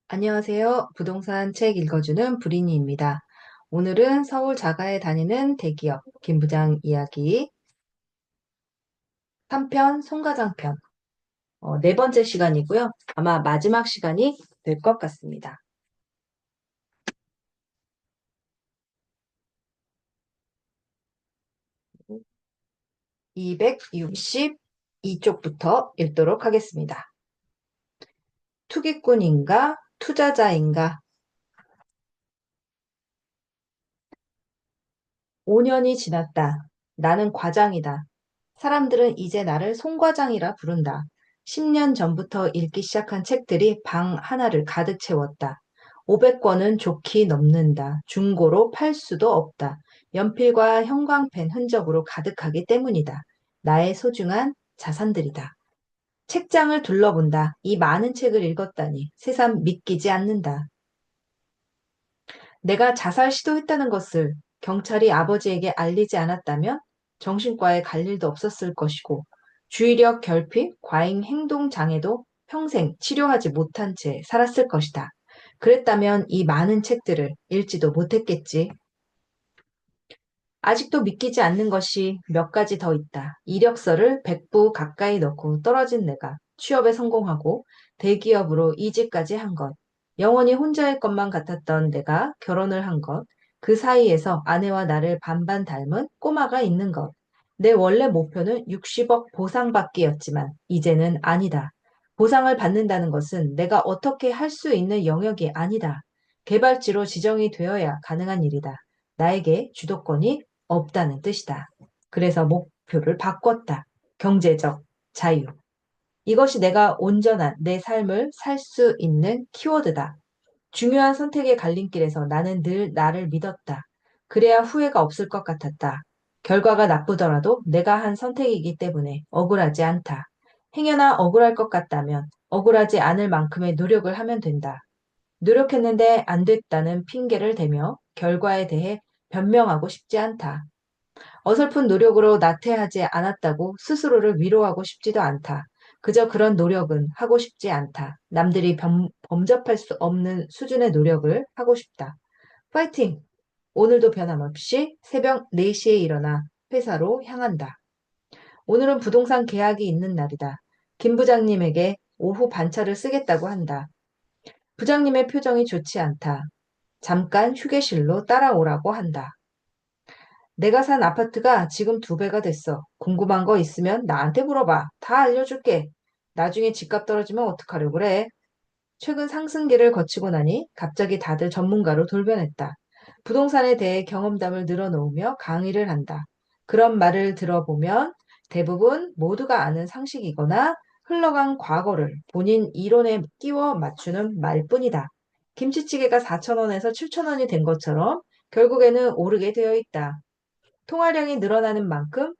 안녕하세요. 부동산 책 읽어주는 브리니입니다. 오늘은 서울 자가에 다니는 대기업 김 부장 이야기 3편 송가장편 네 번째 시간이고요. 아마 마지막 시간이 될 것 같습니다. 262쪽부터 읽도록 하겠습니다. 투기꾼인가 투자자인가. 5년이 지났다. 나는 과장이다. 사람들은 이제 나를 송과장이라 부른다. 10년 전부터 읽기 시작한 책들이 방 하나를 가득 채웠다. 500권은 좋게 넘는다. 중고로 팔 수도 없다. 연필과 형광펜 흔적으로 가득하기 때문이다. 나의 소중한 자산들이다. 책장을 둘러본다. 이 많은 책을 읽었다니 새삼 믿기지 않는다. 내가 자살 시도했다는 것을 경찰이 아버지에게 알리지 않았다면 정신과에 갈 일도 없었을 것이고 주의력 결핍, 과잉 행동 장애도 평생 치료하지 못한 채 살았을 것이다. 그랬다면 이 많은 책들을 읽지도 못했겠지. 아직도 믿기지 않는 것이 몇 가지 더 있다. 이력서를 100부 가까이 넣고 떨어진 내가 취업에 성공하고 대기업으로 이직까지 한 것. 영원히 혼자일 것만 같았던 내가 결혼을 한 것. 그 사이에서 아내와 나를 반반 닮은 꼬마가 있는 것. 내 원래 목표는 60억 보상받기였지만 이제는 아니다. 보상을 받는다는 것은 내가 어떻게 할 수 있는 영역이 아니다. 개발지로 지정이 되어야 가능한 일이다. 나에게 주도권이 없다는 뜻이다. 그래서 목표를 바꿨다. 경제적 자유. 이것이 내가 온전한 내 삶을 살 수 있는 키워드다. 중요한 선택의 갈림길에서 나는 늘 나를 믿었다. 그래야 후회가 없을 것 같았다. 결과가 나쁘더라도 내가 한 선택이기 때문에 억울하지 않다. 행여나 억울할 것 같다면 억울하지 않을 만큼의 노력을 하면 된다. 노력했는데 안 됐다는 핑계를 대며 결과에 대해 변명하고 싶지 않다. 어설픈 노력으로 나태하지 않았다고 스스로를 위로하고 싶지도 않다. 그저 그런 노력은 하고 싶지 않다. 남들이 범접할 수 없는 수준의 노력을 하고 싶다. 파이팅! 오늘도 변함없이 새벽 4시에 일어나 회사로 향한다. 오늘은 부동산 계약이 있는 날이다. 김 부장님에게 오후 반차를 쓰겠다고 한다. 부장님의 표정이 좋지 않다. 잠깐 휴게실로 따라오라고 한다. 내가 산 아파트가 지금 2배가 됐어. 궁금한 거 있으면 나한테 물어봐. 다 알려줄게. 나중에 집값 떨어지면 어떡하려고 그래? 최근 상승기를 거치고 나니 갑자기 다들 전문가로 돌변했다. 부동산에 대해 경험담을 늘어놓으며 강의를 한다. 그런 말을 들어보면 대부분 모두가 아는 상식이거나 흘러간 과거를 본인 이론에 끼워 맞추는 말뿐이다. 김치찌개가 4,000원에서 7,000원이 된 것처럼 결국에는 오르게 되어 있다. 통화량이 늘어나는 만큼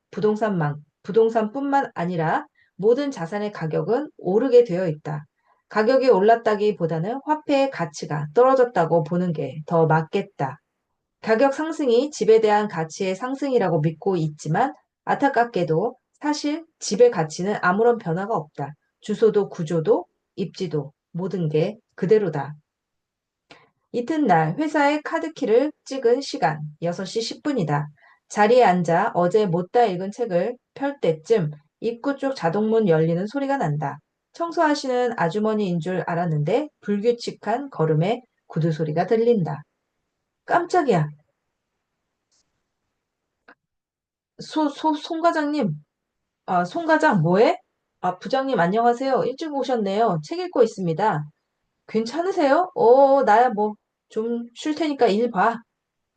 부동산뿐만 아니라 모든 자산의 가격은 오르게 되어 있다. 가격이 올랐다기보다는 화폐의 가치가 떨어졌다고 보는 게 더 맞겠다. 가격 상승이 집에 대한 가치의 상승이라고 믿고 있지만 안타깝게도 사실 집의 가치는 아무런 변화가 없다. 주소도 구조도 입지도 모든 게 그대로다. 이튿날 회사의 카드키를 찍은 시간 6시 10분이다. 자리에 앉아 어제 못다 읽은 책을 펼 때쯤 입구 쪽 자동문 열리는 소리가 난다. 청소하시는 아주머니인 줄 알았는데 불규칙한 걸음에 구두 소리가 들린다. 깜짝이야. 송 과장님. 송 과장 뭐해? 부장님 안녕하세요. 일찍 오셨네요. 책 읽고 있습니다. 괜찮으세요? 나야 뭐 좀 쉴 테니까 일 봐.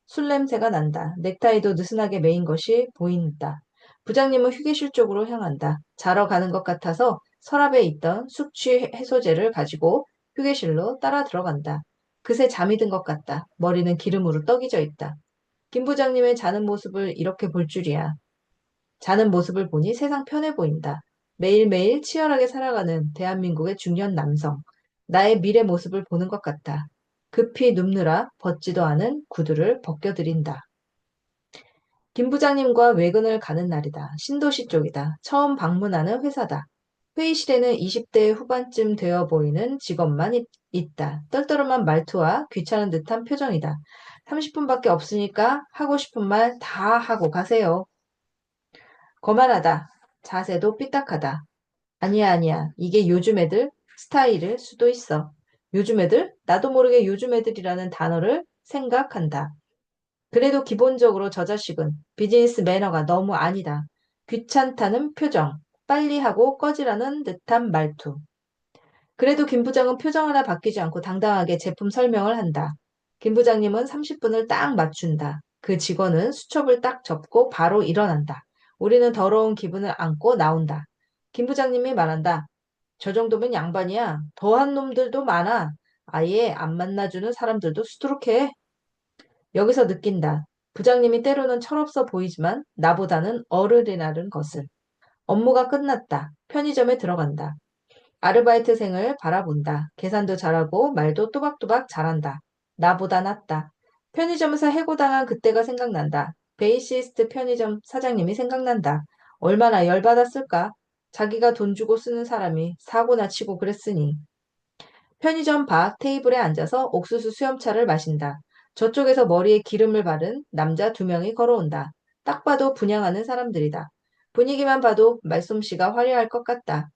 술 냄새가 난다. 넥타이도 느슨하게 매인 것이 보인다. 부장님은 휴게실 쪽으로 향한다. 자러 가는 것 같아서 서랍에 있던 숙취 해소제를 가지고 휴게실로 따라 들어간다. 그새 잠이 든 것 같다. 머리는 기름으로 떡이져 있다. 김 부장님의 자는 모습을 이렇게 볼 줄이야. 자는 모습을 보니 세상 편해 보인다. 매일매일 치열하게 살아가는 대한민국의 중년 남성. 나의 미래 모습을 보는 것 같다. 급히 눕느라 벗지도 않은 구두를 벗겨드린다. 김 부장님과 외근을 가는 날이다. 신도시 쪽이다. 처음 방문하는 회사다. 회의실에는 20대 후반쯤 되어 보이는 직원만 있다. 떨떠름한 말투와 귀찮은 듯한 표정이다. 30분밖에 없으니까 하고 싶은 말 다 하고 가세요. 거만하다. 자세도 삐딱하다. 아니야, 아니야. 이게 요즘 애들 스타일일 수도 있어. 요즘 애들? 나도 모르게 요즘 애들이라는 단어를 생각한다. 그래도 기본적으로 저 자식은 비즈니스 매너가 너무 아니다. 귀찮다는 표정, 빨리 하고 꺼지라는 듯한 말투. 그래도 김 부장은 표정 하나 바뀌지 않고 당당하게 제품 설명을 한다. 김 부장님은 30분을 딱 맞춘다. 그 직원은 수첩을 딱 접고 바로 일어난다. 우리는 더러운 기분을 안고 나온다. 김 부장님이 말한다. 저 정도면 양반이야. 더한 놈들도 많아. 아예 안 만나주는 사람들도 수두룩해. 여기서 느낀다. 부장님이 때로는 철없어 보이지만 나보다는 어른이라는 것을. 업무가 끝났다. 편의점에 들어간다. 아르바이트생을 바라본다. 계산도 잘하고 말도 또박또박 잘한다. 나보다 낫다. 편의점에서 해고당한 그때가 생각난다. 베이시스트 편의점 사장님이 생각난다. 얼마나 열받았을까? 자기가 돈 주고 쓰는 사람이 사고나 치고 그랬으니. 편의점 밖 테이블에 앉아서 옥수수 수염차를 마신다. 저쪽에서 머리에 기름을 바른 남자 2명이 걸어온다. 딱 봐도 분양하는 사람들이다. 분위기만 봐도 말솜씨가 화려할 것 같다.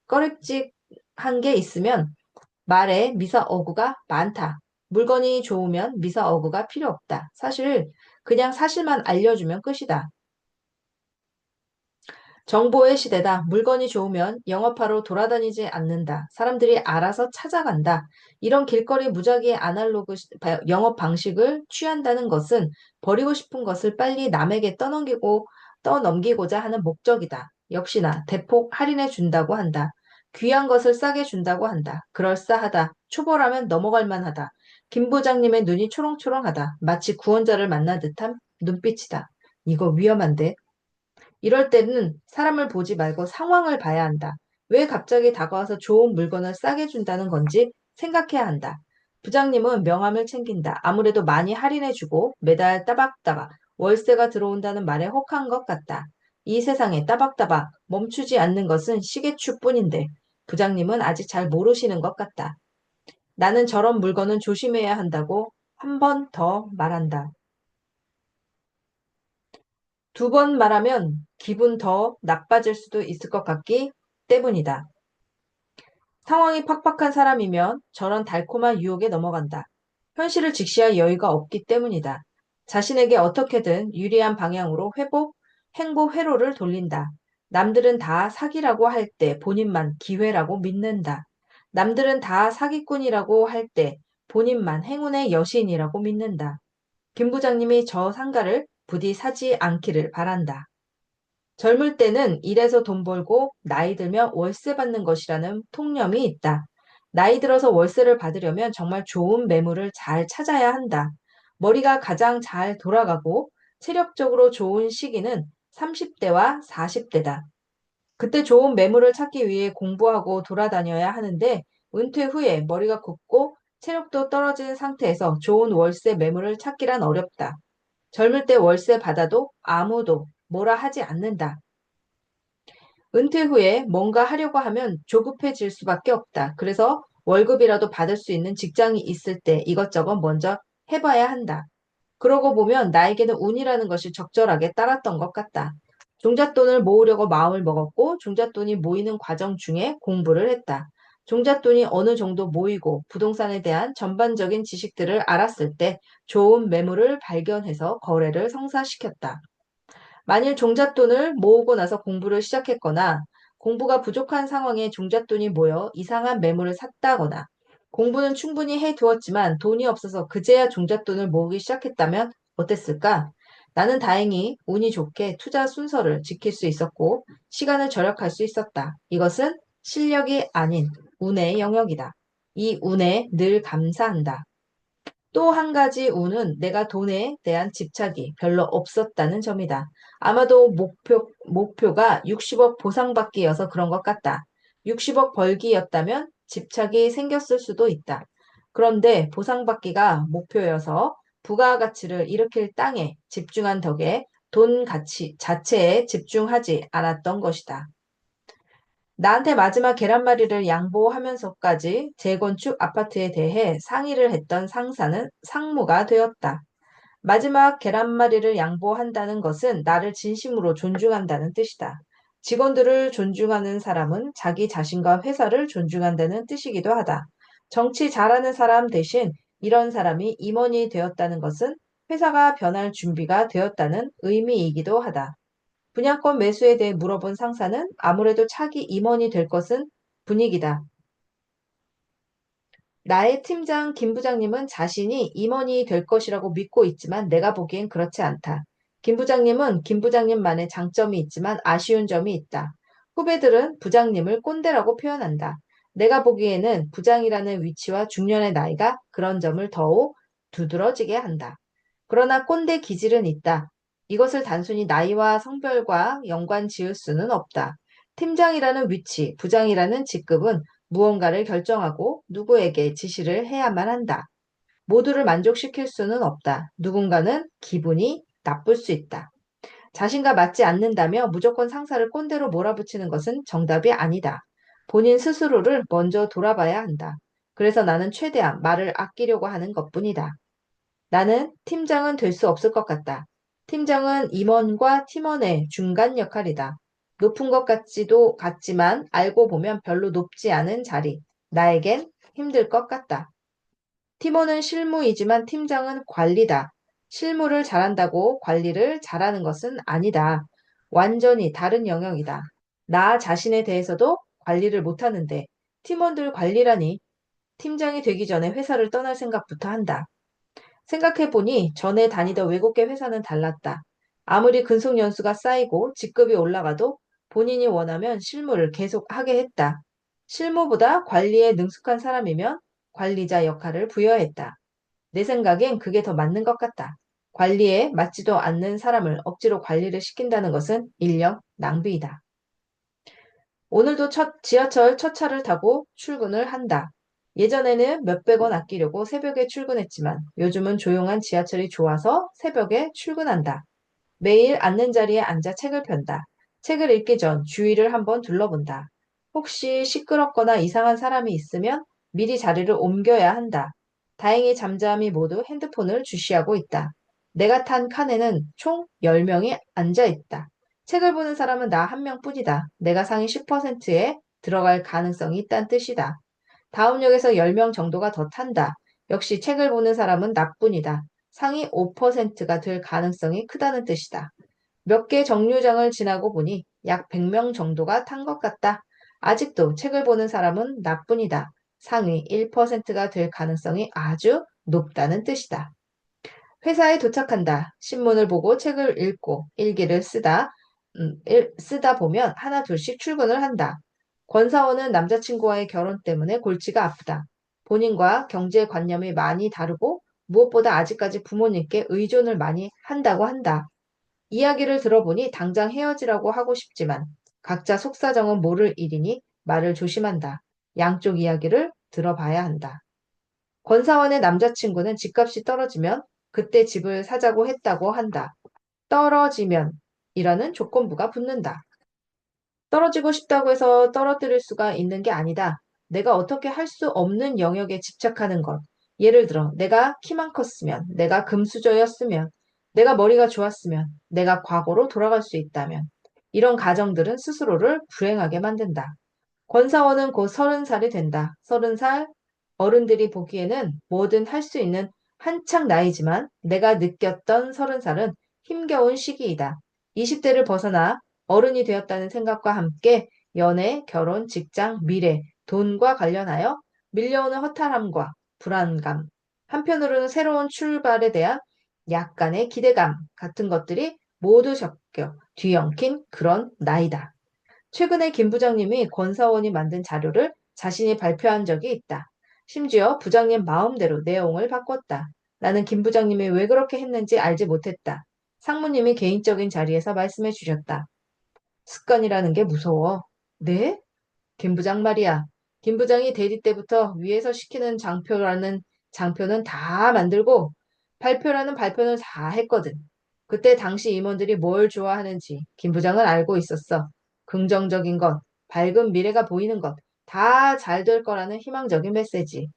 꺼림직한 게 있으면 말에 미사 어구가 많다. 물건이 좋으면 미사 어구가 필요 없다. 사실 그냥 사실만 알려주면 끝이다. 정보의 시대다. 물건이 좋으면 영업하러 돌아다니지 않는다. 사람들이 알아서 찾아간다. 이런 길거리 무작위의 아날로그 영업 방식을 취한다는 것은 버리고 싶은 것을 빨리 남에게 떠넘기고자 하는 목적이다. 역시나 대폭 할인해 준다고 한다. 귀한 것을 싸게 준다고 한다. 그럴싸하다. 초보라면 넘어갈 만하다. 김 부장님의 눈이 초롱초롱하다. 마치 구원자를 만난 듯한 눈빛이다. 이거 위험한데? 이럴 때는 사람을 보지 말고 상황을 봐야 한다. 왜 갑자기 다가와서 좋은 물건을 싸게 준다는 건지 생각해야 한다. 부장님은 명함을 챙긴다. 아무래도 많이 할인해주고 매달 따박따박 월세가 들어온다는 말에 혹한 것 같다. 이 세상에 따박따박 멈추지 않는 것은 시계추뿐인데 부장님은 아직 잘 모르시는 것 같다. 나는 저런 물건은 조심해야 한다고 한 번 더 말한다. 2번 말하면 기분 더 나빠질 수도 있을 것 같기 때문이다. 상황이 팍팍한 사람이면 저런 달콤한 유혹에 넘어간다. 현실을 직시할 여유가 없기 때문이다. 자신에게 어떻게든 유리한 방향으로 행보 회로를 돌린다. 남들은 다 사기라고 할 때 본인만 기회라고 믿는다. 남들은 다 사기꾼이라고 할 때 본인만 행운의 여신이라고 믿는다. 김 부장님이 저 상가를 부디 사지 않기를 바란다. 젊을 때는 일해서 돈 벌고 나이 들면 월세 받는 것이라는 통념이 있다. 나이 들어서 월세를 받으려면 정말 좋은 매물을 잘 찾아야 한다. 머리가 가장 잘 돌아가고 체력적으로 좋은 시기는 30대와 40대다. 그때 좋은 매물을 찾기 위해 공부하고 돌아다녀야 하는데 은퇴 후에 머리가 굳고 체력도 떨어진 상태에서 좋은 월세 매물을 찾기란 어렵다. 젊을 때 월세 받아도 아무도 뭐라 하지 않는다. 은퇴 후에 뭔가 하려고 하면 조급해질 수밖에 없다. 그래서 월급이라도 받을 수 있는 직장이 있을 때 이것저것 먼저 해봐야 한다. 그러고 보면 나에게는 운이라는 것이 적절하게 따랐던 것 같다. 종잣돈을 모으려고 마음을 먹었고 종잣돈이 모이는 과정 중에 공부를 했다. 종잣돈이 어느 정도 모이고 부동산에 대한 전반적인 지식들을 알았을 때 좋은 매물을 발견해서 거래를 성사시켰다. 만일 종잣돈을 모으고 나서 공부를 시작했거나 공부가 부족한 상황에 종잣돈이 모여 이상한 매물을 샀다거나 공부는 충분히 해두었지만 돈이 없어서 그제야 종잣돈을 모으기 시작했다면 어땠을까? 나는 다행히 운이 좋게 투자 순서를 지킬 수 있었고 시간을 절약할 수 있었다. 이것은 실력이 아닌 운의 영역이다. 이 운에 늘 감사한다. 또 한 가지 운은 내가 돈에 대한 집착이 별로 없었다는 점이다. 아마도 목표가 60억 보상받기여서 그런 것 같다. 60억 벌기였다면 집착이 생겼을 수도 있다. 그런데 보상받기가 목표여서 부가가치를 일으킬 땅에 집중한 덕에 돈 가치 자체에 집중하지 않았던 것이다. 나한테 마지막 계란말이를 양보하면서까지 재건축 아파트에 대해 상의를 했던 상사는 상무가 되었다. 마지막 계란말이를 양보한다는 것은 나를 진심으로 존중한다는 뜻이다. 직원들을 존중하는 사람은 자기 자신과 회사를 존중한다는 뜻이기도 하다. 정치 잘하는 사람 대신 이런 사람이 임원이 되었다는 것은 회사가 변할 준비가 되었다는 의미이기도 하다. 분양권 매수에 대해 물어본 상사는 아무래도 차기 임원이 될 것은 분위기다. 나의 팀장 김 부장님은 자신이 임원이 될 것이라고 믿고 있지만 내가 보기엔 그렇지 않다. 김 부장님은 김 부장님만의 장점이 있지만 아쉬운 점이 있다. 후배들은 부장님을 꼰대라고 표현한다. 내가 보기에는 부장이라는 위치와 중년의 나이가 그런 점을 더욱 두드러지게 한다. 그러나 꼰대 기질은 있다. 이것을 단순히 나이와 성별과 연관 지을 수는 없다. 팀장이라는 위치, 부장이라는 직급은 무언가를 결정하고 누구에게 지시를 해야만 한다. 모두를 만족시킬 수는 없다. 누군가는 기분이 나쁠 수 있다. 자신과 맞지 않는다며 무조건 상사를 꼰대로 몰아붙이는 것은 정답이 아니다. 본인 스스로를 먼저 돌아봐야 한다. 그래서 나는 최대한 말을 아끼려고 하는 것뿐이다. 나는 팀장은 될 수 없을 것 같다. 팀장은 임원과 팀원의 중간 역할이다. 높은 것 같지도 같지만 알고 보면 별로 높지 않은 자리. 나에겐 힘들 것 같다. 팀원은 실무이지만 팀장은 관리다. 실무를 잘한다고 관리를 잘하는 것은 아니다. 완전히 다른 영역이다. 나 자신에 대해서도 관리를 못하는데 팀원들 관리라니. 팀장이 되기 전에 회사를 떠날 생각부터 한다. 생각해보니 전에 다니던 외국계 회사는 달랐다. 아무리 근속 연수가 쌓이고 직급이 올라가도 본인이 원하면 실무를 계속 하게 했다. 실무보다 관리에 능숙한 사람이면 관리자 역할을 부여했다. 내 생각엔 그게 더 맞는 것 같다. 관리에 맞지도 않는 사람을 억지로 관리를 시킨다는 것은 인력 낭비이다. 오늘도 지하철 첫 차를 타고 출근을 한다. 예전에는 몇백 원 아끼려고 새벽에 출근했지만 요즘은 조용한 지하철이 좋아서 새벽에 출근한다. 매일 앉는 자리에 앉아 책을 편다. 책을 읽기 전 주위를 한번 둘러본다. 혹시 시끄럽거나 이상한 사람이 있으면 미리 자리를 옮겨야 한다. 다행히 잠잠히 모두 핸드폰을 주시하고 있다. 내가 탄 칸에는 총 10명이 앉아 있다. 책을 보는 사람은 나 한 명뿐이다. 내가 상위 10%에 들어갈 가능성이 있다는 뜻이다. 다음 역에서 10명 정도가 더 탄다. 역시 책을 보는 사람은 나뿐이다. 상위 5%가 될 가능성이 크다는 뜻이다. 몇 개 정류장을 지나고 보니 약 100명 정도가 탄 것 같다. 아직도 책을 보는 사람은 나뿐이다. 상위 1%가 될 가능성이 아주 높다는 뜻이다. 회사에 도착한다. 신문을 보고 책을 읽고 일기를 쓰다 보면 하나 둘씩 출근을 한다. 권사원은 남자친구와의 결혼 때문에 골치가 아프다. 본인과 경제관념이 많이 다르고 무엇보다 아직까지 부모님께 의존을 많이 한다고 한다. 이야기를 들어보니 당장 헤어지라고 하고 싶지만 각자 속사정은 모를 일이니 말을 조심한다. 양쪽 이야기를 들어봐야 한다. 권사원의 남자친구는 집값이 떨어지면 그때 집을 사자고 했다고 한다. 떨어지면 이라는 조건부가 붙는다. 떨어지고 싶다고 해서 떨어뜨릴 수가 있는 게 아니다. 내가 어떻게 할 수 없는 영역에 집착하는 것. 예를 들어, 내가 키만 컸으면, 내가 금수저였으면, 내가 머리가 좋았으면, 내가 과거로 돌아갈 수 있다면. 이런 가정들은 스스로를 불행하게 만든다. 권사원은 곧 30살이 된다. 30살 어른들이 보기에는 뭐든 할 수 있는 한창 나이지만 내가 느꼈던 30살은 힘겨운 시기이다. 20대를 벗어나 어른이 되었다는 생각과 함께 연애, 결혼, 직장, 미래, 돈과 관련하여 밀려오는 허탈함과 불안감, 한편으로는 새로운 출발에 대한 약간의 기대감 같은 것들이 모두 섞여 뒤엉킨 그런 나이다. 최근에 김 부장님이 권사원이 만든 자료를 자신이 발표한 적이 있다. 심지어 부장님 마음대로 내용을 바꿨다. 나는 김 부장님이 왜 그렇게 했는지 알지 못했다. 상무님이 개인적인 자리에서 말씀해 주셨다. 습관이라는 게 무서워. 네? 김 부장 말이야. 김 부장이 대리 때부터 위에서 시키는 장표는 다 만들고 발표라는 발표는 다 했거든. 그때 당시 임원들이 뭘 좋아하는지 김 부장은 알고 있었어. 긍정적인 것, 밝은 미래가 보이는 것, 다 잘 될 거라는 희망적인 메시지.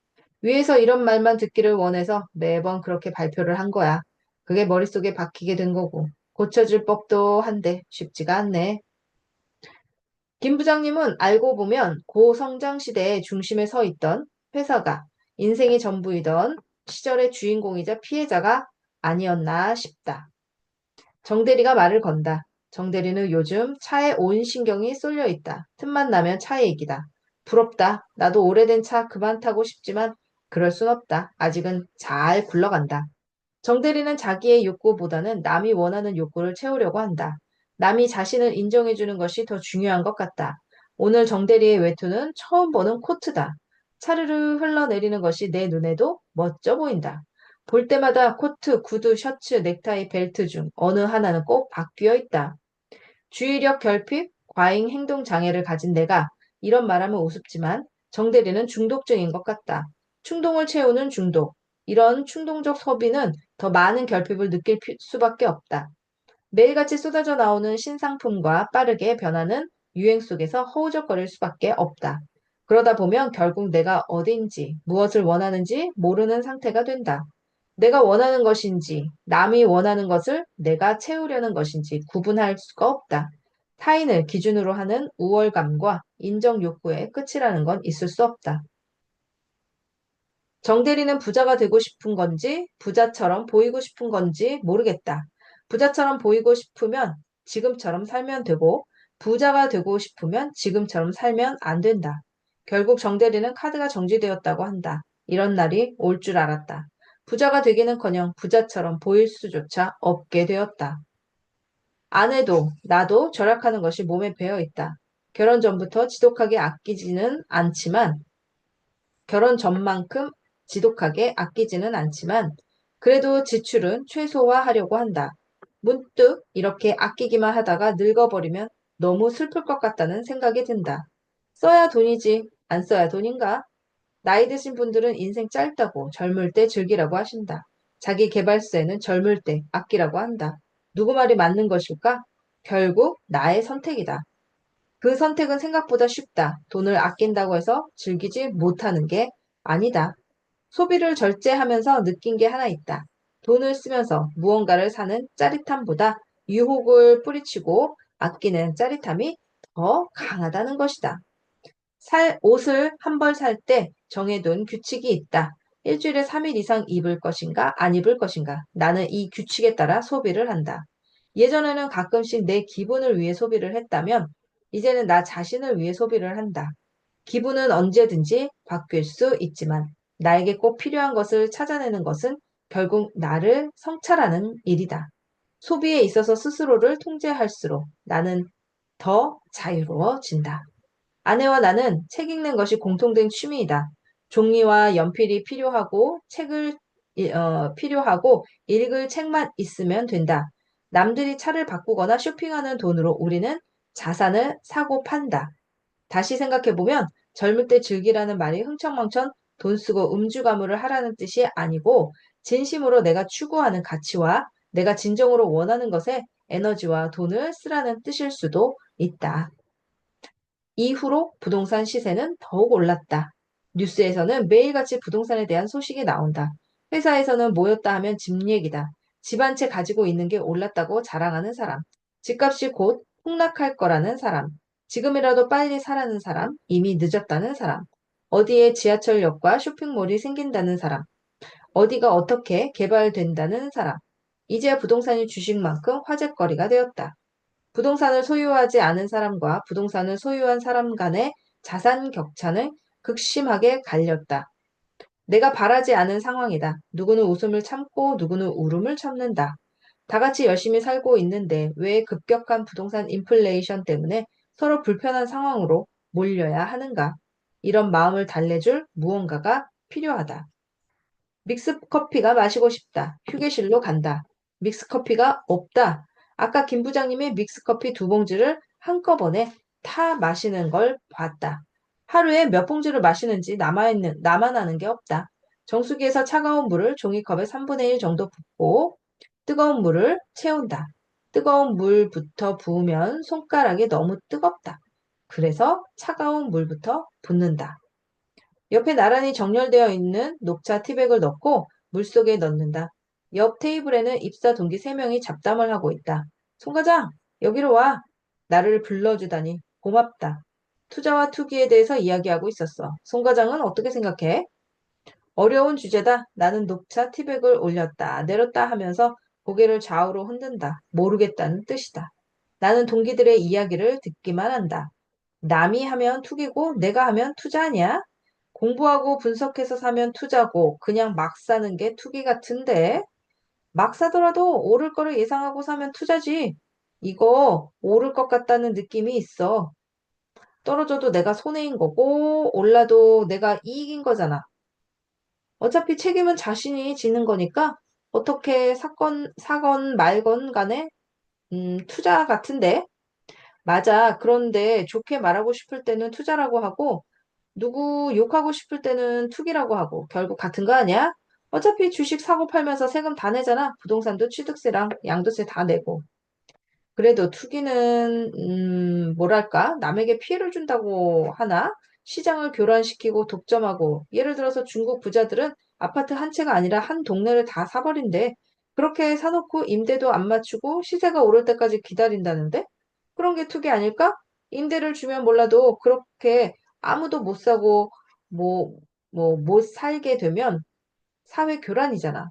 위에서 이런 말만 듣기를 원해서 매번 그렇게 발표를 한 거야. 그게 머릿속에 박히게 된 거고, 고쳐질 법도 한데 쉽지가 않네. 김 부장님은 알고 보면 고성장 시대의 중심에 서 있던 회사가 인생이 전부이던 시절의 주인공이자 피해자가 아니었나 싶다. 정대리가 말을 건다. 정대리는 요즘 차에 온 신경이 쏠려 있다. 틈만 나면 차 얘기다. 부럽다. 나도 오래된 차 그만 타고 싶지만 그럴 순 없다. 아직은 잘 굴러간다. 정대리는 자기의 욕구보다는 남이 원하는 욕구를 채우려고 한다. 남이 자신을 인정해주는 것이 더 중요한 것 같다. 오늘 정대리의 외투는 처음 보는 코트다. 차르르 흘러내리는 것이 내 눈에도 멋져 보인다. 볼 때마다 코트, 구두, 셔츠, 넥타이, 벨트 중 어느 하나는 꼭 바뀌어 있다. 주의력 결핍, 과잉 행동 장애를 가진 내가 이런 말하면 우습지만 정대리는 중독증인 것 같다. 충동을 채우는 중독. 이런 충동적 소비는 더 많은 결핍을 느낄 수밖에 없다. 매일같이 쏟아져 나오는 신상품과 빠르게 변하는 유행 속에서 허우적거릴 수밖에 없다. 그러다 보면 결국 내가 어딘지, 무엇을 원하는지 모르는 상태가 된다. 내가 원하는 것인지, 남이 원하는 것을 내가 채우려는 것인지 구분할 수가 없다. 타인을 기준으로 하는 우월감과 인정 욕구의 끝이라는 건 있을 수 없다. 정대리는 부자가 되고 싶은 건지, 부자처럼 보이고 싶은 건지 모르겠다. 부자처럼 보이고 싶으면 지금처럼 살면 되고, 부자가 되고 싶으면 지금처럼 살면 안 된다. 결국 정대리는 카드가 정지되었다고 한다. 이런 날이 올 줄 알았다. 부자가 되기는커녕 부자처럼 보일 수조차 없게 되었다. 아내도 나도 절약하는 것이 몸에 배어 있다. 결혼 전부터 지독하게 아끼지는 않지만 결혼 전만큼 지독하게 아끼지는 않지만 그래도 지출은 최소화하려고 한다. 문득 이렇게 아끼기만 하다가 늙어버리면 너무 슬플 것 같다는 생각이 든다. 써야 돈이지 안 써야 돈인가? 나이 드신 분들은 인생 짧다고 젊을 때 즐기라고 하신다. 자기 계발세는 젊을 때 아끼라고 한다. 누구 말이 맞는 것일까? 결국 나의 선택이다. 그 선택은 생각보다 쉽다. 돈을 아낀다고 해서 즐기지 못하는 게 아니다. 소비를 절제하면서 느낀 게 하나 있다. 돈을 쓰면서 무언가를 사는 짜릿함보다 유혹을 뿌리치고 아끼는 짜릿함이 더 강하다는 것이다. 살 옷을 한 벌 살 때 정해둔 규칙이 있다. 일주일에 3일 이상 입을 것인가 안 입을 것인가. 나는 이 규칙에 따라 소비를 한다. 예전에는 가끔씩 내 기분을 위해 소비를 했다면 이제는 나 자신을 위해 소비를 한다. 기분은 언제든지 바뀔 수 있지만 나에게 꼭 필요한 것을 찾아내는 것은 결국 나를 성찰하는 일이다. 소비에 있어서 스스로를 통제할수록 나는 더 자유로워진다. 아내와 나는 책 읽는 것이 공통된 취미이다. 종이와 연필이 필요하고 읽을 책만 있으면 된다. 남들이 차를 바꾸거나 쇼핑하는 돈으로 우리는 자산을 사고 판다. 다시 생각해보면 젊을 때 즐기라는 말이 흥청망청 돈 쓰고 음주가무를 하라는 뜻이 아니고 진심으로 내가 추구하는 가치와 내가 진정으로 원하는 것에 에너지와 돈을 쓰라는 뜻일 수도 있다. 이후로 부동산 시세는 더욱 올랐다. 뉴스에서는 매일같이 부동산에 대한 소식이 나온다. 회사에서는 모였다 하면 집 얘기다. 집 한 채 가지고 있는 게 올랐다고 자랑하는 사람. 집값이 곧 폭락할 거라는 사람. 지금이라도 빨리 사라는 사람. 이미 늦었다는 사람. 어디에 지하철역과 쇼핑몰이 생긴다는 사람. 어디가 어떻게 개발된다는 사람. 이제야 부동산이 주식만큼 화제거리가 되었다. 부동산을 소유하지 않은 사람과 부동산을 소유한 사람 간의 자산 격차는 극심하게 갈렸다. 내가 바라지 않은 상황이다. 누구는 웃음을 참고 누구는 울음을 참는다. 다 같이 열심히 살고 있는데 왜 급격한 부동산 인플레이션 때문에 서로 불편한 상황으로 몰려야 하는가? 이런 마음을 달래줄 무언가가 필요하다. 믹스커피가 마시고 싶다. 휴게실로 간다. 믹스커피가 없다. 아까 김 부장님이 믹스커피 2봉지를 한꺼번에 타 마시는 걸 봤다. 하루에 몇 봉지를 마시는지 나만 아는 게 없다. 정수기에서 차가운 물을 종이컵에 3분의 1 정도 붓고 뜨거운 물을 채운다. 뜨거운 물부터 부으면 손가락이 너무 뜨겁다. 그래서 차가운 물부터 붓는다. 옆에 나란히 정렬되어 있는 녹차 티백을 넣고 물속에 넣는다. 옆 테이블에는 입사 동기 3명이 잡담을 하고 있다. 송 과장, 여기로 와. 나를 불러주다니 고맙다. 투자와 투기에 대해서 이야기하고 있었어. 송 과장은 어떻게 생각해? 어려운 주제다. 나는 녹차 티백을 올렸다 내렸다 하면서 고개를 좌우로 흔든다. 모르겠다는 뜻이다. 나는 동기들의 이야기를 듣기만 한다. 남이 하면 투기고 내가 하면 투자 아니야? 공부하고 분석해서 사면 투자고 그냥 막 사는 게 투기 같은데? 막 사더라도 오를 거를 예상하고 사면 투자지. 이거 오를 것 같다는 느낌이 있어. 떨어져도 내가 손해인 거고 올라도 내가 이익인 거잖아. 어차피 책임은 자신이 지는 거니까 어떻게 사건 말건 간에 투자 같은데? 맞아. 그런데 좋게 말하고 싶을 때는 투자라고 하고 누구 욕하고 싶을 때는 투기라고 하고 결국 같은 거 아니야? 어차피 주식 사고 팔면서 세금 다 내잖아. 부동산도 취득세랑 양도세 다 내고. 그래도 투기는 뭐랄까? 남에게 피해를 준다고 하나? 시장을 교란시키고 독점하고 예를 들어서 중국 부자들은 아파트 한 채가 아니라 한 동네를 다 사버린대. 그렇게 사놓고 임대도 안 맞추고 시세가 오를 때까지 기다린다는데? 그런 게 투기 아닐까? 임대를 주면 몰라도 그렇게 아무도 못 사고 뭐 못 살게 되면 사회 교란이잖아.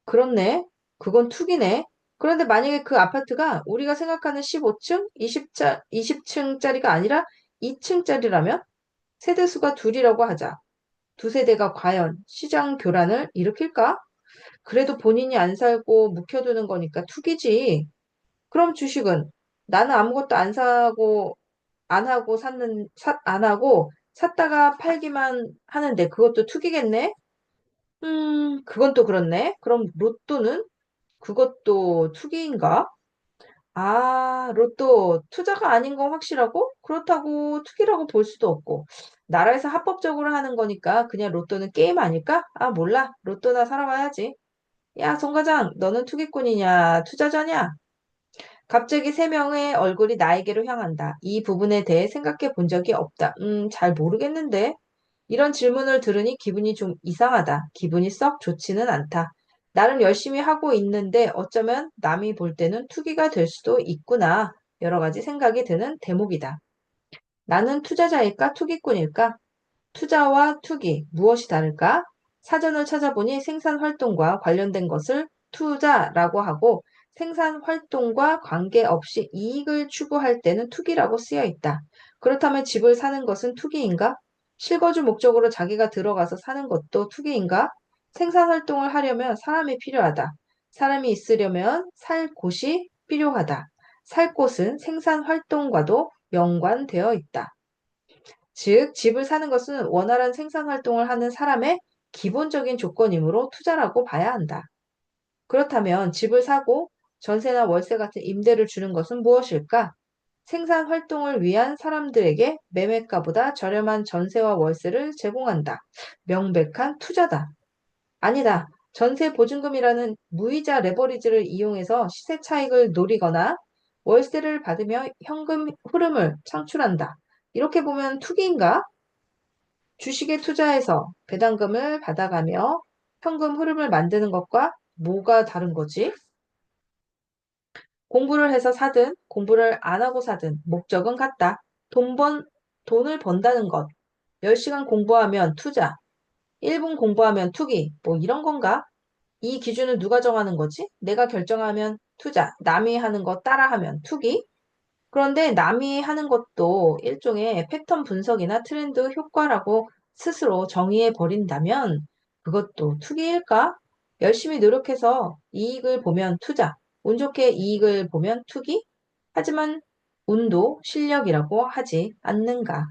그렇네. 그건 투기네. 그런데 만약에 그 아파트가 우리가 생각하는 15층, 20층짜리가 아니라 2층짜리라면 세대수가 둘이라고 하자. 두 세대가 과연 시장 교란을 일으킬까? 그래도 본인이 안 살고 묵혀두는 거니까 투기지. 그럼 주식은 나는 아무것도 안 하고 샀다가 팔기만 하는데 그것도 투기겠네? 그건 또 그렇네. 그럼 로또는 그것도 투기인가? 아, 로또 투자가 아닌 건 확실하고 그렇다고 투기라고 볼 수도 없고 나라에서 합법적으로 하는 거니까 그냥 로또는 게임 아닐까? 아, 몰라. 로또나 사러 가야지. 야, 송 과장, 너는 투기꾼이냐, 투자자냐? 갑자기 3명의 얼굴이 나에게로 향한다. 이 부분에 대해 생각해 본 적이 없다. 잘 모르겠는데. 이런 질문을 들으니 기분이 좀 이상하다. 기분이 썩 좋지는 않다. 나름 열심히 하고 있는데 어쩌면 남이 볼 때는 투기가 될 수도 있구나. 여러 가지 생각이 드는 대목이다. 나는 투자자일까, 투기꾼일까? 투자와 투기, 무엇이 다를까? 사전을 찾아보니 생산 활동과 관련된 것을 투자라고 하고 생산 활동과 관계없이 이익을 추구할 때는 투기라고 쓰여 있다. 그렇다면 집을 사는 것은 투기인가? 실거주 목적으로 자기가 들어가서 사는 것도 투기인가? 생산 활동을 하려면 사람이 필요하다. 사람이 있으려면 살 곳이 필요하다. 살 곳은 생산 활동과도 연관되어 있다. 즉, 집을 사는 것은 원활한 생산 활동을 하는 사람의 기본적인 조건이므로 투자라고 봐야 한다. 그렇다면 집을 사고 전세나 월세 같은 임대를 주는 것은 무엇일까? 생산 활동을 위한 사람들에게 매매가보다 저렴한 전세와 월세를 제공한다. 명백한 투자다. 아니다. 전세 보증금이라는 무이자 레버리지를 이용해서 시세 차익을 노리거나 월세를 받으며 현금 흐름을 창출한다. 이렇게 보면 투기인가? 주식에 투자해서 배당금을 받아가며 현금 흐름을 만드는 것과 뭐가 다른 거지? 공부를 해서 사든 공부를 안 하고 사든 목적은 같다. 돈을 번다는 것. 10시간 공부하면 투자, 1분 공부하면 투기, 뭐 이런 건가? 이 기준은 누가 정하는 거지? 내가 결정하면 투자, 남이 하는 거 따라하면 투기? 그런데 남이 하는 것도 일종의 패턴 분석이나 트렌드 효과라고 스스로 정의해 버린다면 그것도 투기일까? 열심히 노력해서 이익을 보면 투자, 운 좋게 이익을 보면 투기? 하지만 운도 실력이라고 하지 않는가?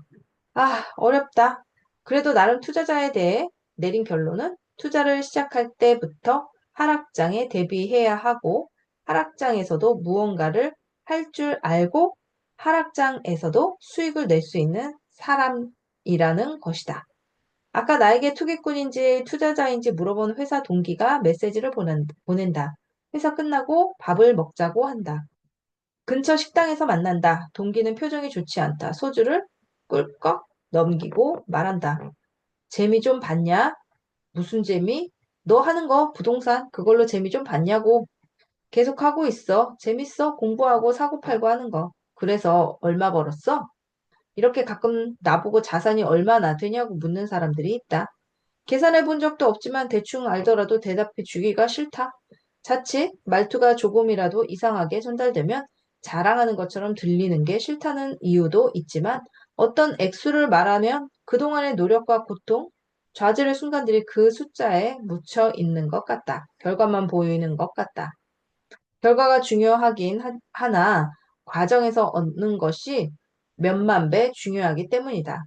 아, 어렵다. 그래도 나름 투자자에 대해 내린 결론은 투자를 시작할 때부터 하락장에 대비해야 하고 하락장에서도 무언가를 할 줄 알고 하락장에서도 수익을 낼 수 있는 사람이라는 것이다. 아까 나에게 투기꾼인지 투자자인지 물어본 회사 동기가 메시지를 보낸다. 회사 끝나고 밥을 먹자고 한다. 근처 식당에서 만난다. 동기는 표정이 좋지 않다. 소주를 꿀꺽 넘기고 말한다. 재미 좀 봤냐? 무슨 재미? 너 하는 거 부동산 그걸로 재미 좀 봤냐고. 계속 하고 있어. 재밌어. 공부하고 사고 팔고 하는 거. 그래서 얼마 벌었어? 이렇게 가끔 나보고 자산이 얼마나 되냐고 묻는 사람들이 있다. 계산해 본 적도 없지만 대충 알더라도 대답해 주기가 싫다. 자칫 말투가 조금이라도 이상하게 전달되면 자랑하는 것처럼 들리는 게 싫다는 이유도 있지만 어떤 액수를 말하면 그동안의 노력과 고통, 좌절의 순간들이 그 숫자에 묻혀 있는 것 같다. 결과만 보이는 것 같다. 결과가 중요하긴 하나 과정에서 얻는 것이 몇만 배 중요하기 때문이다.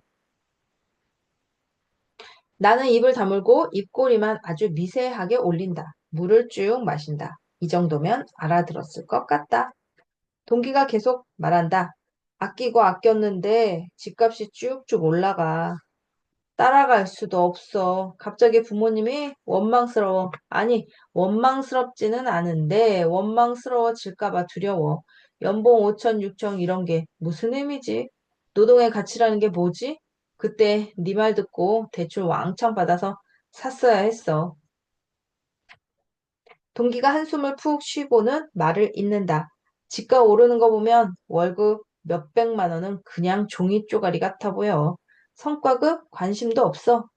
나는 입을 다물고 입꼬리만 아주 미세하게 올린다. 물을 쭉 마신다. 이 정도면 알아들었을 것 같다. 동기가 계속 말한다. 아끼고 아꼈는데 집값이 쭉쭉 올라가. 따라갈 수도 없어. 갑자기 부모님이 원망스러워. 아니, 원망스럽지는 않은데 원망스러워질까봐 두려워. 연봉 5천, 6천 이런 게 무슨 의미지? 노동의 가치라는 게 뭐지? 그때 네 말 듣고 대출 왕창 받아서 샀어야 했어. 동기가 한숨을 푹 쉬고는 말을 잇는다. 집값 오르는 거 보면 월급 몇백만 원은 그냥 종이 쪼가리 같아 보여. 성과급 관심도 없어.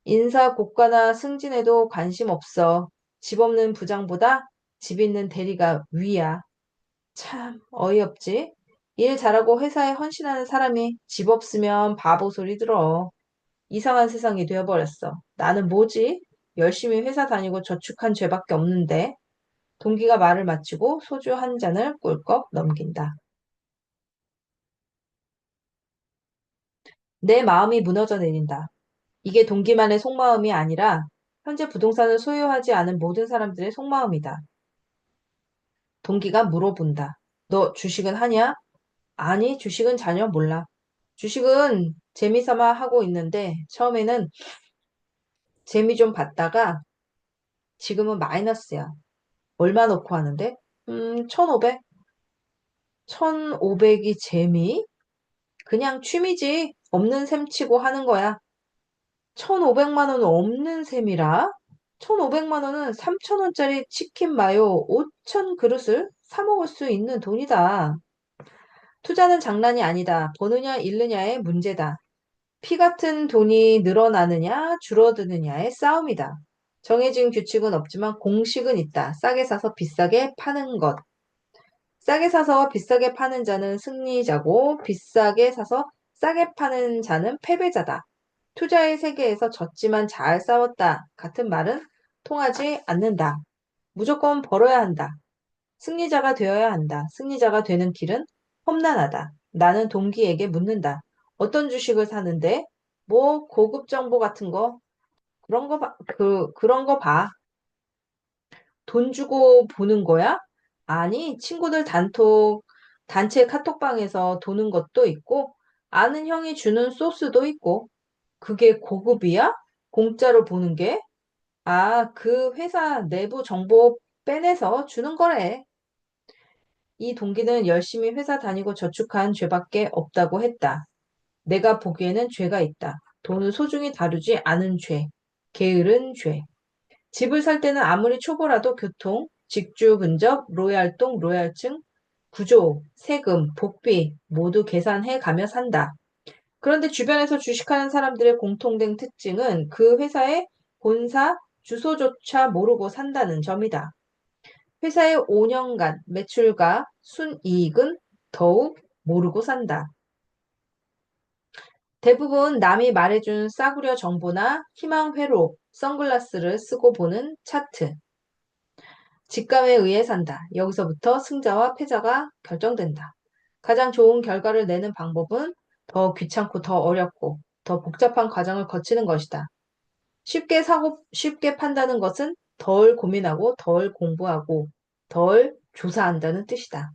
인사 고과나 승진에도 관심 없어. 집 없는 부장보다 집 있는 대리가 위야. 참 어이없지? 일 잘하고 회사에 헌신하는 사람이 집 없으면 바보 소리 들어. 이상한 세상이 되어버렸어. 나는 뭐지? 열심히 회사 다니고 저축한 죄밖에 없는데. 동기가 말을 마치고 소주 한 잔을 꿀꺽 넘긴다. 내 마음이 무너져 내린다. 이게 동기만의 속마음이 아니라 현재 부동산을 소유하지 않은 모든 사람들의 속마음이다. 동기가 물어본다. 너 주식은 하냐? 아니, 주식은 전혀 몰라. 주식은 재미삼아 하고 있는데 처음에는 재미 좀 봤다가 지금은 마이너스야. 얼마 넣고 하는데? 1,500? 1,500이 재미? 그냥 취미지. 없는 셈 치고 하는 거야. 1,500만 원은 없는 셈이라? 1,500만 원은 3,000원짜리 치킨 마요 5천 그릇을 사 먹을 수 있는 돈이다. 투자는 장난이 아니다. 버느냐 잃느냐의 문제다. 피 같은 돈이 늘어나느냐 줄어드느냐의 싸움이다. 정해진 규칙은 없지만 공식은 있다. 싸게 사서 비싸게 파는 것. 싸게 사서 비싸게 파는 자는 승리자고 비싸게 사서 싸게 파는 자는 패배자다. 투자의 세계에서 졌지만 잘 싸웠다 같은 말은 통하지 않는다. 무조건 벌어야 한다. 승리자가 되어야 한다. 승리자가 되는 길은 험난하다. 나는 동기에게 묻는다. 어떤 주식을 사는데? 뭐 고급 정보 같은 거 그런 거 봐. 그런 거 봐. 돈 주고 보는 거야? 아니, 친구들 단체 카톡방에서 도는 것도 있고, 아는 형이 주는 소스도 있고, 그게 고급이야? 공짜로 보는 게? 아, 그 회사 내부 정보 빼내서 주는 거래. 이 동기는 열심히 회사 다니고 저축한 죄밖에 없다고 했다. 내가 보기에는 죄가 있다. 돈을 소중히 다루지 않은 죄. 게으른 죄. 집을 살 때는 아무리 초보라도 교통, 직주 근접, 로얄동, 로얄층, 구조, 세금, 복비 모두 계산해 가며 산다. 그런데 주변에서 주식하는 사람들의 공통된 특징은 그 회사의 본사 주소조차 모르고 산다는 점이다. 회사의 5년간 매출과 순이익은 더욱 모르고 산다. 대부분 남이 말해준 싸구려 정보나 희망 회로, 선글라스를 쓰고 보는 차트. 직감에 의해 산다. 여기서부터 승자와 패자가 결정된다. 가장 좋은 결과를 내는 방법은 더 귀찮고 더 어렵고 더 복잡한 과정을 거치는 것이다. 쉽게 판다는 것은 덜 고민하고 덜 공부하고 덜 조사한다는 뜻이다.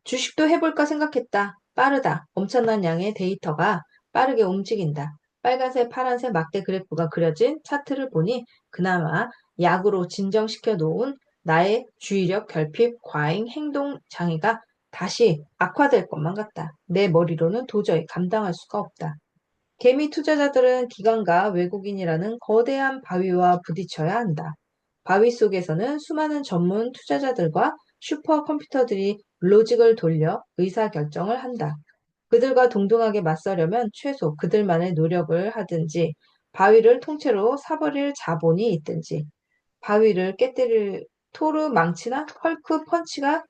주식도 해볼까 생각했다. 빠르다. 엄청난 양의 데이터가 빠르게 움직인다. 빨간색, 파란색 막대 그래프가 그려진 차트를 보니 그나마 약으로 진정시켜 놓은 나의 주의력 결핍, 과잉, 행동 장애가 다시 악화될 것만 같다. 내 머리로는 도저히 감당할 수가 없다. 개미 투자자들은 기관과 외국인이라는 거대한 바위와 부딪혀야 한다. 바위 속에서는 수많은 전문 투자자들과 슈퍼컴퓨터들이 로직을 돌려 의사결정을 한다. 그들과 동등하게 맞서려면 최소 그들만의 노력을 하든지 바위를 통째로 사버릴 자본이 있든지 바위를 깨뜨릴 토르 망치나 헐크 펀치가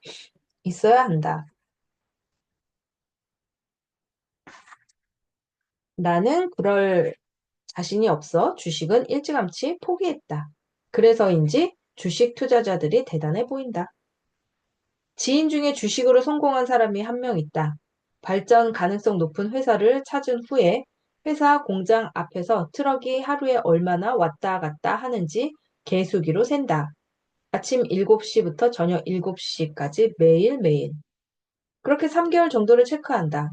있어야 한다. 나는 그럴 자신이 없어 주식은 일찌감치 포기했다. 그래서인지 주식 투자자들이 대단해 보인다. 지인 중에 주식으로 성공한 사람이 한 명 있다. 발전 가능성 높은 회사를 찾은 후에 회사 공장 앞에서 트럭이 하루에 얼마나 왔다 갔다 하는지 개수기로 센다. 아침 7시부터 저녁 7시까지 매일매일. 그렇게 3개월 정도를 체크한다.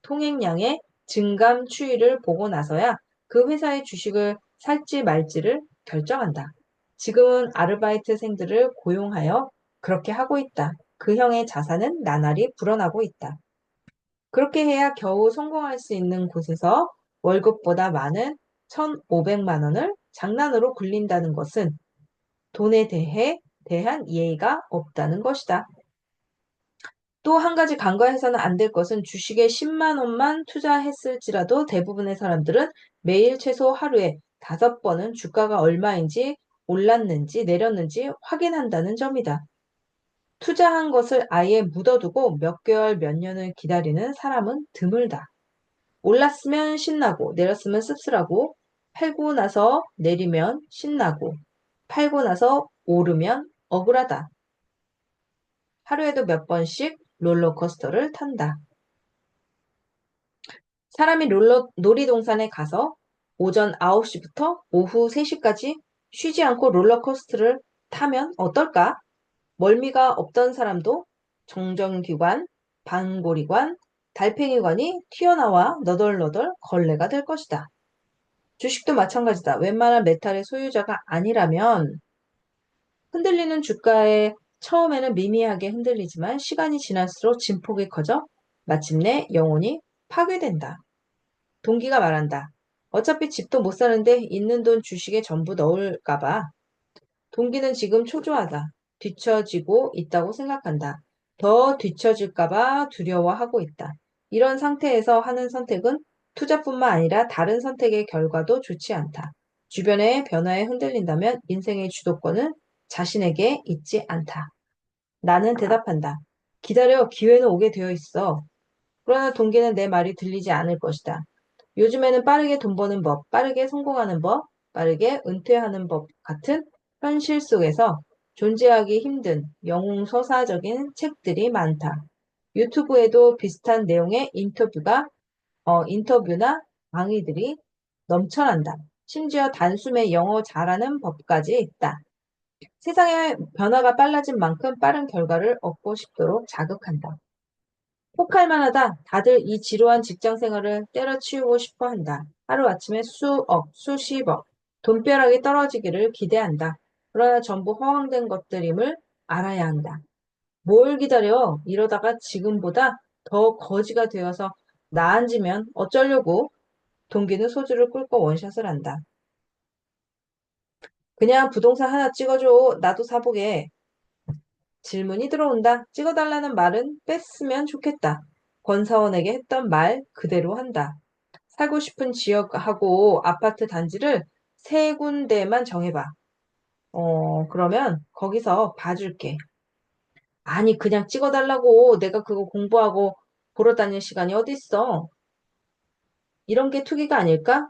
통행량의 증감 추이를 보고 나서야 그 회사의 주식을 살지 말지를 결정한다. 지금은 아르바이트생들을 고용하여 그렇게 하고 있다. 그 형의 자산은 나날이 불어나고 있다. 그렇게 해야 겨우 성공할 수 있는 곳에서 월급보다 많은 1,500만 원을 장난으로 굴린다는 것은 돈에 대한 예의가 없다는 것이다. 또 한 가지 간과해서는 안 될 것은 주식에 10만 원만 투자했을지라도 대부분의 사람들은 매일 최소 하루에 5번은 주가가 얼마인지 올랐는지 내렸는지 확인한다는 점이다. 투자한 것을 아예 묻어두고 몇 개월, 몇 년을 기다리는 사람은 드물다. 올랐으면 신나고 내렸으면 씁쓸하고 팔고 나서 내리면 신나고 팔고 나서 오르면 억울하다. 하루에도 몇 번씩 롤러코스터를 탄다. 사람이 놀이동산에 가서 오전 9시부터 오후 3시까지 쉬지 않고 롤러코스터를 타면 어떨까? 멀미가 없던 사람도 정전기관, 반고리관, 달팽이관이 튀어나와 너덜너덜 걸레가 될 것이다. 주식도 마찬가지다. 웬만한 메탈의 소유자가 아니라면 흔들리는 주가에 처음에는 미미하게 흔들리지만 시간이 지날수록 진폭이 커져 마침내 영혼이 파괴된다. 동기가 말한다. 어차피 집도 못 사는데 있는 돈 주식에 전부 넣을까봐. 동기는 지금 초조하다. 뒤처지고 있다고 생각한다. 더 뒤처질까봐 두려워하고 있다. 이런 상태에서 하는 선택은 투자뿐만 아니라 다른 선택의 결과도 좋지 않다. 주변의 변화에 흔들린다면 인생의 주도권은 자신에게 있지 않다. 나는 대답한다. 기다려, 기회는 오게 되어 있어. 그러나 동기는 내 말이 들리지 않을 것이다. 요즘에는 빠르게 돈 버는 법, 빠르게 성공하는 법, 빠르게 은퇴하는 법 같은 현실 속에서 존재하기 힘든 영웅서사적인 책들이 많다. 유튜브에도 비슷한 내용의 인터뷰나 강의들이 넘쳐난다. 심지어 단숨에 영어 잘하는 법까지 있다. 세상의 변화가 빨라진 만큼 빠른 결과를 얻고 싶도록 자극한다. 혹할 만하다. 다들 이 지루한 직장 생활을 때려치우고 싶어 한다. 하루아침에 수억, 수십억, 돈벼락이 떨어지기를 기대한다. 그러나 전부 허황된 것들임을 알아야 한다. 뭘 기다려? 이러다가 지금보다 더 거지가 되어서 나앉으면 어쩌려고? 동기는 소주를 꿇고 원샷을 한다. 그냥 부동산 하나 찍어줘. 나도 사보게. 질문이 들어온다. 찍어달라는 말은 뺐으면 좋겠다. 권사원에게 했던 말 그대로 한다. 살고 싶은 지역하고 아파트 단지를 3군데만 정해봐. 그러면 거기서 봐줄게. 아니, 그냥 찍어달라고. 내가 그거 공부하고 보러 다닐 시간이 어딨어. 이런 게 투기가 아닐까?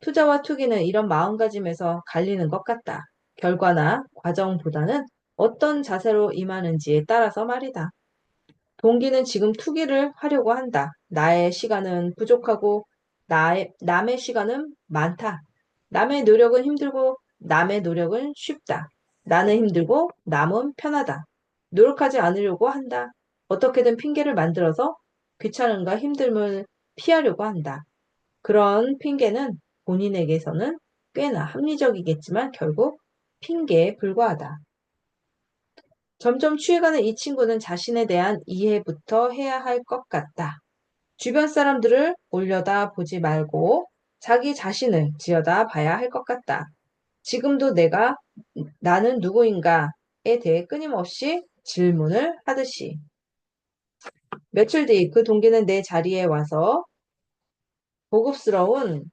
투자와 투기는 이런 마음가짐에서 갈리는 것 같다. 결과나 과정보다는 어떤 자세로 임하는지에 따라서 말이다. 동기는 지금 투기를 하려고 한다. 나의 시간은 부족하고 남의 시간은 많다. 남의 노력은 힘들고 남의 노력은 쉽다. 나는 힘들고 남은 편하다. 노력하지 않으려고 한다. 어떻게든 핑계를 만들어서 귀찮음과 힘듦을 피하려고 한다. 그런 핑계는 본인에게서는 꽤나 합리적이겠지만 결국 핑계에 불과하다. 점점 취해가는 이 친구는 자신에 대한 이해부터 해야 할 것 같다. 주변 사람들을 올려다 보지 말고 자기 자신을 지어다 봐야 할 것 같다. 지금도 내가 나는 누구인가에 대해 끊임없이 질문을 하듯이. 며칠 뒤 그 동기는 내 자리에 와서 고급스러운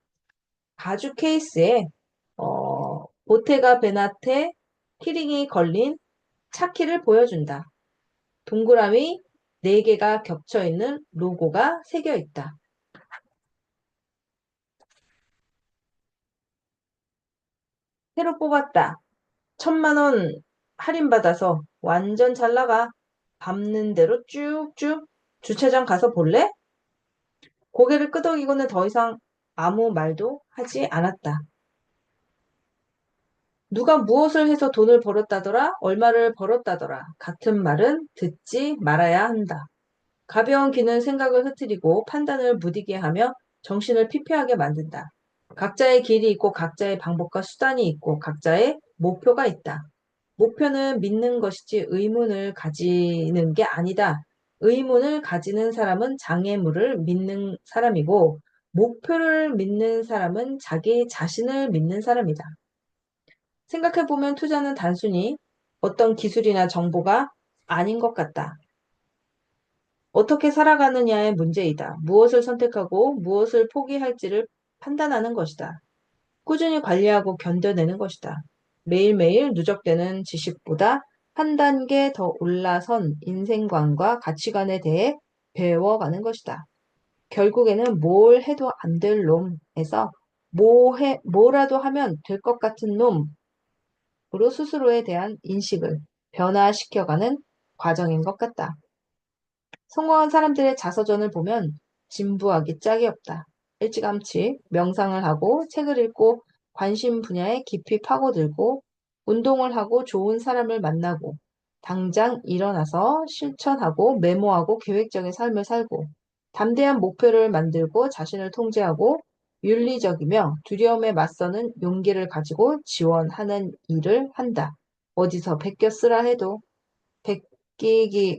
가죽 케이스에 보테가 베나테 키링이 걸린 차키를 보여준다. 동그라미 4개가 겹쳐있는 로고가 새겨 있다. 새로 뽑았다. 1,000만 원 할인받아서 완전 잘 나가. 밟는 대로 쭉쭉. 주차장 가서 볼래? 고개를 끄덕이고는 더 이상 아무 말도 하지 않았다. 누가 무엇을 해서 돈을 벌었다더라? 얼마를 벌었다더라? 같은 말은 듣지 말아야 한다. 가벼운 귀는 생각을 흐트리고 판단을 무디게 하며 정신을 피폐하게 만든다. 각자의 길이 있고 각자의 방법과 수단이 있고 각자의 목표가 있다. 목표는 믿는 것이지 의문을 가지는 게 아니다. 의문을 가지는 사람은 장애물을 믿는 사람이고 목표를 믿는 사람은 자기 자신을 믿는 사람이다. 생각해보면 투자는 단순히 어떤 기술이나 정보가 아닌 것 같다. 어떻게 살아가느냐의 문제이다. 무엇을 선택하고 무엇을 포기할지를 판단하는 것이다. 꾸준히 관리하고 견뎌내는 것이다. 매일매일 누적되는 지식보다 한 단계 더 올라선 인생관과 가치관에 대해 배워가는 것이다. 결국에는 뭘 해도 안 될 놈에서 뭐라도 하면 될 것 같은 놈으로 스스로에 대한 인식을 변화시켜가는 과정인 것 같다. 성공한 사람들의 자서전을 보면 진부하기 짝이 없다. 일찌감치 명상을 하고 책을 읽고 관심 분야에 깊이 파고들고 운동을 하고 좋은 사람을 만나고 당장 일어나서 실천하고 메모하고 계획적인 삶을 살고 담대한 목표를 만들고 자신을 통제하고 윤리적이며 두려움에 맞서는 용기를 가지고 지원하는 일을 한다. 어디서 베껴 쓰라 해도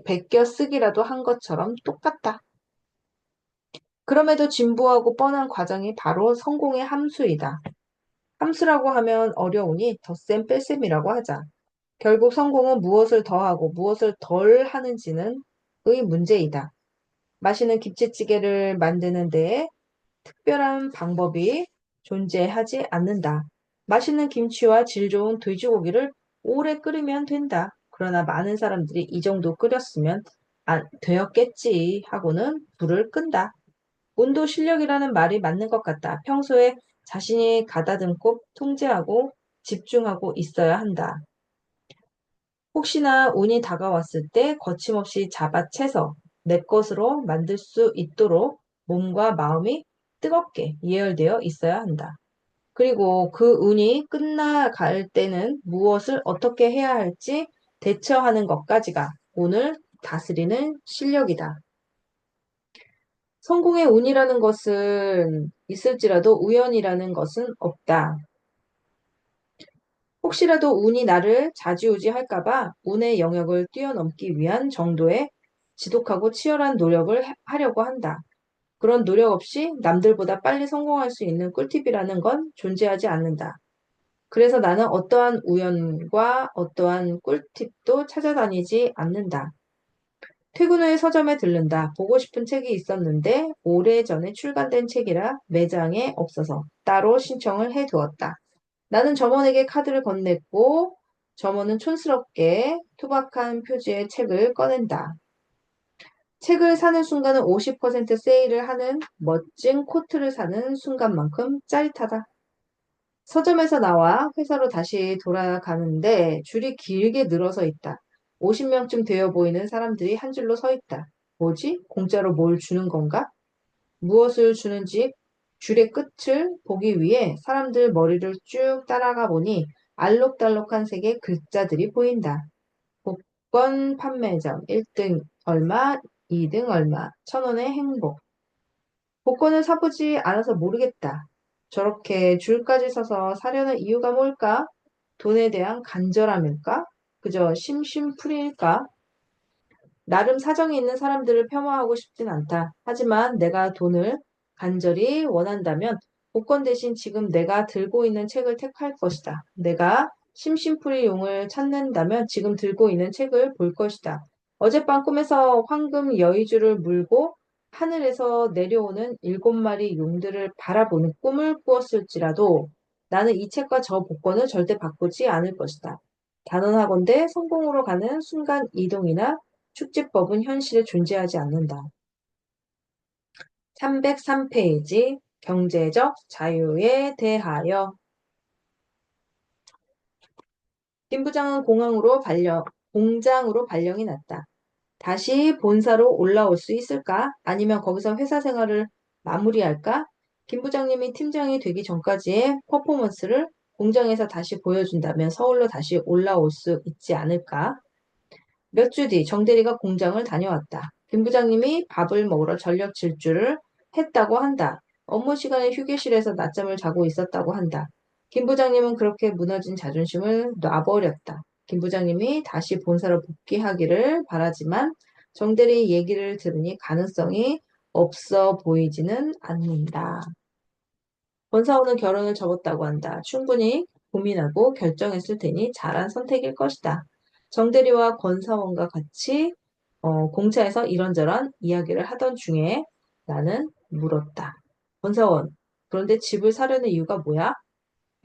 베껴 쓰기라도 한 것처럼 똑같다. 그럼에도 진부하고 뻔한 과정이 바로 성공의 함수이다. 함수라고 하면 어려우니 덧셈 뺄셈이라고 하자. 결국 성공은 무엇을 더하고 무엇을 덜 하는지는 의 문제이다. 마시는 김치찌개를 만드는 데에 특별한 방법이 존재하지 않는다. 맛있는 김치와 질 좋은 돼지고기를 오래 끓이면 된다. 그러나 많은 사람들이 이 정도 끓였으면 되었겠지 하고는 불을 끈다. 운도 실력이라는 말이 맞는 것 같다. 평소에 자신이 가다듬고 통제하고 집중하고 있어야 한다. 혹시나 운이 다가왔을 때 거침없이 잡아채서 내 것으로 만들 수 있도록 몸과 마음이 뜨겁게 예열되어 있어야 한다. 그리고 그 운이 끝나갈 때는 무엇을 어떻게 해야 할지 대처하는 것까지가 운을 다스리는 실력이다. 성공의 운이라는 것은 있을지라도 우연이라는 것은 없다. 혹시라도 운이 나를 좌지우지할까봐 운의 영역을 뛰어넘기 위한 정도의 지독하고 치열한 노력을 하려고 한다. 그런 노력 없이 남들보다 빨리 성공할 수 있는 꿀팁이라는 건 존재하지 않는다. 그래서 나는 어떠한 우연과 어떠한 꿀팁도 찾아다니지 않는다. 퇴근 후에 서점에 들른다. 보고 싶은 책이 있었는데 오래전에 출간된 책이라 매장에 없어서 따로 신청을 해두었다. 나는 점원에게 카드를 건넸고 점원은 촌스럽게 투박한 표지의 책을 꺼낸다. 책을 사는 순간은 50% 세일을 하는 멋진 코트를 사는 순간만큼 짜릿하다. 서점에서 나와 회사로 다시 돌아가는데 줄이 길게 늘어서 있다. 50명쯤 되어 보이는 사람들이 한 줄로 서 있다. 뭐지? 공짜로 뭘 주는 건가? 무엇을 주는지 줄의 끝을 보기 위해 사람들 머리를 쭉 따라가 보니 알록달록한 색의 글자들이 보인다. 복권 판매점 1등 얼마, 2등 얼마, 1,000원의 행복. 복권을 사보지 않아서 모르겠다. 저렇게 줄까지 서서 사려는 이유가 뭘까? 돈에 대한 간절함일까? 그저 심심풀이일까? 나름 사정이 있는 사람들을 폄하하고 싶진 않다. 하지만 내가 돈을 간절히 원한다면 복권 대신 지금 내가 들고 있는 책을 택할 것이다. 내가 심심풀이용을 찾는다면 지금 들고 있는 책을 볼 것이다. 어젯밤 꿈에서 황금 여의주를 물고 하늘에서 내려오는 7마리 용들을 바라보는 꿈을 꾸었을지라도 나는 이 책과 저 복권을 절대 바꾸지 않을 것이다. 단언하건대 성공으로 가는 순간 이동이나 축지법은 현실에 존재하지 않는다. 303페이지 경제적 자유에 대하여 김 부장은 공장으로 발령이 났다. 다시 본사로 올라올 수 있을까? 아니면 거기서 회사 생활을 마무리할까? 김 부장님이 팀장이 되기 전까지의 퍼포먼스를 공장에서 다시 보여준다면 서울로 다시 올라올 수 있지 않을까? 몇 주 뒤 정대리가 공장을 다녀왔다. 김 부장님이 밥을 먹으러 전력 질주를 했다고 한다. 업무 시간에 휴게실에서 낮잠을 자고 있었다고 한다. 김 부장님은 그렇게 무너진 자존심을 놔버렸다. 김 부장님이 다시 본사로 복귀하기를 바라지만 정대리 얘기를 들으니 가능성이 없어 보이지는 않는다. 권사원은 결혼을 접었다고 한다. 충분히 고민하고 결정했을 테니 잘한 선택일 것이다. 정대리와 권사원과 같이 공차에서 이런저런 이야기를 하던 중에 나는 물었다. 권사원, 그런데 집을 사려는 이유가 뭐야?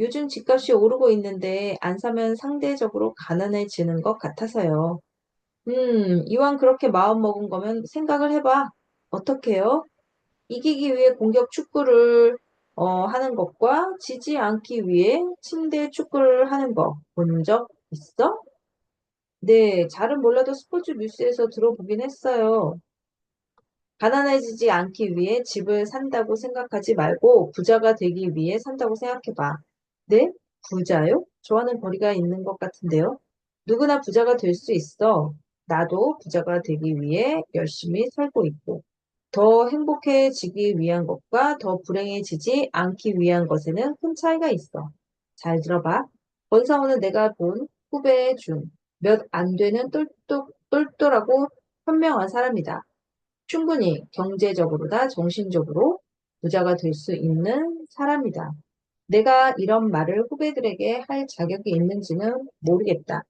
요즘 집값이 오르고 있는데 안 사면 상대적으로 가난해지는 것 같아서요. 이왕 그렇게 마음먹은 거면 생각을 해봐. 어떻게요? 이기기 위해 공격 축구를 하는 것과 지지 않기 위해 침대 축구를 하는 거 본 적 있어? 네, 잘은 몰라도 스포츠 뉴스에서 들어보긴 했어요. 가난해지지 않기 위해 집을 산다고 생각하지 말고 부자가 되기 위해 산다고 생각해봐. 네? 부자요? 저와는 거리가 있는 것 같은데요. 누구나 부자가 될 수 있어. 나도 부자가 되기 위해 열심히 살고 있고. 더 행복해지기 위한 것과 더 불행해지지 않기 위한 것에는 큰 차이가 있어. 잘 들어봐. 권사원은 내가 본 후배 중 몇 안 되는 똘똘하고 현명한 사람이다. 충분히 경제적으로나 정신적으로 부자가 될 수 있는 사람이다. 내가 이런 말을 후배들에게 할 자격이 있는지는 모르겠다.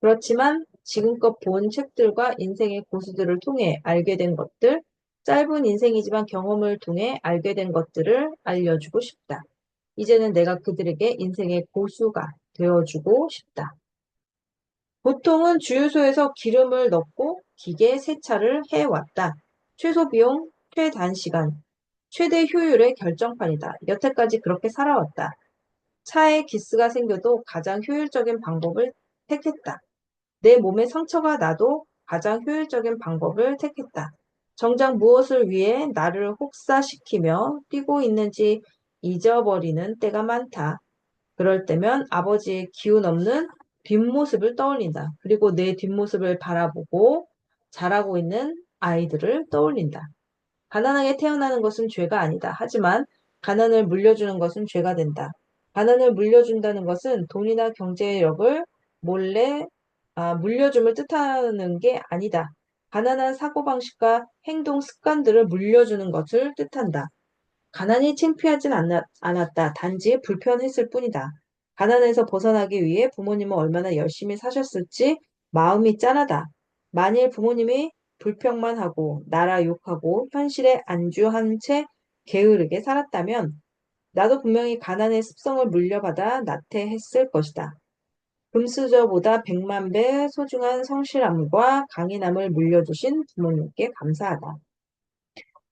그렇지만 지금껏 본 책들과 인생의 고수들을 통해 알게 된 것들, 짧은 인생이지만 경험을 통해 알게 된 것들을 알려주고 싶다. 이제는 내가 그들에게 인생의 고수가 되어주고 싶다. 보통은 주유소에서 기름을 넣고 기계 세차를 해왔다. 최소 비용, 최단시간, 최대 효율의 결정판이다. 여태까지 그렇게 살아왔다. 차에 기스가 생겨도 가장 효율적인 방법을 택했다. 내 몸에 상처가 나도 가장 효율적인 방법을 택했다. 정작 무엇을 위해 나를 혹사시키며 뛰고 있는지 잊어버리는 때가 많다. 그럴 때면 아버지의 기운 없는 뒷모습을 떠올린다. 그리고 내 뒷모습을 바라보고 자라고 있는 아이들을 떠올린다. 가난하게 태어나는 것은 죄가 아니다. 하지만 가난을 물려주는 것은 죄가 된다. 가난을 물려준다는 것은 돈이나 경제력을 몰래 물려줌을 뜻하는 게 아니다. 가난한 사고방식과 행동 습관들을 물려주는 것을 뜻한다. 가난이 창피하진 않았다. 단지 불편했을 뿐이다. 가난에서 벗어나기 위해 부모님은 얼마나 열심히 사셨을지 마음이 짠하다. 만일 부모님이 불평만 하고 나라 욕하고 현실에 안주한 채 게으르게 살았다면 나도 분명히 가난의 습성을 물려받아 나태했을 것이다. 금수저보다 100만 배 소중한 성실함과 강인함을 물려주신 부모님께 감사하다.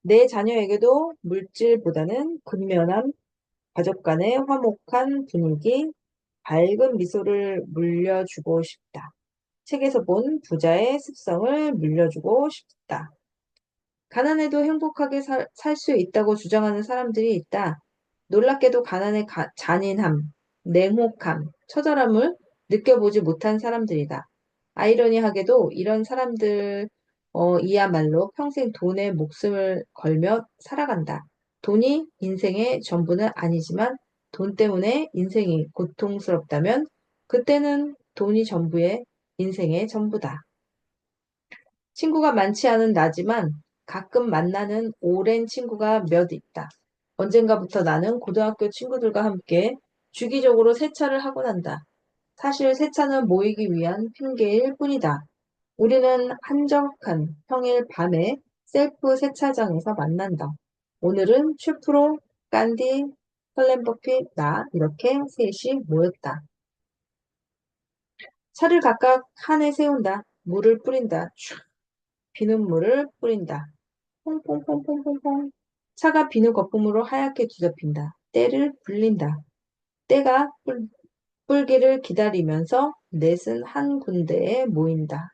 내 자녀에게도 물질보다는 근면함, 가족 간의 화목한 분위기, 밝은 미소를 물려주고 싶다. 책에서 본 부자의 습성을 물려주고 싶다. 가난해도 행복하게 살 수 있다고 주장하는 사람들이 있다. 놀랍게도 가난의 잔인함, 냉혹함, 처절함을 느껴보지 못한 사람들이다. 아이러니하게도 이런 사람들, 이야말로 평생 돈에 목숨을 걸며 살아간다. 돈이 인생의 전부는 아니지만 돈 때문에 인생이 고통스럽다면 그때는 돈이 전부의 인생의 전부다. 친구가 많지 않은 나지만 가끔 만나는 오랜 친구가 몇 있다. 언젠가부터 나는 고등학교 친구들과 함께 주기적으로 세차를 하곤 한다. 사실 세차는 모이기 위한 핑계일 뿐이다. 우리는 한적한 평일 밤에 셀프 세차장에서 만난다. 오늘은 최프로, 깐디, 설렘버피, 나 이렇게 셋이 모였다. 차를 각각 칸에 세운다. 물을 뿌린다. 촤, 비눗물을 뿌린다. 퐁퐁퐁퐁퐁퐁. 차가 비누 거품으로 하얗게 뒤덮인다. 때를 불린다. 때가 불기를 기다리면서 넷은 한 군데에 모인다.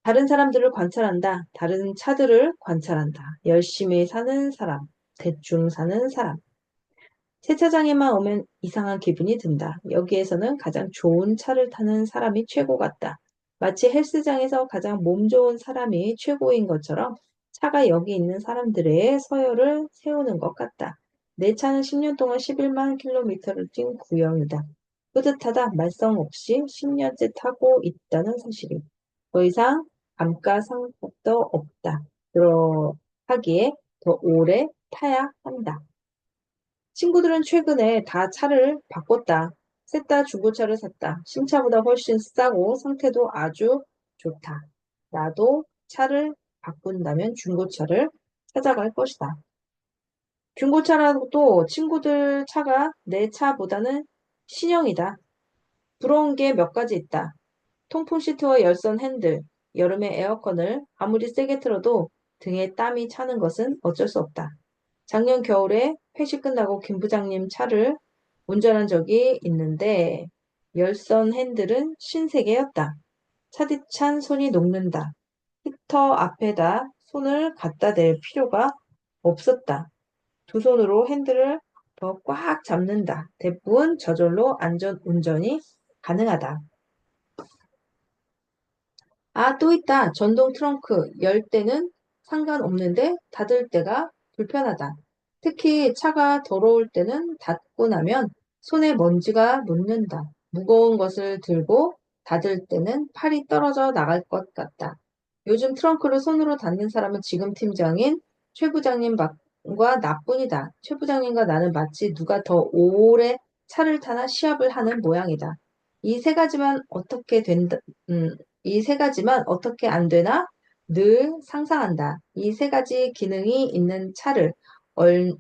다른 사람들을 관찰한다. 다른 차들을 관찰한다. 열심히 사는 사람, 대충 사는 사람. 세차장에만 오면 이상한 기분이 든다. 여기에서는 가장 좋은 차를 타는 사람이 최고 같다. 마치 헬스장에서 가장 몸 좋은 사람이 최고인 것처럼 차가 여기 있는 사람들의 서열을 세우는 것 같다. 내 차는 10년 동안 11만 킬로미터를 뛴 구형이다. 뿌듯하다. 말썽 없이 10년째 타고 있다는 사실이. 더 이상 감가상각도 없다. 그러하기에 더 오래 타야 한다. 친구들은 최근에 다 차를 바꿨다. 셋 다 중고차를 샀다. 신차보다 훨씬 싸고 상태도 아주 좋다. 나도 차를 바꾼다면 중고차를 찾아갈 것이다. 중고차라도 친구들 차가 내 차보다는 신형이다. 부러운 게 몇 가지 있다. 통풍 시트와 열선 핸들, 여름에 에어컨을 아무리 세게 틀어도 등에 땀이 차는 것은 어쩔 수 없다. 작년 겨울에 회식 끝나고 김 부장님 차를 운전한 적이 있는데 열선 핸들은 신세계였다. 차디찬 손이 녹는다. 히터 앞에다 손을 갖다 댈 필요가 없었다. 두 손으로 핸들을 더 꽉 잡는다. 대부분 저절로 안전 운전이 가능하다. 아, 또 있다. 전동 트렁크. 열 때는 상관없는데 닫을 때가 불편하다. 특히 차가 더러울 때는 닫고 나면 손에 먼지가 묻는다. 무거운 것을 들고 닫을 때는 팔이 떨어져 나갈 것 같다. 요즘 트렁크를 손으로 닫는 사람은 지금 팀장인 최 부장님과 나뿐이다. 최 부장님과 나는 마치 누가 더 오래 차를 타나 시합을 하는 모양이다. 이 세 가지만 어떻게 된다, 이 세 가지만 어떻게 안 되나 늘 상상한다. 이 세 가지 기능이 있는 차를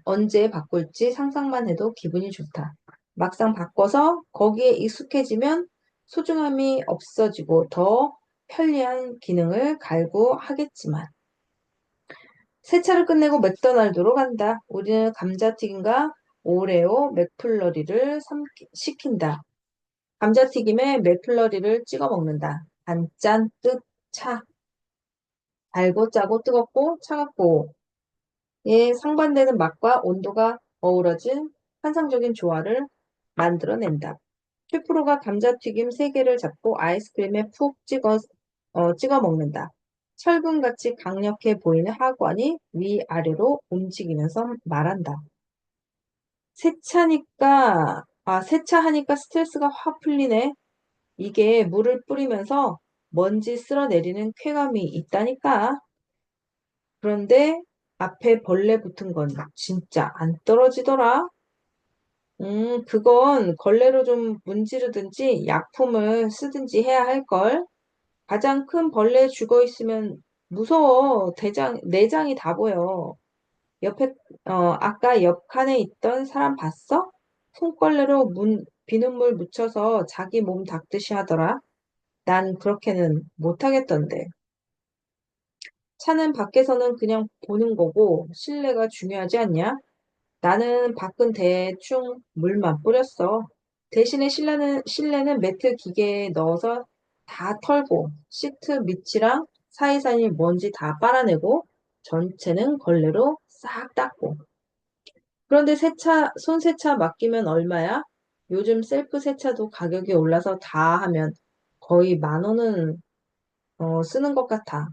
언제 바꿀지 상상만 해도 기분이 좋다. 막상 바꿔서 거기에 익숙해지면 소중함이 없어지고 더 편리한 기능을 갈구하겠지만. 세차를 끝내고 맥도날드로 간다. 우리는 감자튀김과 오레오, 맥플러리를 시킨다. 감자튀김에 맥플러리를 찍어 먹는다. 단짠 뜻 차. 달고 짜고 뜨겁고 차갑고 에 상반되는 맛과 온도가 어우러진 환상적인 조화를 만들어낸다. 셰프로가 감자튀김 3개를 잡고 아이스크림에 푹 찍어 먹는다. 철근같이 강력해 보이는 하관이 위아래로 움직이면서 말한다. 세차하니까 스트레스가 확 풀리네. 이게 물을 뿌리면서 먼지 쓸어내리는 쾌감이 있다니까. 그런데 앞에 벌레 붙은 건 진짜 안 떨어지더라. 그건 걸레로 좀 문지르든지 약품을 쓰든지 해야 할걸. 가장 큰 벌레 죽어 있으면 무서워. 내장이 다 보여. 옆에, 아까 옆 칸에 있던 사람 봤어? 손걸레로 비눗물 묻혀서 자기 몸 닦듯이 하더라. 난 그렇게는 못하겠던데. 차는 밖에서는 그냥 보는 거고 실내가 중요하지 않냐? 나는 밖은 대충 물만 뿌렸어. 대신에 실내는 매트 기계에 넣어서 다 털고 시트 밑이랑 사이사이 먼지 다 빨아내고 전체는 걸레로 싹 닦고. 그런데 손세차 맡기면 얼마야? 요즘 셀프 세차도 가격이 올라서 다 하면 거의 10,000원은 쓰는 것 같아.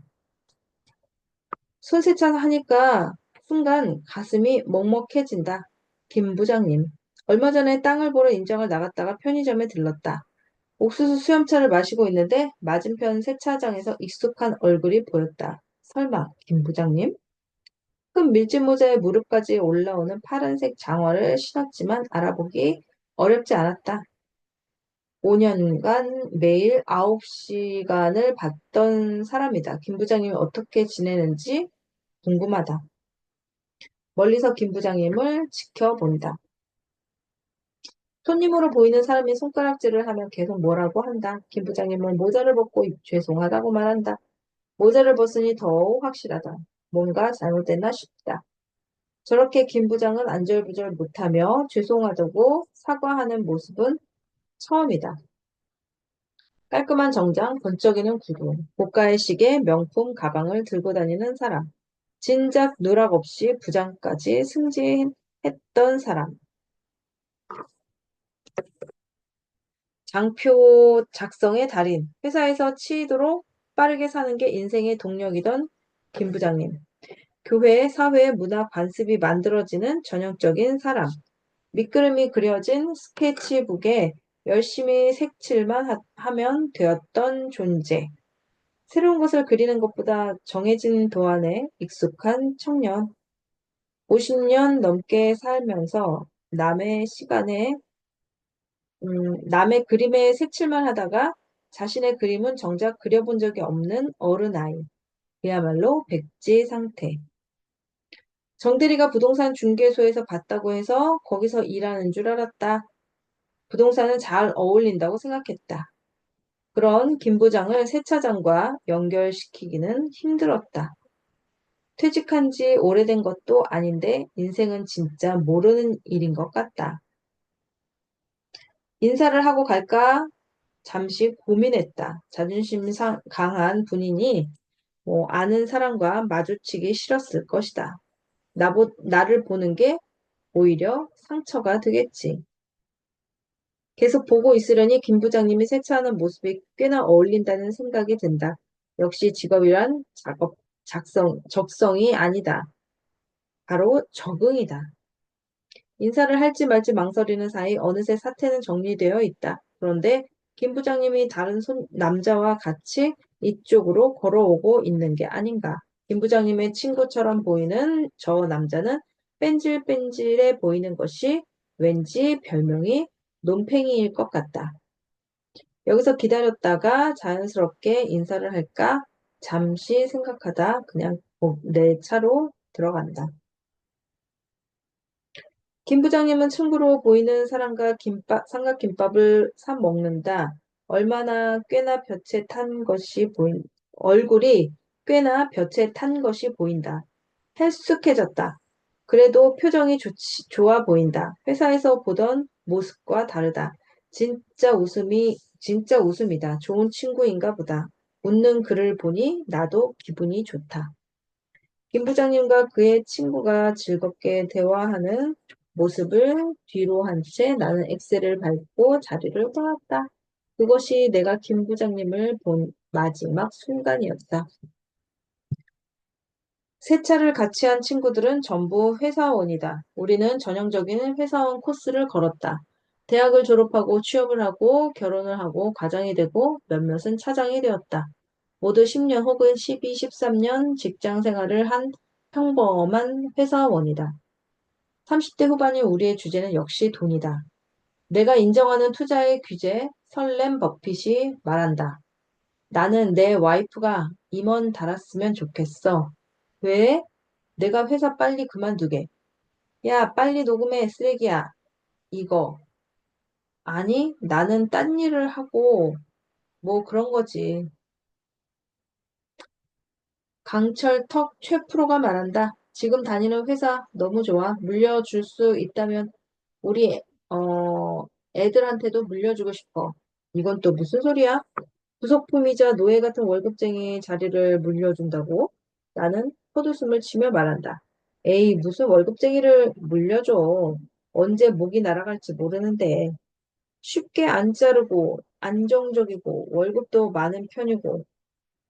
손세차 하니까 순간 가슴이 먹먹해진다. 김 부장님. 얼마 전에 땅을 보러 인정을 나갔다가 편의점에 들렀다. 옥수수 수염차를 마시고 있는데 맞은편 세차장에서 익숙한 얼굴이 보였다. 설마 김 부장님? 큰 밀짚 모자에 무릎까지 올라오는 파란색 장화를 신었지만 알아보기 어렵지 않았다. 5년간 매일 9시간을 봤던 사람이다. 김 부장님이 어떻게 지내는지 궁금하다. 멀리서 김 부장님을 지켜본다. 손님으로 보이는 사람이 손가락질을 하면 계속 뭐라고 한다. 김 부장님은 모자를 벗고 죄송하다고 말한다. 모자를 벗으니 더욱 확실하다. 뭔가 잘못됐나 싶다. 저렇게 김 부장은 안절부절 못하며 죄송하다고 사과하는 모습은 처음이다. 깔끔한 정장, 번쩍이는 구두, 고가의 시계, 명품 가방을 들고 다니는 사람. 진작 누락 없이 부장까지 승진했던 사람. 장표 작성의 달인. 회사에서 치이도록 빠르게 사는 게 인생의 동력이던 김 부장님. 교회, 사회, 문화 관습이 만들어지는 전형적인 사람. 밑그림이 그려진 스케치북에 열심히 색칠만 하면 되었던 존재. 새로운 것을 그리는 것보다 정해진 도안에 익숙한 청년. 50년 넘게 살면서 남의 그림에 색칠만 하다가 자신의 그림은 정작 그려본 적이 없는 어른아이. 그야말로 백지 상태. 정대리가 부동산 중개소에서 봤다고 해서 거기서 일하는 줄 알았다. 부동산은 잘 어울린다고 생각했다. 그런 김 부장을 세차장과 연결시키기는 힘들었다. 퇴직한 지 오래된 것도 아닌데 인생은 진짜 모르는 일인 것 같다. 인사를 하고 갈까 잠시 고민했다. 자존심 강한 분이니 아는 사람과 마주치기 싫었을 것이다. 나를 보는 게 오히려 상처가 되겠지. 계속 보고 있으려니 김 부장님이 세차하는 모습이 꽤나 어울린다는 생각이 든다. 역시 직업이란 적성이 아니다. 바로 적응이다. 인사를 할지 말지 망설이는 사이 어느새 사태는 정리되어 있다. 그런데 김 부장님이 다른 남자와 같이 이쪽으로 걸어오고 있는 게 아닌가. 김 부장님의 친구처럼 보이는 저 남자는 뺀질뺀질해 보이는 것이 왠지 별명이 논팽이일 것 같다. 여기서 기다렸다가 자연스럽게 인사를 할까 잠시 생각하다 그냥 내 차로 들어간다. 김 부장님은 친구로 보이는 사람과 삼각김밥을 사 먹는다. 얼굴이 꽤나 볕에 탄 것이 보인다. 헬쑥해졌다. 그래도 표정이 좋아 보인다. 회사에서 보던 모습과 다르다. 진짜 웃음이다. 좋은 친구인가 보다. 웃는 그를 보니 나도 기분이 좋다. 김 부장님과 그의 친구가 즐겁게 대화하는 모습을 뒤로 한 채 나는 엑셀을 밟고 자리를 떠났다. 그것이 내가 김 부장님을 본 마지막 순간이었다. 세차를 같이 한 친구들은 전부 회사원이다. 우리는 전형적인 회사원 코스를 걸었다. 대학을 졸업하고 취업을 하고 결혼을 하고 가장이 되고 몇몇은 차장이 되었다. 모두 10년 혹은 12, 13년 직장 생활을 한 평범한 회사원이다. 30대 후반인 우리의 주제는 역시 돈이다. 내가 인정하는 투자의 귀재 설렘 버핏이 말한다. 나는 내 와이프가 임원 달았으면 좋겠어. 왜? 내가 회사 빨리 그만두게. 야, 빨리 녹음해, 쓰레기야. 이거. 아니, 나는 딴 일을 하고, 뭐 그런 거지. 강철턱 최프로가 말한다. 지금 다니는 회사 너무 좋아. 물려줄 수 있다면 우리, 애들한테도 물려주고 싶어. 이건 또 무슨 소리야? 부속품이자 노예 같은 월급쟁이 자리를 물려준다고? 나는 헛웃음을 치며 말한다. 에이, 무슨 월급쟁이를 물려줘. 언제 목이 날아갈지 모르는데. 쉽게 안 자르고, 안정적이고, 월급도 많은 편이고,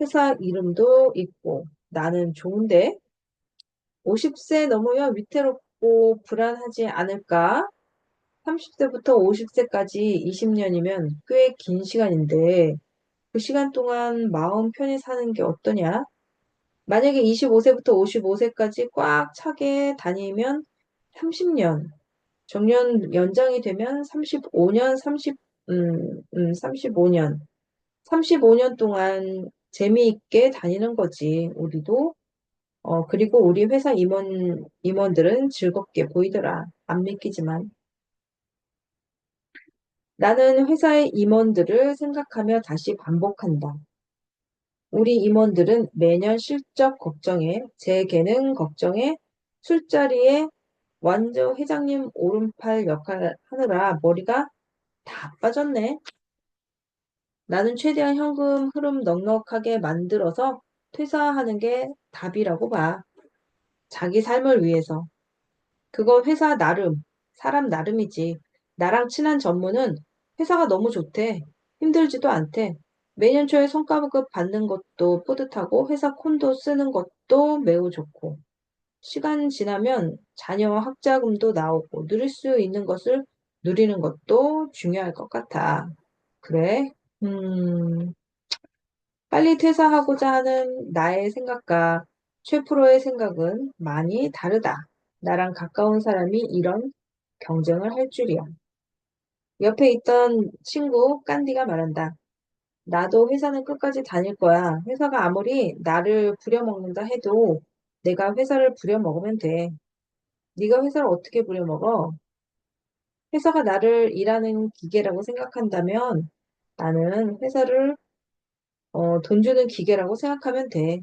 회사 이름도 있고, 나는 좋은데? 50세 넘으면 위태롭고 불안하지 않을까? 30세부터 50세까지 20년이면 꽤 긴 시간인데 그 시간 동안 마음 편히 사는 게 어떠냐? 만약에 25세부터 55세까지 꽉 차게 다니면 30년, 정년 연장이 되면 35년, 35년. 35년 동안 재미있게 다니는 거지, 우리도. 그리고 우리 회사 임원들은 즐겁게 보이더라. 안 믿기지만. 나는 회사의 임원들을 생각하며 다시 반복한다. 우리 임원들은 매년 실적 걱정에, 제 재능 걱정에, 술자리에 완전 회장님 오른팔 역할 하느라 머리가 다 빠졌네. 나는 최대한 현금 흐름 넉넉하게 만들어서 퇴사하는 게 답이라고 봐. 자기 삶을 위해서. 그거 회사 나름, 사람 나름이지. 나랑 친한 전무는 회사가 너무 좋대. 힘들지도 않대. 매년 초에 성과급 받는 것도 뿌듯하고 회사 콘도 쓰는 것도 매우 좋고. 시간 지나면 자녀 학자금도 나오고 누릴 수 있는 것을 누리는 것도 중요할 것 같아. 그래? 음, 빨리 퇴사하고자 하는 나의 생각과 최 프로의 생각은 많이 다르다. 나랑 가까운 사람이 이런 경쟁을 할 줄이야. 옆에 있던 친구 깐디가 말한다. 나도 회사는 끝까지 다닐 거야. 회사가 아무리 나를 부려먹는다 해도 내가 회사를 부려먹으면 돼. 네가 회사를 어떻게 부려먹어? 회사가 나를 일하는 기계라고 생각한다면 나는 회사를 돈 주는 기계라고 생각하면 돼.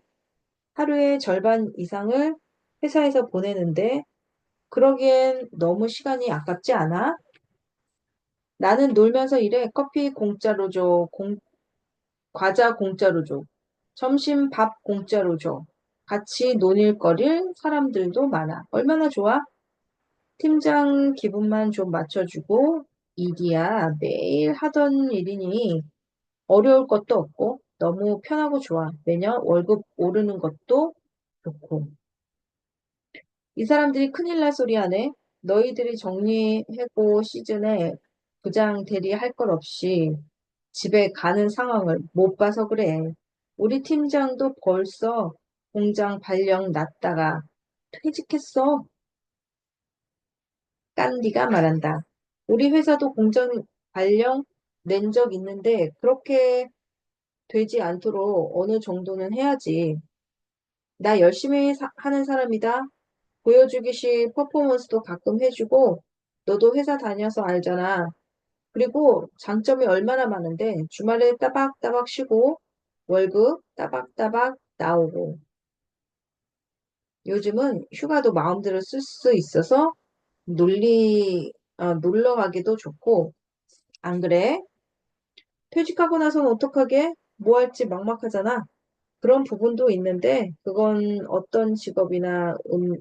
하루의 절반 이상을 회사에서 보내는데 그러기엔 너무 시간이 아깝지 않아? 나는 놀면서 일해. 커피 공짜로 줘. 과자 공짜로 줘. 점심 밥 공짜로 줘. 같이 논일거릴 사람들도 많아. 얼마나 좋아? 팀장 기분만 좀 맞춰주고 일이야 매일 하던 일이니 어려울 것도 없고 너무 편하고 좋아. 매년 월급 오르는 것도 좋고. 이 사람들이 큰일 날 소리 하네. 너희들이 정리해고 시즌에 부장 대리 할 것 없이 집에 가는 상황을 못 봐서 그래. 우리 팀장도 벌써 공장 발령 났다가 퇴직했어. 깐디가 말한다. 우리 회사도 공장 발령 낸 적 있는데 그렇게 되지 않도록 어느 정도는 해야지. 나 열심히 하는 사람이다. 보여주기식 퍼포먼스도 가끔 해주고, 너도 회사 다녀서 알잖아. 그리고 장점이 얼마나 많은데, 주말에 따박따박 쉬고, 월급 따박따박 나오고, 요즘은 휴가도 마음대로 쓸 수 있어서 놀러 가기도 좋고, 안 그래? 퇴직하고 나서는 어떡하게? 뭐 할지 막막하잖아. 그런 부분도 있는데, 그건 어떤 직업이나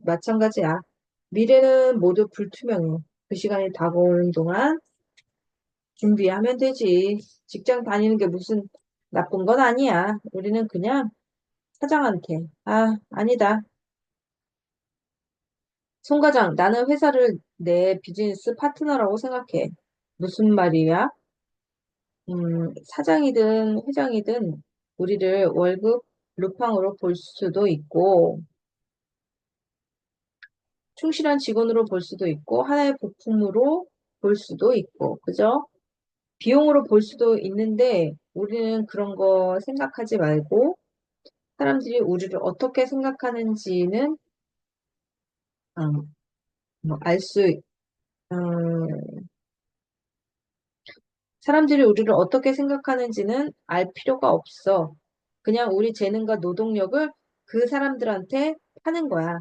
마찬가지야. 미래는 모두 불투명해. 그 시간이 다가오는 동안 준비하면 되지. 직장 다니는 게 무슨 나쁜 건 아니야. 우리는 그냥 사장한테, 아니다. 송 과장, 나는 회사를 내 비즈니스 파트너라고 생각해. 무슨 말이야? 사장이든 회장이든 우리를 월급 루팡으로 볼 수도 있고, 충실한 직원으로 볼 수도 있고, 하나의 부품으로 볼 수도 있고, 그죠? 비용으로 볼 수도 있는데, 우리는 그런 거 생각하지 말고, 사람들이 우리를 어떻게 생각하는지는, 뭐 알 수, 음, 사람들이 우리를 어떻게 생각하는지는 알 필요가 없어. 그냥 우리 재능과 노동력을 그 사람들한테 파는 거야.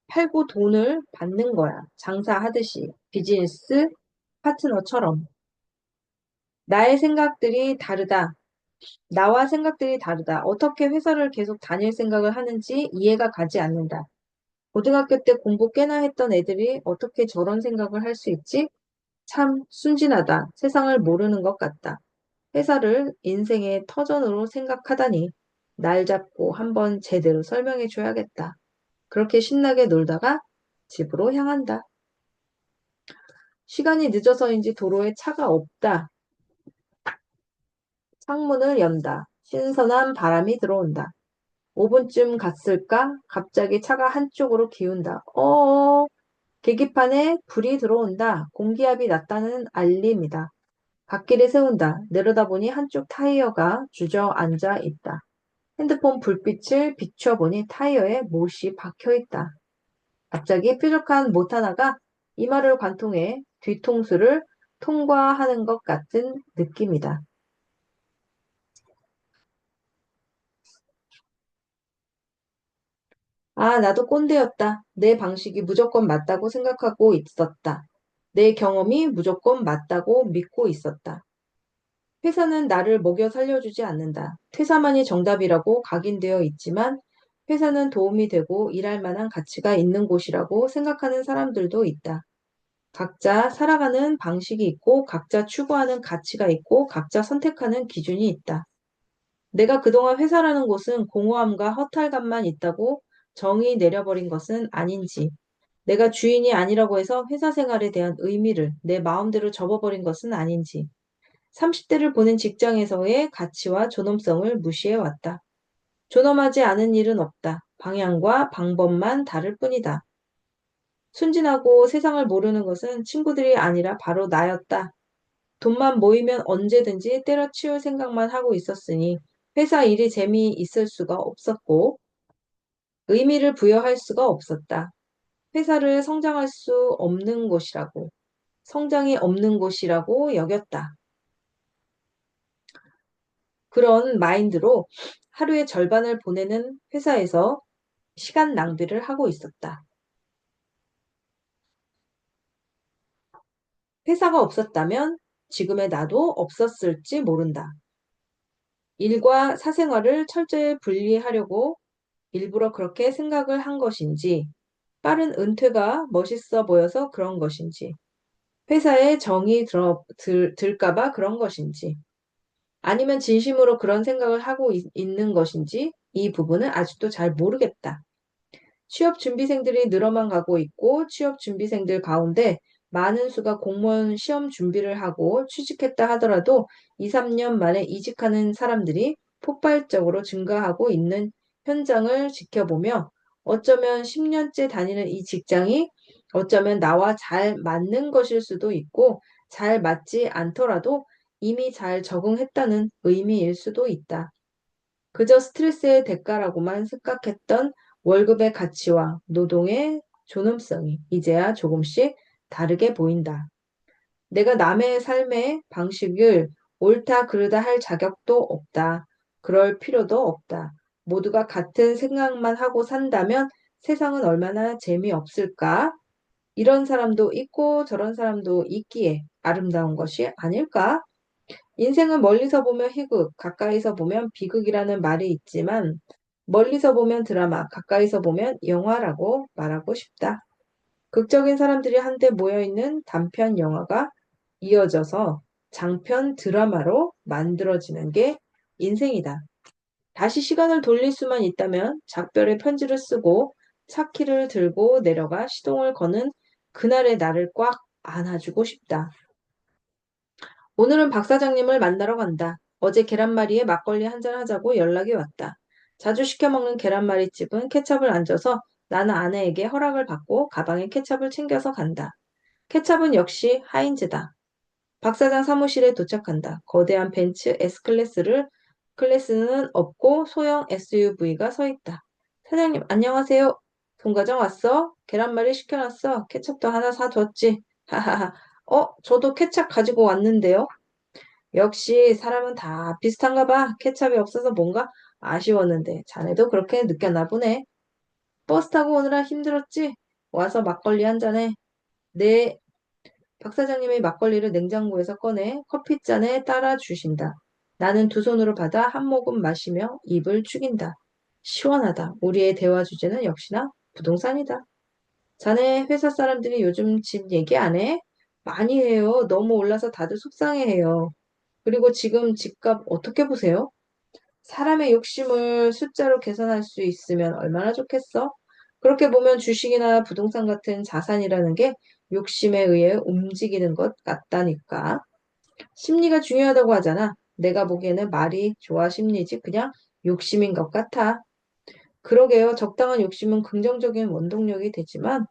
팔고 돈을 받는 거야. 장사하듯이. 비즈니스 파트너처럼. 나의 생각들이 다르다. 나와 생각들이 다르다. 어떻게 회사를 계속 다닐 생각을 하는지 이해가 가지 않는다. 고등학교 때 공부 꽤나 했던 애들이 어떻게 저런 생각을 할 수 있지? 참 순진하다. 세상을 모르는 것 같다. 회사를 인생의 터전으로 생각하다니. 날 잡고 한번 제대로 설명해 줘야겠다. 그렇게 신나게 놀다가 집으로 향한다. 시간이 늦어서인지 도로에 차가 없다. 창문을 연다. 신선한 바람이 들어온다. 5분쯤 갔을까? 갑자기 차가 한쪽으로 기운다. 계기판에 불이 들어온다. 공기압이 낮다는 알림이다. 갓길에 세운다. 내려다보니 한쪽 타이어가 주저앉아 있다. 핸드폰 불빛을 비춰보니 타이어에 못이 박혀 있다. 갑자기 뾰족한 못 하나가 이마를 관통해 뒤통수를 통과하는 것 같은 느낌이다. 아, 나도 꼰대였다. 내 방식이 무조건 맞다고 생각하고 있었다. 내 경험이 무조건 맞다고 믿고 있었다. 회사는 나를 먹여 살려주지 않는다. 퇴사만이 정답이라고 각인되어 있지만 회사는 도움이 되고 일할 만한 가치가 있는 곳이라고 생각하는 사람들도 있다. 각자 살아가는 방식이 있고 각자 추구하는 가치가 있고 각자 선택하는 기준이 있다. 내가 그동안 회사라는 곳은 공허함과 허탈감만 있다고 정의 내려버린 것은 아닌지, 내가 주인이 아니라고 해서 회사 생활에 대한 의미를 내 마음대로 접어버린 것은 아닌지, 30대를 보낸 직장에서의 가치와 존엄성을 무시해왔다. 존엄하지 않은 일은 없다. 방향과 방법만 다를 뿐이다. 순진하고 세상을 모르는 것은 친구들이 아니라 바로 나였다. 돈만 모이면 언제든지 때려치울 생각만 하고 있었으니 회사 일이 재미있을 수가 없었고 의미를 부여할 수가 없었다. 회사를 성장할 수 없는 곳이라고, 성장이 없는 곳이라고 여겼다. 그런 마인드로 하루의 절반을 보내는 회사에서 시간 낭비를 하고 있었다. 회사가 없었다면 지금의 나도 없었을지 모른다. 일과 사생활을 철저히 분리하려고 일부러 그렇게 생각을 한 것인지, 빠른 은퇴가 멋있어 보여서 그런 것인지, 회사에 정이 들까봐 그런 것인지, 아니면 진심으로 그런 생각을 하고 있는 것인지, 이 부분은 아직도 잘 모르겠다. 취업 준비생들이 늘어만 가고 있고 취업 준비생들 가운데 많은 수가 공무원 시험 준비를 하고 취직했다 하더라도 2, 3년 만에 이직하는 사람들이 폭발적으로 증가하고 있는 현장을 지켜보며 어쩌면 10년째 다니는 이 직장이 어쩌면 나와 잘 맞는 것일 수도 있고 잘 맞지 않더라도 이미 잘 적응했다는 의미일 수도 있다. 그저 스트레스의 대가라고만 생각했던 월급의 가치와 노동의 존엄성이 이제야 조금씩 다르게 보인다. 내가 남의 삶의 방식을 옳다 그르다 할 자격도 없다. 그럴 필요도 없다. 모두가 같은 생각만 하고 산다면 세상은 얼마나 재미없을까? 이런 사람도 있고 저런 사람도 있기에 아름다운 것이 아닐까? 인생은 멀리서 보면 희극, 가까이서 보면 비극이라는 말이 있지만 멀리서 보면 드라마, 가까이서 보면 영화라고 말하고 싶다. 극적인 사람들이 한데 모여있는 단편 영화가 이어져서 장편 드라마로 만들어지는 게 인생이다. 다시 시간을 돌릴 수만 있다면 작별의 편지를 쓰고 차키를 들고 내려가 시동을 거는 그날의 나를 꽉 안아주고 싶다. 오늘은 박 사장님을 만나러 간다. 어제 계란말이에 막걸리 한잔 하자고 연락이 왔다. 자주 시켜 먹는 계란말이집은 케첩을 안 줘서 나는 아내에게 허락을 받고 가방에 케첩을 챙겨서 간다. 케첩은 역시 하인즈다. 박 사장 사무실에 도착한다. 거대한 벤츠 클래스는 없고 소형 SUV가 서 있다. 사장님, 안녕하세요. 송과장 왔어? 계란말이 시켜놨어. 케첩도 하나 사줬지. 하하하. 저도 케첩 가지고 왔는데요. 역시 사람은 다 비슷한가 봐. 케첩이 없어서 뭔가 아쉬웠는데 자네도 그렇게 느꼈나 보네. 버스 타고 오느라 힘들었지? 와서 막걸리 한 잔해. 네. 박 사장님이 막걸리를 냉장고에서 꺼내 커피잔에 따라 주신다. 나는 두 손으로 받아 한 모금 마시며 입을 축인다. 시원하다. 우리의 대화 주제는 역시나 부동산이다. 자네 회사 사람들이 요즘 집 얘기 안 해? 많이 해요. 너무 올라서 다들 속상해해요. 그리고 지금 집값 어떻게 보세요? 사람의 욕심을 숫자로 계산할 수 있으면 얼마나 좋겠어? 그렇게 보면 주식이나 부동산 같은 자산이라는 게 욕심에 의해 움직이는 것 같다니까. 심리가 중요하다고 하잖아. 내가 보기에는 말이 좋아 심리지 그냥 욕심인 것 같아. 그러게요. 적당한 욕심은 긍정적인 원동력이 되지만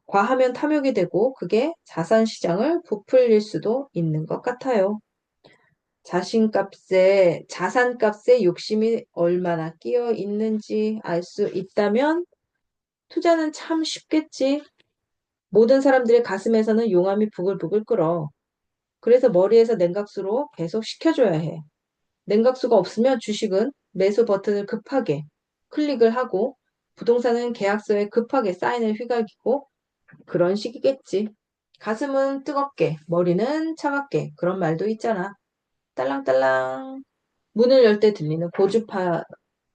과하면 탐욕이 되고 그게 자산 시장을 부풀릴 수도 있는 것 같아요. 자산값에 욕심이 얼마나 끼어 있는지 알 수 있다면 투자는 참 쉽겠지. 모든 사람들의 가슴에서는 용암이 부글부글 끓어. 그래서 머리에서 냉각수로 계속 식혀줘야 해. 냉각수가 없으면 주식은 매수 버튼을 급하게 클릭을 하고 부동산은 계약서에 급하게 사인을 휘갈기고 그런 식이겠지. 가슴은 뜨겁게, 머리는 차갑게 그런 말도 있잖아. 딸랑딸랑. 문을 열 때 들리는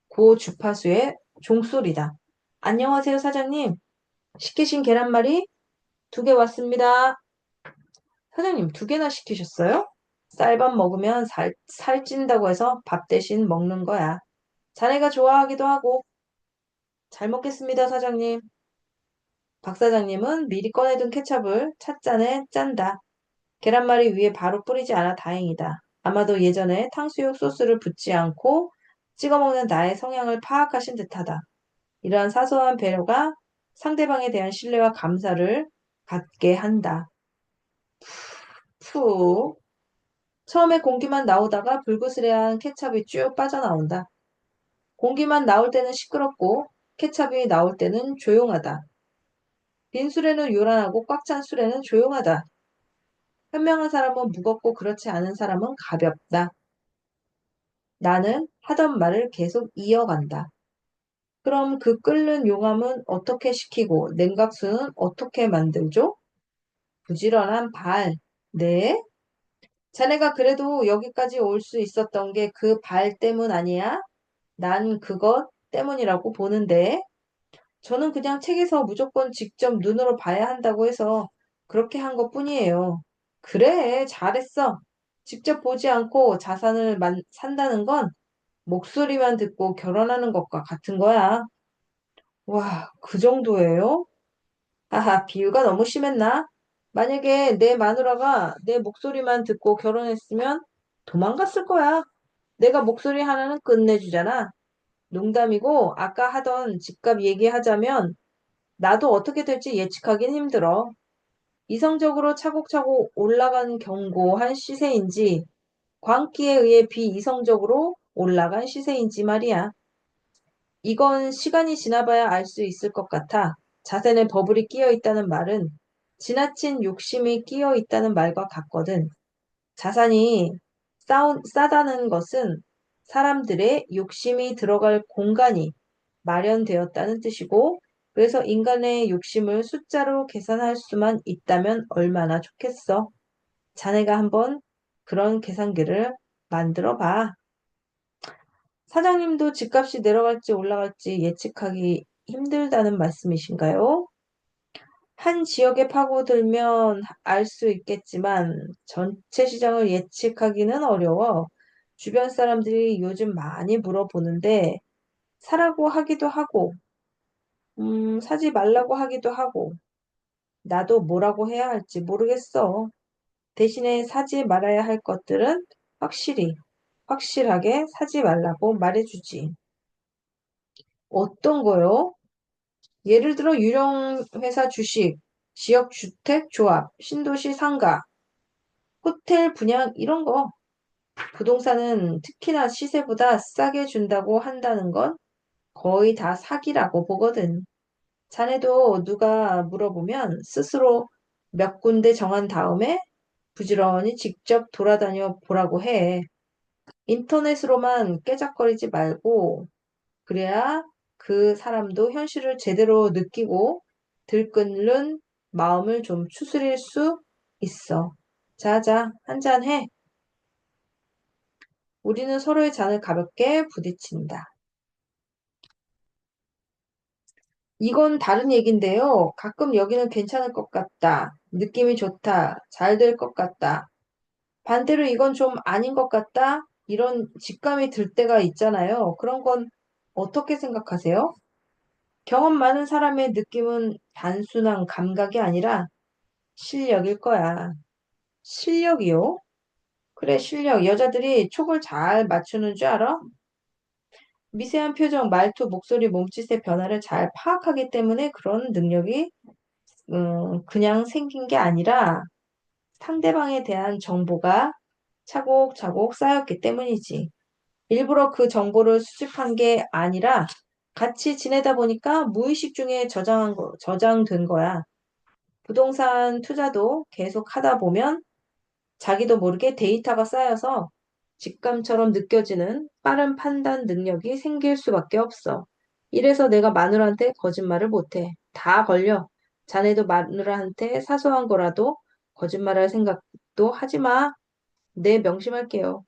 고주파수의 종소리다. 안녕하세요, 사장님. 시키신 계란말이 2개 왔습니다. 사장님, 2개나 시키셨어요? 쌀밥 먹으면 살찐다고 해서 밥 대신 먹는 거야. 자네가 좋아하기도 하고. 잘 먹겠습니다, 사장님. 박 사장님은 미리 꺼내둔 케첩을 찻잔에 짠다. 계란말이 위에 바로 뿌리지 않아 다행이다. 아마도 예전에 탕수육 소스를 붓지 않고 찍어 먹는 나의 성향을 파악하신 듯하다. 이러한 사소한 배려가 상대방에 대한 신뢰와 감사를 갖게 한다. 푸. 처음에 공기만 나오다가 불그스레한 케첩이 쭉 빠져나온다. 공기만 나올 때는 시끄럽고 케첩이 나올 때는 조용하다. 빈 술에는 요란하고 꽉 찬 술에는 조용하다. 현명한 사람은 무겁고 그렇지 않은 사람은 가볍다. 나는 하던 말을 계속 이어간다. 그럼 그 끓는 용암은 어떻게 식히고 냉각수는 어떻게 만들죠? 부지런한 발. 네? 자네가 그래도 여기까지 올 수 있었던 게 그 발 때문 아니야? 난 그것 때문이라고 보는데. 저는 그냥 책에서 무조건 직접 눈으로 봐야 한다고 해서 그렇게 한 것뿐이에요. 그래, 잘했어. 직접 보지 않고 자산을 산다는 건 목소리만 듣고 결혼하는 것과 같은 거야. 와, 그 정도예요? 하하, 비유가 너무 심했나? 만약에 내 마누라가 내 목소리만 듣고 결혼했으면 도망갔을 거야. 내가 목소리 하나는 끝내주잖아. 농담이고, 아까 하던 집값 얘기하자면, 나도 어떻게 될지 예측하긴 힘들어. 이성적으로 차곡차곡 올라간 견고한 시세인지, 광기에 의해 비이성적으로 올라간 시세인지 말이야. 이건 시간이 지나봐야 알 수 있을 것 같아. 자산에 버블이 끼어 있다는 말은 지나친 욕심이 끼어 있다는 말과 같거든. 자산이 싸다는 것은 사람들의 욕심이 들어갈 공간이 마련되었다는 뜻이고, 그래서 인간의 욕심을 숫자로 계산할 수만 있다면 얼마나 좋겠어. 자네가 한번 그런 계산기를 만들어 봐. 사장님도 집값이 내려갈지 올라갈지 예측하기 힘들다는 말씀이신가요? 한 지역에 파고들면 알 수 있겠지만 전체 시장을 예측하기는 어려워. 주변 사람들이 요즘 많이 물어보는데 사라고 하기도 하고, 사지 말라고 하기도 하고, 나도 뭐라고 해야 할지 모르겠어. 대신에 사지 말아야 할 것들은 확실하게 사지 말라고 말해주지. 어떤 거요? 예를 들어 유령 회사 주식, 지역 주택 조합, 신도시 상가, 호텔 분양 이런 거. 부동산은 특히나 시세보다 싸게 준다고 한다는 건 거의 다 사기라고 보거든. 자네도 누가 물어보면 스스로 몇 군데 정한 다음에 부지런히 직접 돌아다녀 보라고 해. 인터넷으로만 깨작거리지 말고 그래야 그 사람도 현실을 제대로 느끼고 들끓는 마음을 좀 추스릴 수 있어. 자자, 한잔 해. 우리는 서로의 잔을 가볍게 부딪힌다. 이건 다른 얘긴데요. 가끔 여기는 괜찮을 것 같다. 느낌이 좋다. 잘 될 것 같다. 반대로 이건 좀 아닌 것 같다. 이런 직감이 들 때가 있잖아요. 그런 건 어떻게 생각하세요? 경험 많은 사람의 느낌은 단순한 감각이 아니라 실력일 거야. 실력이요? 그래, 실력. 여자들이 촉을 잘 맞추는 줄 알아? 미세한 표정, 말투, 목소리, 몸짓의 변화를 잘 파악하기 때문에 그런 능력이 그냥 생긴 게 아니라 상대방에 대한 정보가 차곡차곡 쌓였기 때문이지. 일부러 그 정보를 수집한 게 아니라 같이 지내다 보니까 무의식 중에 저장된 거야. 부동산 투자도 계속 하다 보면 자기도 모르게 데이터가 쌓여서 직감처럼 느껴지는 빠른 판단 능력이 생길 수밖에 없어. 이래서 내가 마누라한테 거짓말을 못해. 다 걸려. 자네도 마누라한테 사소한 거라도 거짓말할 생각도 하지 마. 네, 명심할게요.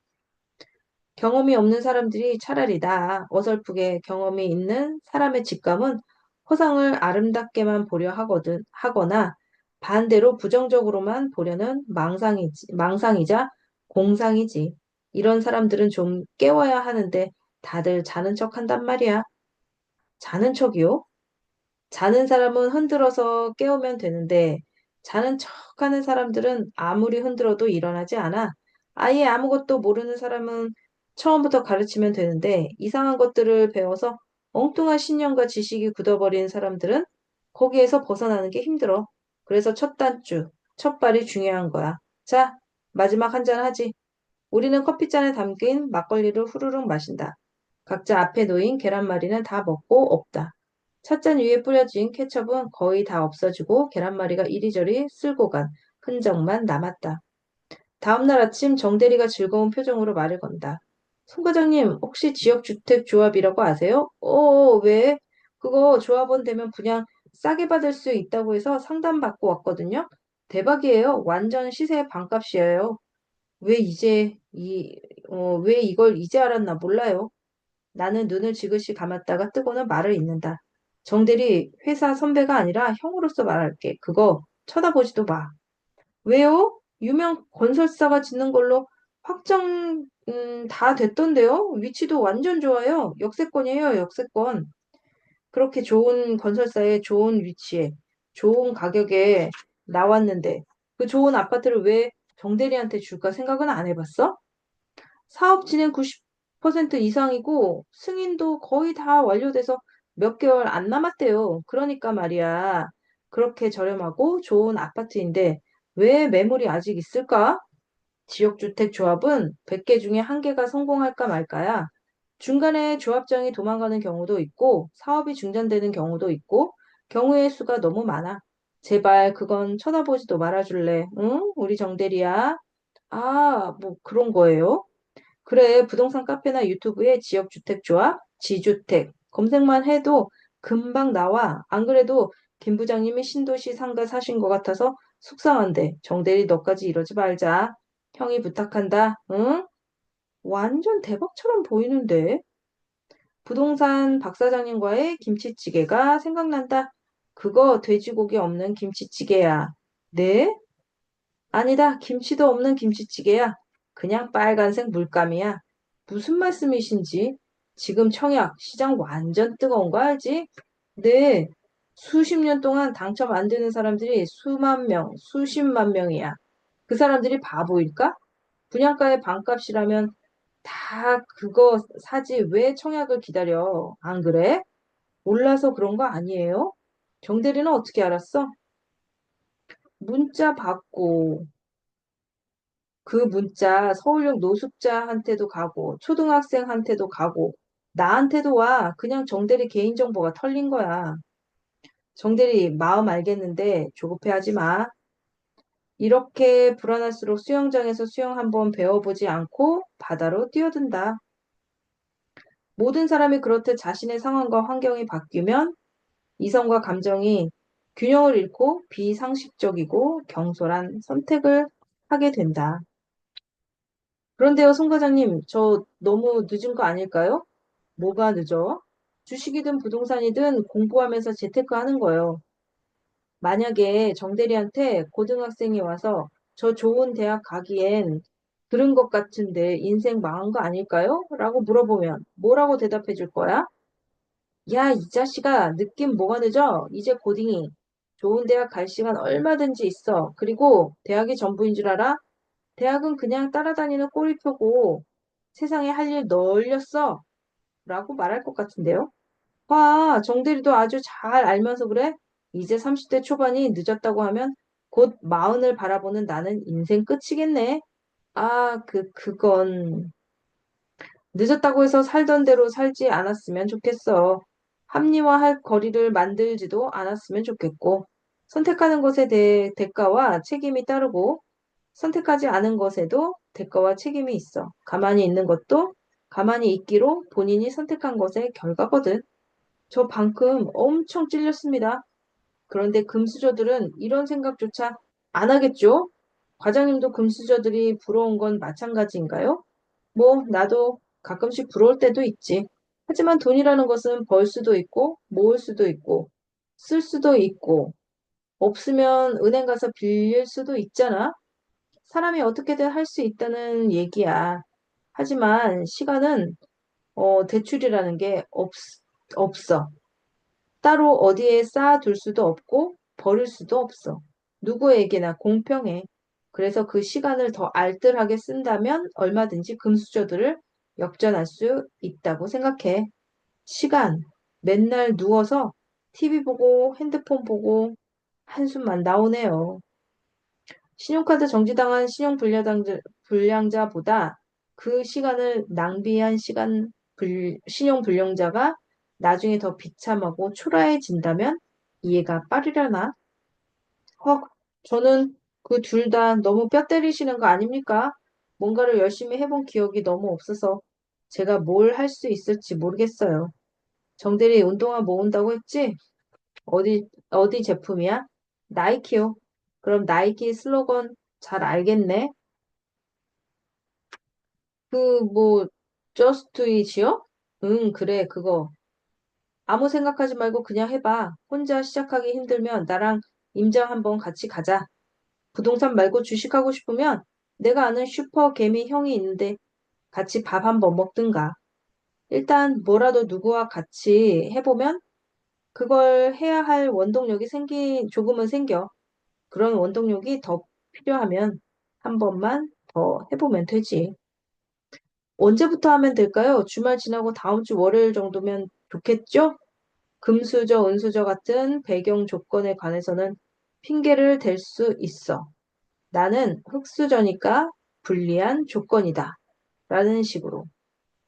경험이 없는 사람들이 차라리 나아. 어설프게 경험이 있는 사람의 직감은 허상을 아름답게만 보려 하거나 반대로 부정적으로만 보려는 망상이자 공상이지. 이런 사람들은 좀 깨워야 하는데 다들 자는 척 한단 말이야. 자는 척이요? 자는 사람은 흔들어서 깨우면 되는데, 자는 척하는 사람들은 아무리 흔들어도 일어나지 않아. 아예 아무것도 모르는 사람은 처음부터 가르치면 되는데, 이상한 것들을 배워서 엉뚱한 신념과 지식이 굳어버린 사람들은 거기에서 벗어나는 게 힘들어. 그래서 첫 단추, 첫 발이 중요한 거야. 자, 마지막 한 잔 하지. 우리는 커피잔에 담긴 막걸리를 후루룩 마신다. 각자 앞에 놓인 계란말이는 다 먹고 없다. 찻잔 위에 뿌려진 케첩은 거의 다 없어지고 계란말이가 이리저리 쓸고 간 흔적만 남았다. 다음날 아침 정대리가 즐거운 표정으로 말을 건다. 송 과장님, 혹시 지역주택조합이라고 아세요? 왜? 그거 조합원 되면 그냥 싸게 받을 수 있다고 해서 상담받고 왔거든요. 대박이에요. 완전 시세 반값이에요. 왜 이제 왜 이걸 이제 알았나 몰라요. 나는 눈을 지그시 감았다가 뜨고는 말을 잇는다. 정대리, 회사 선배가 아니라 형으로서 말할게. 그거 쳐다보지도 마. 왜요? 유명 건설사가 짓는 걸로 확정, 다 됐던데요? 위치도 완전 좋아요. 역세권이에요, 역세권. 그렇게 좋은 건설사에 좋은 위치에 좋은 가격에 나왔는데 그 좋은 아파트를 왜 정대리한테 줄까 생각은 안 해봤어? 사업 진행 90% 이상이고 승인도 거의 다 완료돼서 몇 개월 안 남았대요. 그러니까 말이야. 그렇게 저렴하고 좋은 아파트인데 왜 매물이 아직 있을까? 지역주택조합은 100개 중에 1개가 성공할까 말까야. 중간에 조합장이 도망가는 경우도 있고 사업이 중단되는 경우도 있고 경우의 수가 너무 많아. 제발 그건 쳐다보지도 말아줄래? 응? 우리 정대리야. 아, 뭐 그런 거예요? 그래, 부동산 카페나 유튜브에 지역주택조합, 지주택 검색만 해도 금방 나와. 안 그래도 김 부장님이 신도시 상가 사신 것 같아서 속상한데 정대리 너까지 이러지 말자. 형이 부탁한다. 응? 완전 대박처럼 보이는데. 부동산 박 사장님과의 김치찌개가 생각난다. 그거 돼지고기 없는 김치찌개야. 네? 아니다. 김치도 없는 김치찌개야. 그냥 빨간색 물감이야. 무슨 말씀이신지. 지금 청약 시장 완전 뜨거운 거 알지? 네. 수십 년 동안 당첨 안 되는 사람들이 수만 명, 수십만 명이야. 그 사람들이 바보일까? 분양가의 반값이라면 다 그거 사지 왜 청약을 기다려? 안 그래? 몰라서 그런 거 아니에요? 정대리는 어떻게 알았어? 문자 받고 그 문자 서울역 노숙자한테도 가고 초등학생한테도 가고 나한테도 와. 그냥 정대리 개인정보가 털린 거야. 정대리 마음 알겠는데 조급해하지 마. 이렇게 불안할수록 수영장에서 수영 한번 배워보지 않고 바다로 뛰어든다. 모든 사람이 그렇듯 자신의 상황과 환경이 바뀌면 이성과 감정이 균형을 잃고 비상식적이고 경솔한 선택을 하게 된다. 그런데요, 송 과장님, 저 너무 늦은 거 아닐까요? 뭐가 늦어? 주식이든 부동산이든 공부하면서 재테크 하는 거예요. 만약에 정대리한테 고등학생이 와서 저 좋은 대학 가기엔 들은 것 같은데 인생 망한 거 아닐까요? 라고 물어보면 뭐라고 대답해 줄 거야? 야, 이 자식아, 느낌 뭐가 늦어? 이제 고딩이. 좋은 대학 갈 시간 얼마든지 있어. 그리고 대학이 전부인 줄 알아? 대학은 그냥 따라다니는 꼬리표고 세상에 할 일 널렸어. 라고 말할 것 같은데요. 봐, 정대리도 아주 잘 알면서 그래? 이제 30대 초반이 늦었다고 하면 곧 마흔을 바라보는 나는 인생 끝이겠네. 아, 그건 늦었다고 해서 살던 대로 살지 않았으면 좋겠어. 합리화할 거리를 만들지도 않았으면 좋겠고, 선택하는 것에 대해 대가와 책임이 따르고, 선택하지 않은 것에도 대가와 책임이 있어. 가만히 있는 것도 가만히 있기로 본인이 선택한 것의 결과거든. 저 방금 엄청 찔렸습니다. 그런데 금수저들은 이런 생각조차 안 하겠죠? 과장님도 금수저들이 부러운 건 마찬가지인가요? 뭐, 나도 가끔씩 부러울 때도 있지. 하지만 돈이라는 것은 벌 수도 있고, 모을 수도 있고, 쓸 수도 있고, 없으면 은행 가서 빌릴 수도 있잖아. 사람이 어떻게든 할 수 있다는 얘기야. 하지만 시간은, 대출이라는 게 없어. 따로 어디에 쌓아둘 수도 없고 버릴 수도 없어. 누구에게나 공평해. 그래서 그 시간을 더 알뜰하게 쓴다면 얼마든지 금수저들을 역전할 수 있다고 생각해. 시간, 맨날 누워서 TV 보고 핸드폰 보고 한숨만 나오네요. 신용카드 정지당한 불량자보다 그 시간을 낭비한 신용불량자가 나중에 더 비참하고 초라해진다면 이해가 빠르려나? 저는 그 둘 다 너무 뼈 때리시는 거 아닙니까? 뭔가를 열심히 해본 기억이 너무 없어서 제가 뭘 할 수 있을지 모르겠어요. 정대리 운동화 모은다고 했지? 어디 제품이야? 나이키요. 그럼 나이키 슬로건 잘 알겠네. 뭐, just do it이요? 응, 그래, 그거. 아무 생각하지 말고 그냥 해봐. 혼자 시작하기 힘들면 나랑 임장 한번 같이 가자. 부동산 말고 주식하고 싶으면 내가 아는 슈퍼 개미 형이 있는데 같이 밥 한번 먹든가. 일단 뭐라도 누구와 같이 해보면 그걸 해야 할 원동력이 조금은 생겨. 그런 원동력이 더 필요하면 한 번만 더 해보면 되지. 언제부터 하면 될까요? 주말 지나고 다음 주 월요일 정도면 좋겠죠? 금수저, 은수저 같은 배경 조건에 관해서는 핑계를 댈 수 있어. 나는 흙수저니까 불리한 조건이다. 라는 식으로.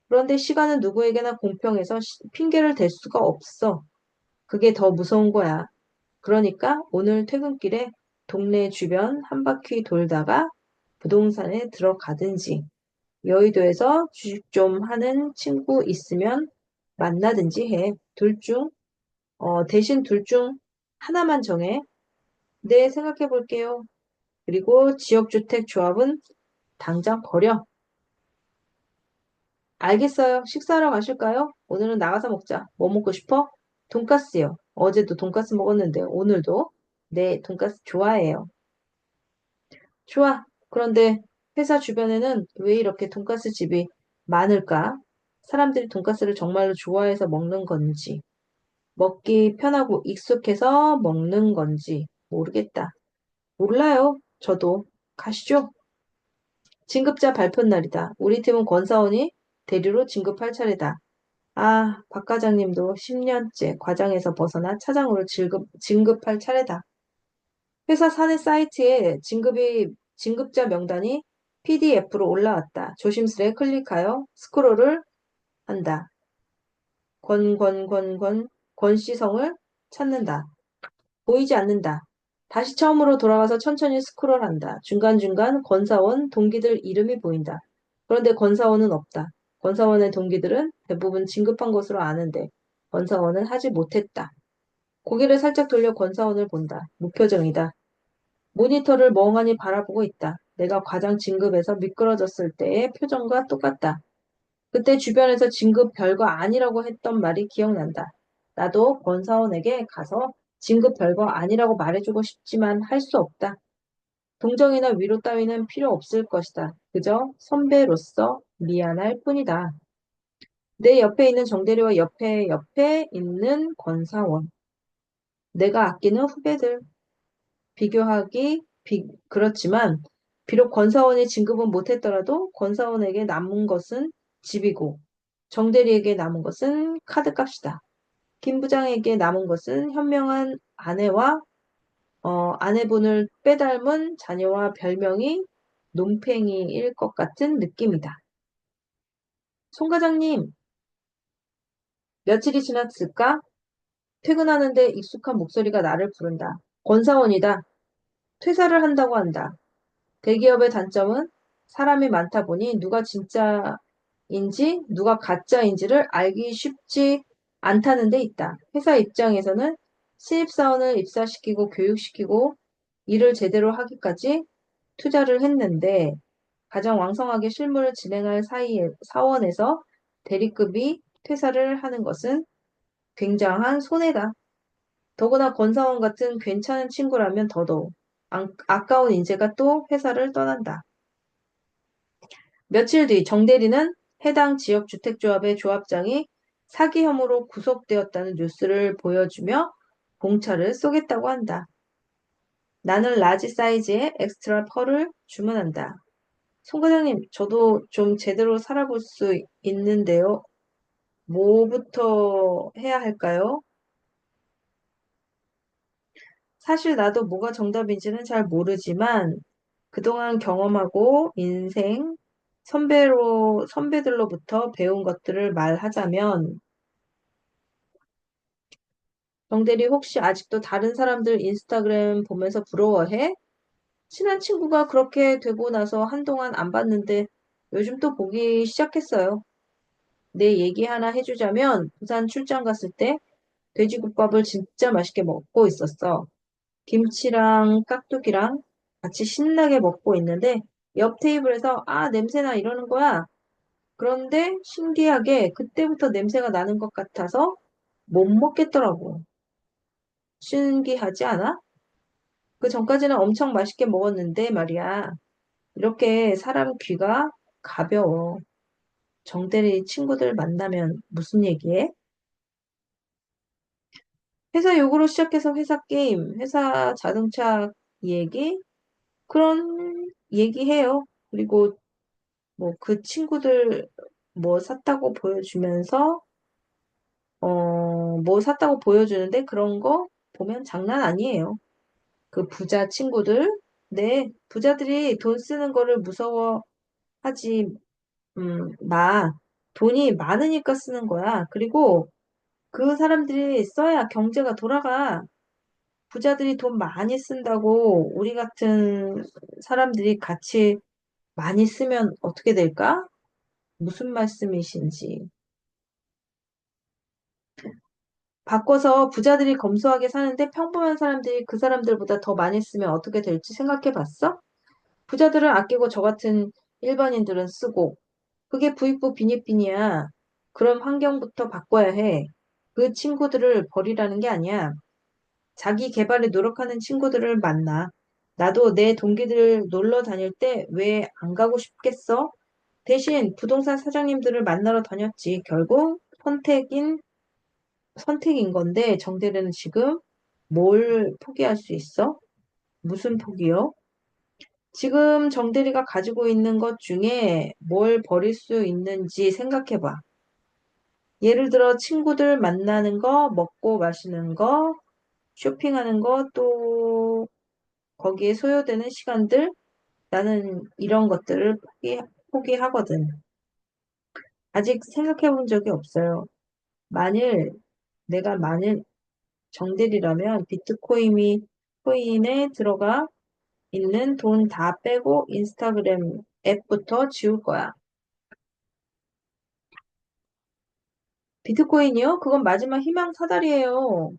그런데 시간은 누구에게나 공평해서 핑계를 댈 수가 없어. 그게 더 무서운 거야. 그러니까 오늘 퇴근길에 동네 주변 한 바퀴 돌다가 부동산에 들어가든지 여의도에서 주식 좀 하는 친구 있으면 만나든지 해. 대신 둘 중 하나만 정해. 네, 생각해 볼게요. 그리고 지역주택 조합은 당장 버려. 알겠어요. 식사하러 가실까요? 오늘은 나가서 먹자. 뭐 먹고 싶어? 돈까스요. 어제도 돈까스 먹었는데 오늘도? 네, 돈까스 좋아해요. 좋아. 그런데 회사 주변에는 왜 이렇게 돈까스 집이 많을까? 사람들이 돈까스를 정말로 좋아해서 먹는 건지, 먹기 편하고 익숙해서 먹는 건지 모르겠다. 몰라요. 저도. 가시죠. 진급자 발표 날이다. 우리 팀은 권사원이 대리로 진급할 차례다. 아, 박 과장님도 10년째 과장에서 벗어나 차장으로 진급할 차례다. 회사 사내 사이트에 진급자 명단이 PDF로 올라왔다. 조심스레 클릭하여 스크롤을 한다. 권시성을 찾는다. 보이지 않는다. 다시 처음으로 돌아가서 천천히 스크롤한다. 중간중간 권사원 동기들 이름이 보인다. 그런데 권사원은 없다. 권사원의 동기들은 대부분 진급한 것으로 아는데 권사원은 하지 못했다. 고개를 살짝 돌려 권사원을 본다. 무표정이다. 모니터를 멍하니 바라보고 있다. 내가 과장 진급에서 미끄러졌을 때의 표정과 똑같다. 그때 주변에서 진급 별거 아니라고 했던 말이 기억난다. 나도 권사원에게 가서 진급 별거 아니라고 말해주고 싶지만 할 수 없다. 동정이나 위로 따위는 필요 없을 것이다. 그저 선배로서 미안할 뿐이다. 내 옆에 있는 정대리와 옆에 있는 권사원. 내가 아끼는 후배들. 그렇지만, 비록 권사원이 진급은 못했더라도 권사원에게 남은 것은 집이고, 정대리에게 남은 것은 카드값이다. 김 부장에게 남은 것은 현명한 아내와 아내분을 빼닮은 자녀와 별명이 논팽이일 것 같은 느낌이다. 송 과장님, 며칠이 지났을까? 퇴근하는데 익숙한 목소리가 나를 부른다. 권사원이다. 퇴사를 한다고 한다. 대기업의 단점은 사람이 많다 보니 누가 진짜인지 누가 가짜인지를 알기 쉽지 않다는 데 있다. 회사 입장에서는 신입사원을 입사시키고 교육시키고 일을 제대로 하기까지 투자를 했는데 가장 왕성하게 실무를 진행할 사원에서 대리급이 퇴사를 하는 것은 굉장한 손해다. 더구나 권사원 같은 괜찮은 친구라면 더더욱 아까운 인재가 또 회사를 떠난다. 며칠 뒤 정대리는 해당 지역 주택조합의 조합장이 사기 혐의로 구속되었다는 뉴스를 보여주며 공차를 쏘겠다고 한다. 나는 라지 사이즈의 엑스트라 펄을 주문한다. 송 과장님, 저도 좀 제대로 살아볼 수 있는데요. 뭐부터 해야 할까요? 사실 나도 뭐가 정답인지는 잘 모르지만 그동안 경험하고 인생, 선배들로부터 배운 것들을 말하자면 정대리 혹시 아직도 다른 사람들 인스타그램 보면서 부러워해? 친한 친구가 그렇게 되고 나서 한동안 안 봤는데 요즘 또 보기 시작했어요. 내 얘기 하나 해주자면 부산 출장 갔을 때 돼지국밥을 진짜 맛있게 먹고 있었어. 김치랑 깍두기랑 같이 신나게 먹고 있는데 옆 테이블에서 아, 냄새나 이러는 거야. 그런데 신기하게 그때부터 냄새가 나는 것 같아서 못 먹겠더라고. 신기하지 않아? 그 전까지는 엄청 맛있게 먹었는데 말이야. 이렇게 사람 귀가 가벼워. 정대리 친구들 만나면 무슨 얘기해? 회사 욕으로 시작해서 회사 게임, 회사 자동차 얘기? 그런 얘기해요. 그리고 뭐 그 친구들 뭐 샀다고 보여주면서 뭐 샀다고 보여주는데 그런 거 보면 장난 아니에요. 그 부자 친구들, 네, 부자들이 돈 쓰는 거를 무서워하지 마. 돈이 많으니까 쓰는 거야. 그리고 그 사람들이 써야 경제가 돌아가. 부자들이 돈 많이 쓴다고 우리 같은 사람들이 같이 많이 쓰면 어떻게 될까? 무슨 말씀이신지. 바꿔서 부자들이 검소하게 사는데 평범한 사람들이 그 사람들보다 더 많이 쓰면 어떻게 될지 생각해 봤어? 부자들은 아끼고 저 같은 일반인들은 쓰고. 그게 부익부 빈익빈이야. 그런 환경부터 바꿔야 해. 그 친구들을 버리라는 게 아니야. 자기 개발에 노력하는 친구들을 만나. 나도 내 동기들 놀러 다닐 때 왜 안 가고 싶겠어? 대신 부동산 사장님들을 만나러 다녔지. 결국 선택인 건데 정대리는 지금 뭘 포기할 수 있어? 무슨 포기요? 지금 정대리가 가지고 있는 것 중에 뭘 버릴 수 있는지 생각해 봐. 예를 들어 친구들 만나는 거, 먹고 마시는 거, 쇼핑하는 거, 또 거기에 소요되는 시간들, 나는 이런 것들을 포기하거든. 아직 생각해 본 적이 없어요. 내가 만일 정들이라면 코인에 들어가 있는 돈 다 빼고 인스타그램 앱부터 지울 거야. 비트코인이요? 그건 마지막 희망 사다리예요.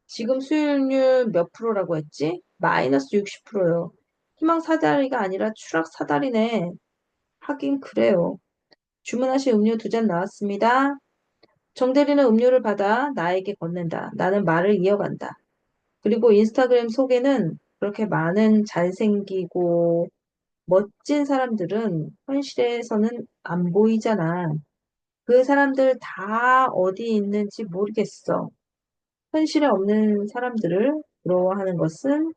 지금 수익률 몇 프로라고 했지? 마이너스 60%요. 희망 사다리가 아니라 추락 사다리네. 하긴 그래요. 주문하신 음료 2잔 나왔습니다. 정대리는 음료를 받아 나에게 건넨다. 나는 말을 이어간다. 그리고 인스타그램 속에는 그렇게 많은 잘생기고 멋진 사람들은 현실에서는 안 보이잖아. 그 사람들 다 어디 있는지 모르겠어. 현실에 없는 사람들을 부러워하는 것은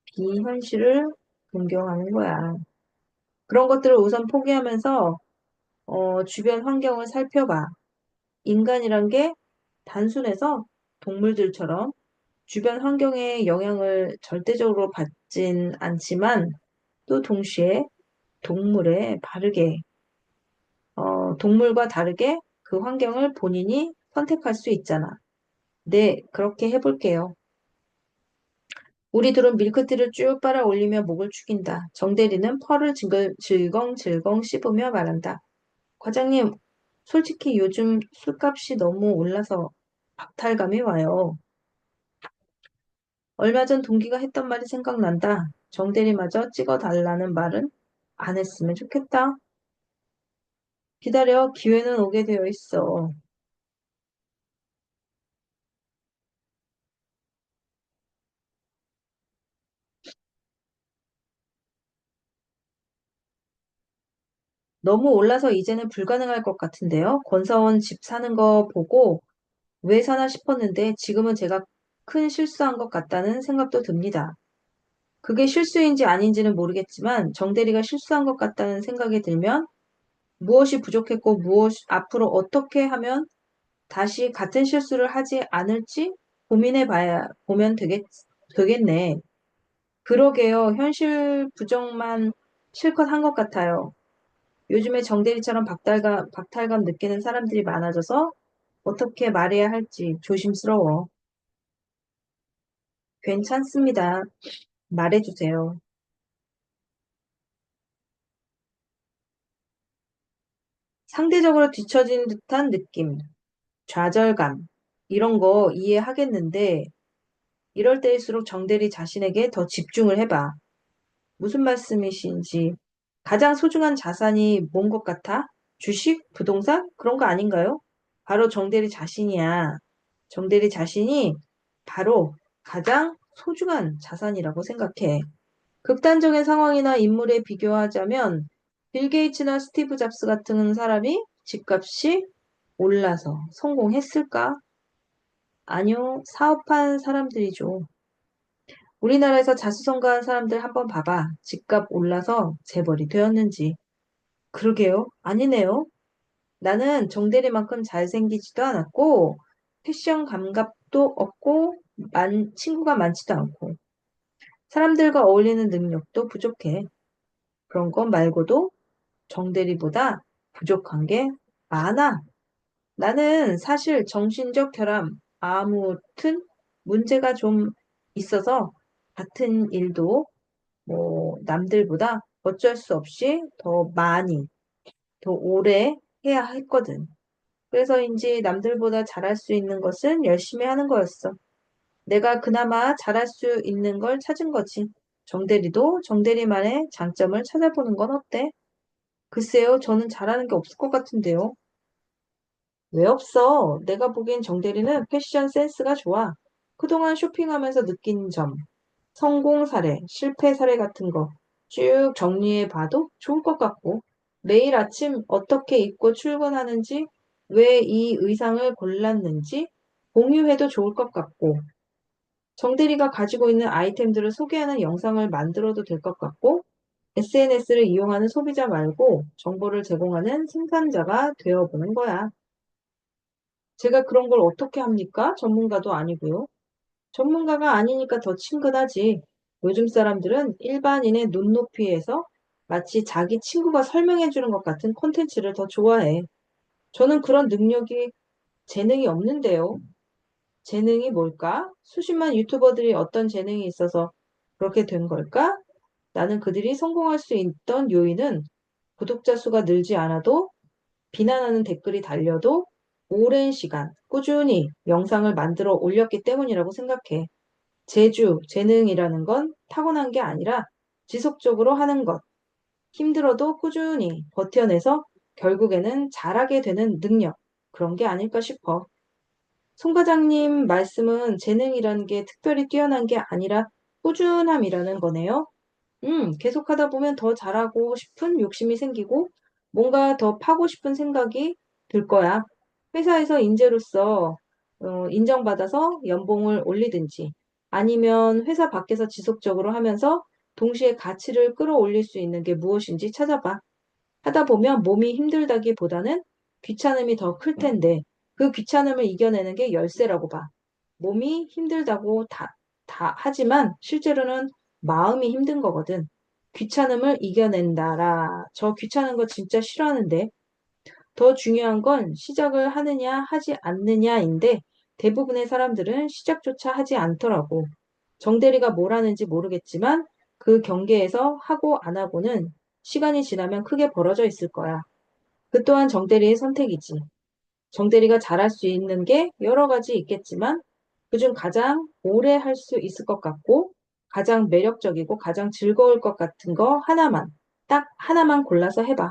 비현실을 존경하는 거야. 그런 것들을 우선 포기하면서 주변 환경을 살펴봐. 인간이란 게 단순해서 동물들처럼 주변 환경의 영향을 절대적으로 받진 않지만 또 동시에 동물과 다르게 그 환경을 본인이 선택할 수 있잖아. 네, 그렇게 해볼게요. 우리 둘은 밀크티를 쭉 빨아 올리며 목을 축인다. 정대리는 펄을 질겅질겅 씹으며 말한다. 과장님, 솔직히 요즘 술값이 너무 올라서 박탈감이 와요. 얼마 전 동기가 했던 말이 생각난다. 정대리마저 찍어달라는 말은 안 했으면 좋겠다. 기다려, 기회는 오게 되어 있어. 너무 올라서 이제는 불가능할 것 같은데요. 권사원 집 사는 거 보고 왜 사나 싶었는데 지금은 제가 큰 실수한 것 같다는 생각도 듭니다. 그게 실수인지 아닌지는 모르겠지만 정대리가 실수한 것 같다는 생각이 들면 무엇이 부족했고 앞으로 어떻게 하면 다시 같은 실수를 하지 않을지 보면 되겠네. 그러게요. 현실 부정만 실컷 한 것 같아요. 요즘에 정대리처럼 박탈감 느끼는 사람들이 많아져서 어떻게 말해야 할지 조심스러워. 괜찮습니다. 말해주세요. 상대적으로 뒤처진 듯한 느낌, 좌절감, 이런 거 이해하겠는데, 이럴 때일수록 정대리 자신에게 더 집중을 해봐. 무슨 말씀이신지. 가장 소중한 자산이 뭔 것 같아? 주식? 부동산? 그런 거 아닌가요? 바로 정대리 자신이야. 정대리 자신이 바로 가장 소중한 자산이라고 생각해. 극단적인 상황이나 인물에 비교하자면 빌 게이츠나 스티브 잡스 같은 사람이 집값이 올라서 성공했을까? 아니요, 사업한 사람들이죠. 우리나라에서 자수성가한 사람들 한번 봐봐. 집값 올라서 재벌이 되었는지. 그러게요. 아니네요. 나는 정대리만큼 잘생기지도 않았고, 패션 감각도 없고, 친구가 많지도 않고, 사람들과 어울리는 능력도 부족해. 그런 것 말고도 정대리보다 부족한 게 많아. 나는 사실 정신적 결함, 아무튼 문제가 좀 있어서 같은 일도 남들보다 어쩔 수 없이 더 많이, 더 오래 해야 했거든. 그래서인지 남들보다 잘할 수 있는 것은 열심히 하는 거였어. 내가 그나마 잘할 수 있는 걸 찾은 거지. 정대리도 정대리만의 장점을 찾아보는 건 어때? 글쎄요, 저는 잘하는 게 없을 것 같은데요. 왜 없어? 내가 보기엔 정대리는 패션 센스가 좋아. 그동안 쇼핑하면서 느낀 점, 성공 사례, 실패 사례 같은 거 쭉 정리해 봐도 좋을 것 같고, 매일 아침 어떻게 입고 출근하는지, 왜 이 의상을 골랐는지 공유해도 좋을 것 같고, 정대리가 가지고 있는 아이템들을 소개하는 영상을 만들어도 될 것 같고, SNS를 이용하는 소비자 말고 정보를 제공하는 생산자가 되어보는 거야. 제가 그런 걸 어떻게 합니까? 전문가도 아니고요. 전문가가 아니니까 더 친근하지. 요즘 사람들은 일반인의 눈높이에서 마치 자기 친구가 설명해 주는 것 같은 콘텐츠를 더 좋아해. 저는 그런 재능이 없는데요. 재능이 뭘까? 수십만 유튜버들이 어떤 재능이 있어서 그렇게 된 걸까? 나는 그들이 성공할 수 있던 요인은 구독자 수가 늘지 않아도 비난하는 댓글이 달려도 오랜 시간 꾸준히 영상을 만들어 올렸기 때문이라고 생각해. 재능이라는 건 타고난 게 아니라 지속적으로 하는 것, 힘들어도 꾸준히 버텨내서 결국에는 잘하게 되는 능력, 그런 게 아닐까 싶어. 송 과장님 말씀은 재능이라는 게 특별히 뛰어난 게 아니라 꾸준함이라는 거네요. 계속 하다 보면 더 잘하고 싶은 욕심이 생기고 뭔가 더 파고 싶은 생각이 들 거야. 회사에서 인재로서 인정받아서 연봉을 올리든지 아니면 회사 밖에서 지속적으로 하면서 동시에 가치를 끌어올릴 수 있는 게 무엇인지 찾아봐. 하다 보면 몸이 힘들다기보다는 귀찮음이 더 클 텐데 그 귀찮음을 이겨내는 게 열쇠라고 봐. 몸이 힘들다고 다 하지만 실제로는 마음이 힘든 거거든. 귀찮음을 이겨낸다라. 저 귀찮은 거 진짜 싫어하는데 더 중요한 건 시작을 하느냐 하지 않느냐인데 대부분의 사람들은 시작조차 하지 않더라고. 정대리가 뭘 하는지 모르겠지만 그 경계에서 하고 안 하고는 시간이 지나면 크게 벌어져 있을 거야. 그 또한 정대리의 선택이지. 정대리가 잘할 수 있는 게 여러 가지 있겠지만 그중 가장 오래 할 수 있을 것 같고 가장 매력적이고 가장 즐거울 것 같은 거 하나만, 딱 하나만 골라서 해봐.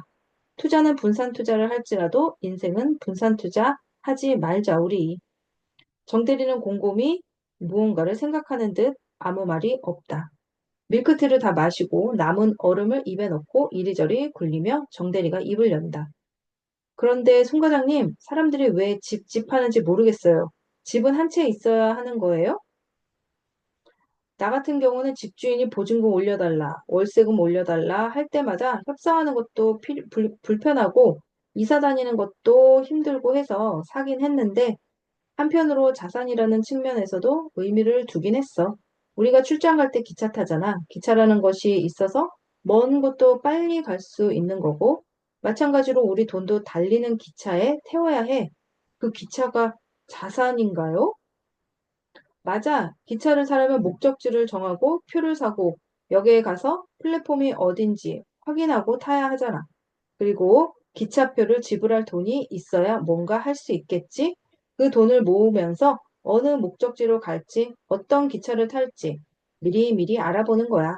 투자는 분산 투자를 할지라도 인생은 분산 투자 하지 말자, 우리. 정대리는 곰곰이 무언가를 생각하는 듯 아무 말이 없다. 밀크티를 다 마시고 남은 얼음을 입에 넣고 이리저리 굴리며 정대리가 입을 연다. 그런데 송 과장님, 사람들이 왜 집 하는지 모르겠어요. 집은 한 채 있어야 하는 거예요? 나 같은 경우는 집주인이 보증금 올려달라, 월세금 올려달라 할 때마다 협상하는 것도 불편하고 이사 다니는 것도 힘들고 해서 사긴 했는데 한편으로 자산이라는 측면에서도 의미를 두긴 했어. 우리가 출장 갈 때 기차 타잖아. 기차라는 것이 있어서 먼 곳도 빨리 갈 수 있는 거고 마찬가지로 우리 돈도 달리는 기차에 태워야 해. 그 기차가 자산인가요? 맞아. 기차를 타려면 목적지를 정하고 표를 사고 역에 가서 플랫폼이 어딘지 확인하고 타야 하잖아. 그리고 기차표를 지불할 돈이 있어야 뭔가 할 수 있겠지? 그 돈을 모으면서 어느 목적지로 갈지, 어떤 기차를 탈지 미리미리 알아보는 거야.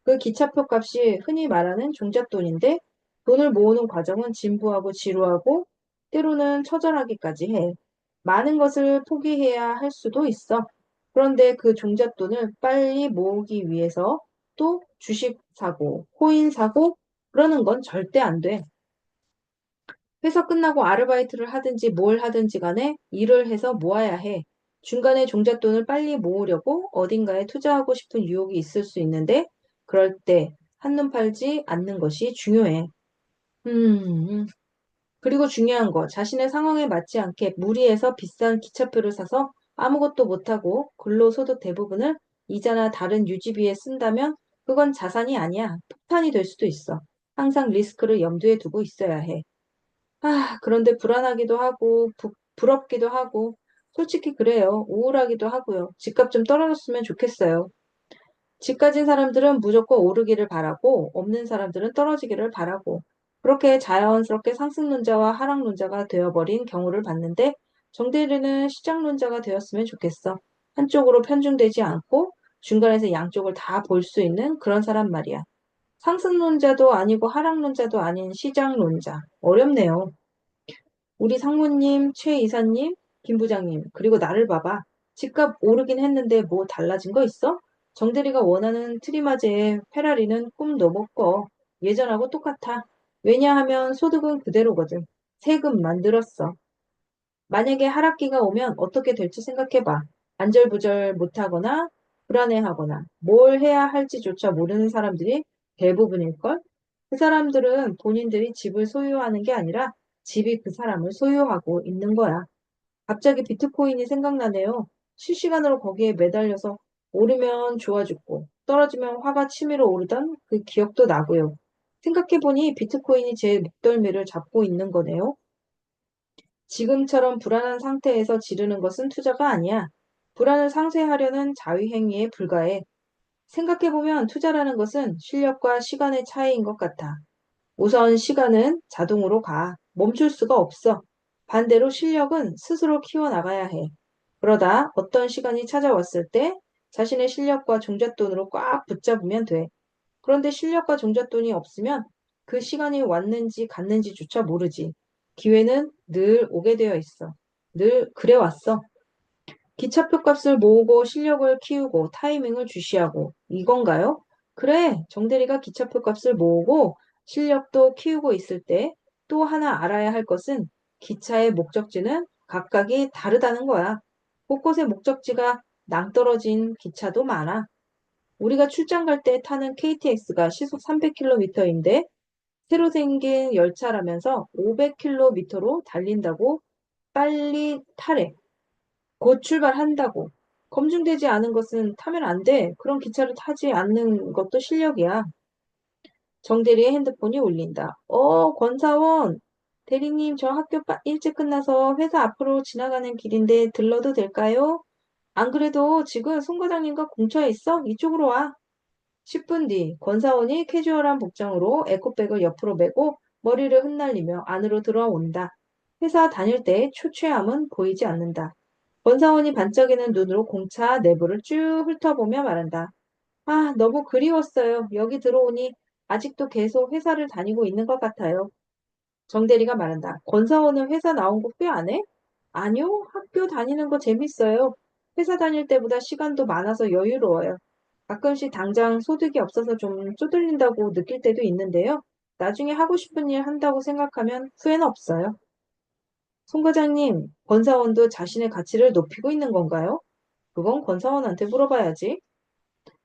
그 기차표 값이 흔히 말하는 종잣돈인데 돈을 모으는 과정은 진부하고 지루하고 때로는 처절하기까지 해. 많은 것을 포기해야 할 수도 있어. 그런데 그 종잣돈을 빨리 모으기 위해서 또 주식 사고, 코인 사고, 그러는 건 절대 안 돼. 회사 끝나고 아르바이트를 하든지 뭘 하든지 간에 일을 해서 모아야 해. 중간에 종잣돈을 빨리 모으려고 어딘가에 투자하고 싶은 유혹이 있을 수 있는데, 그럴 때 한눈 팔지 않는 것이 중요해. 음, 그리고 중요한 거, 자신의 상황에 맞지 않게 무리해서 비싼 기차표를 사서 아무것도 못하고 근로소득 대부분을 이자나 다른 유지비에 쓴다면 그건 자산이 아니야. 폭탄이 될 수도 있어. 항상 리스크를 염두에 두고 있어야 해. 그런데 불안하기도 하고, 부럽기도 하고, 솔직히 그래요. 우울하기도 하고요. 집값 좀 떨어졌으면 좋겠어요. 집 가진 사람들은 무조건 오르기를 바라고, 없는 사람들은 떨어지기를 바라고, 그렇게 자연스럽게 상승론자와 하락론자가 되어버린 경우를 봤는데, 정대리는 시장론자가 되었으면 좋겠어. 한쪽으로 편중되지 않고, 중간에서 양쪽을 다 볼 수 있는 그런 사람 말이야. 상승론자도 아니고 하락론자도 아닌 시장론자. 어렵네요. 우리 상무님, 최 이사님, 김 부장님, 그리고 나를 봐봐. 집값 오르긴 했는데 뭐 달라진 거 있어? 정대리가 원하는 트리마제의 페라리는 꿈도 못 꿔. 예전하고 똑같아. 왜냐하면 소득은 그대로거든. 세금 만들었어. 만약에 하락기가 오면 어떻게 될지 생각해봐. 안절부절 못하거나 불안해하거나 뭘 해야 할지조차 모르는 사람들이 대부분일걸? 그 사람들은 본인들이 집을 소유하는 게 아니라 집이 그 사람을 소유하고 있는 거야. 갑자기 비트코인이 생각나네요. 실시간으로 거기에 매달려서 오르면 좋아 죽고 떨어지면 화가 치밀어 오르던 그 기억도 나고요. 생각해보니 비트코인이 제 목덜미를 잡고 있는 거네요. 지금처럼 불안한 상태에서 지르는 것은 투자가 아니야. 불안을 상쇄하려는 자위행위에 불과해. 생각해보면 투자라는 것은 실력과 시간의 차이인 것 같아. 우선 시간은 자동으로 가. 멈출 수가 없어. 반대로 실력은 스스로 키워나가야 해. 그러다 어떤 시간이 찾아왔을 때 자신의 실력과 종잣돈으로 꽉 붙잡으면 돼. 그런데 실력과 종잣돈이 없으면 그 시간이 왔는지 갔는지조차 모르지. 기회는 늘 오게 되어 있어. 늘 그래 왔어. 기차표 값을 모으고 실력을 키우고 타이밍을 주시하고 이건가요? 그래, 정대리가 기차표 값을 모으고 실력도 키우고 있을 때 또 하나 알아야 할 것은 기차의 목적지는 각각이 다르다는 거야. 곳곳에 목적지가 낭떠러진 기차도 많아. 우리가 출장 갈 때 타는 KTX가 시속 300km인데 새로 생긴 열차라면서 500km로 달린다고 빨리 타래. 곧 출발한다고. 검증되지 않은 것은 타면 안 돼. 그런 기차를 타지 않는 것도 실력이야. 정대리의 핸드폰이 울린다. 권사원. 대리님, 저 학교 일찍 끝나서 회사 앞으로 지나가는 길인데 들러도 될까요? 안 그래도 지금 송 과장님과 공처해 있어? 이쪽으로 와. 10분 뒤, 권사원이 캐주얼한 복장으로 에코백을 옆으로 메고 머리를 흩날리며 안으로 들어온다. 회사 다닐 때의 초췌함은 보이지 않는다. 권사원이 반짝이는 눈으로 공차 내부를 쭉 훑어보며 말한다. 아, 너무 그리웠어요. 여기 들어오니 아직도 계속 회사를 다니고 있는 것 같아요. 정대리가 말한다. 권사원은 회사 나온 거 꽤 안 해? 아니요, 학교 다니는 거 재밌어요. 회사 다닐 때보다 시간도 많아서 여유로워요. 가끔씩 당장 소득이 없어서 좀 쪼들린다고 느낄 때도 있는데요. 나중에 하고 싶은 일 한다고 생각하면 후회는 없어요. 송 과장님, 권사원도 자신의 가치를 높이고 있는 건가요? 그건 권사원한테 물어봐야지.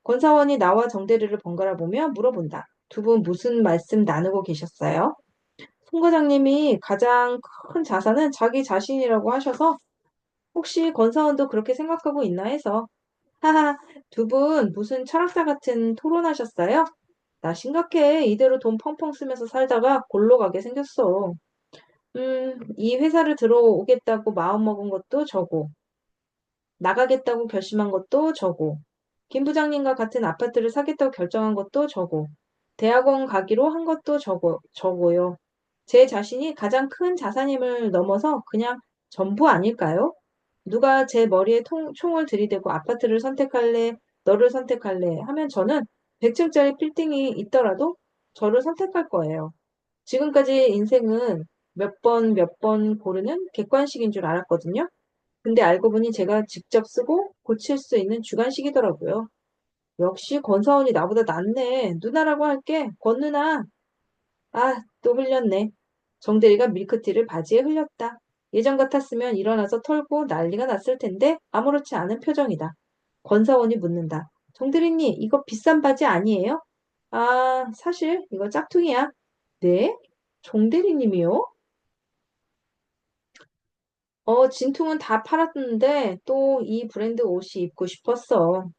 권사원이 나와 정대리를 번갈아 보며 물어본다. 두 분 무슨 말씀 나누고 계셨어요? 송 과장님이 가장 큰 자산은 자기 자신이라고 하셔서 혹시 권사원도 그렇게 생각하고 있나 해서 하하, 두 분 무슨 철학자 같은 토론하셨어요? 나 심각해. 이대로 돈 펑펑 쓰면서 살다가 골로 가게 생겼어. 이 회사를 들어오겠다고 마음먹은 것도 저고, 나가겠다고 결심한 것도 저고, 김 부장님과 같은 아파트를 사겠다고 결정한 것도 저고, 대학원 가기로 한 것도 저고요. 제 자신이 가장 큰 자산임을 넘어서 그냥 전부 아닐까요? 누가 제 머리에 총을 들이대고 아파트를 선택할래, 너를 선택할래 하면 저는 100층짜리 빌딩이 있더라도 저를 선택할 거예요. 지금까지 인생은 몇 번 고르는 객관식인 줄 알았거든요. 근데 알고 보니 제가 직접 쓰고 고칠 수 있는 주관식이더라고요. 역시 권사원이 나보다 낫네. 누나라고 할게. 권 누나. 아, 또 흘렸네. 정대리가 밀크티를 바지에 흘렸다. 예전 같았으면 일어나서 털고 난리가 났을 텐데 아무렇지 않은 표정이다. 권사원이 묻는다. 정대리님, 이거 비싼 바지 아니에요? 아, 사실 이거 짝퉁이야. 네? 정대리님이요? 진퉁은 다 팔았는데 또 이 브랜드 옷이 입고 싶었어.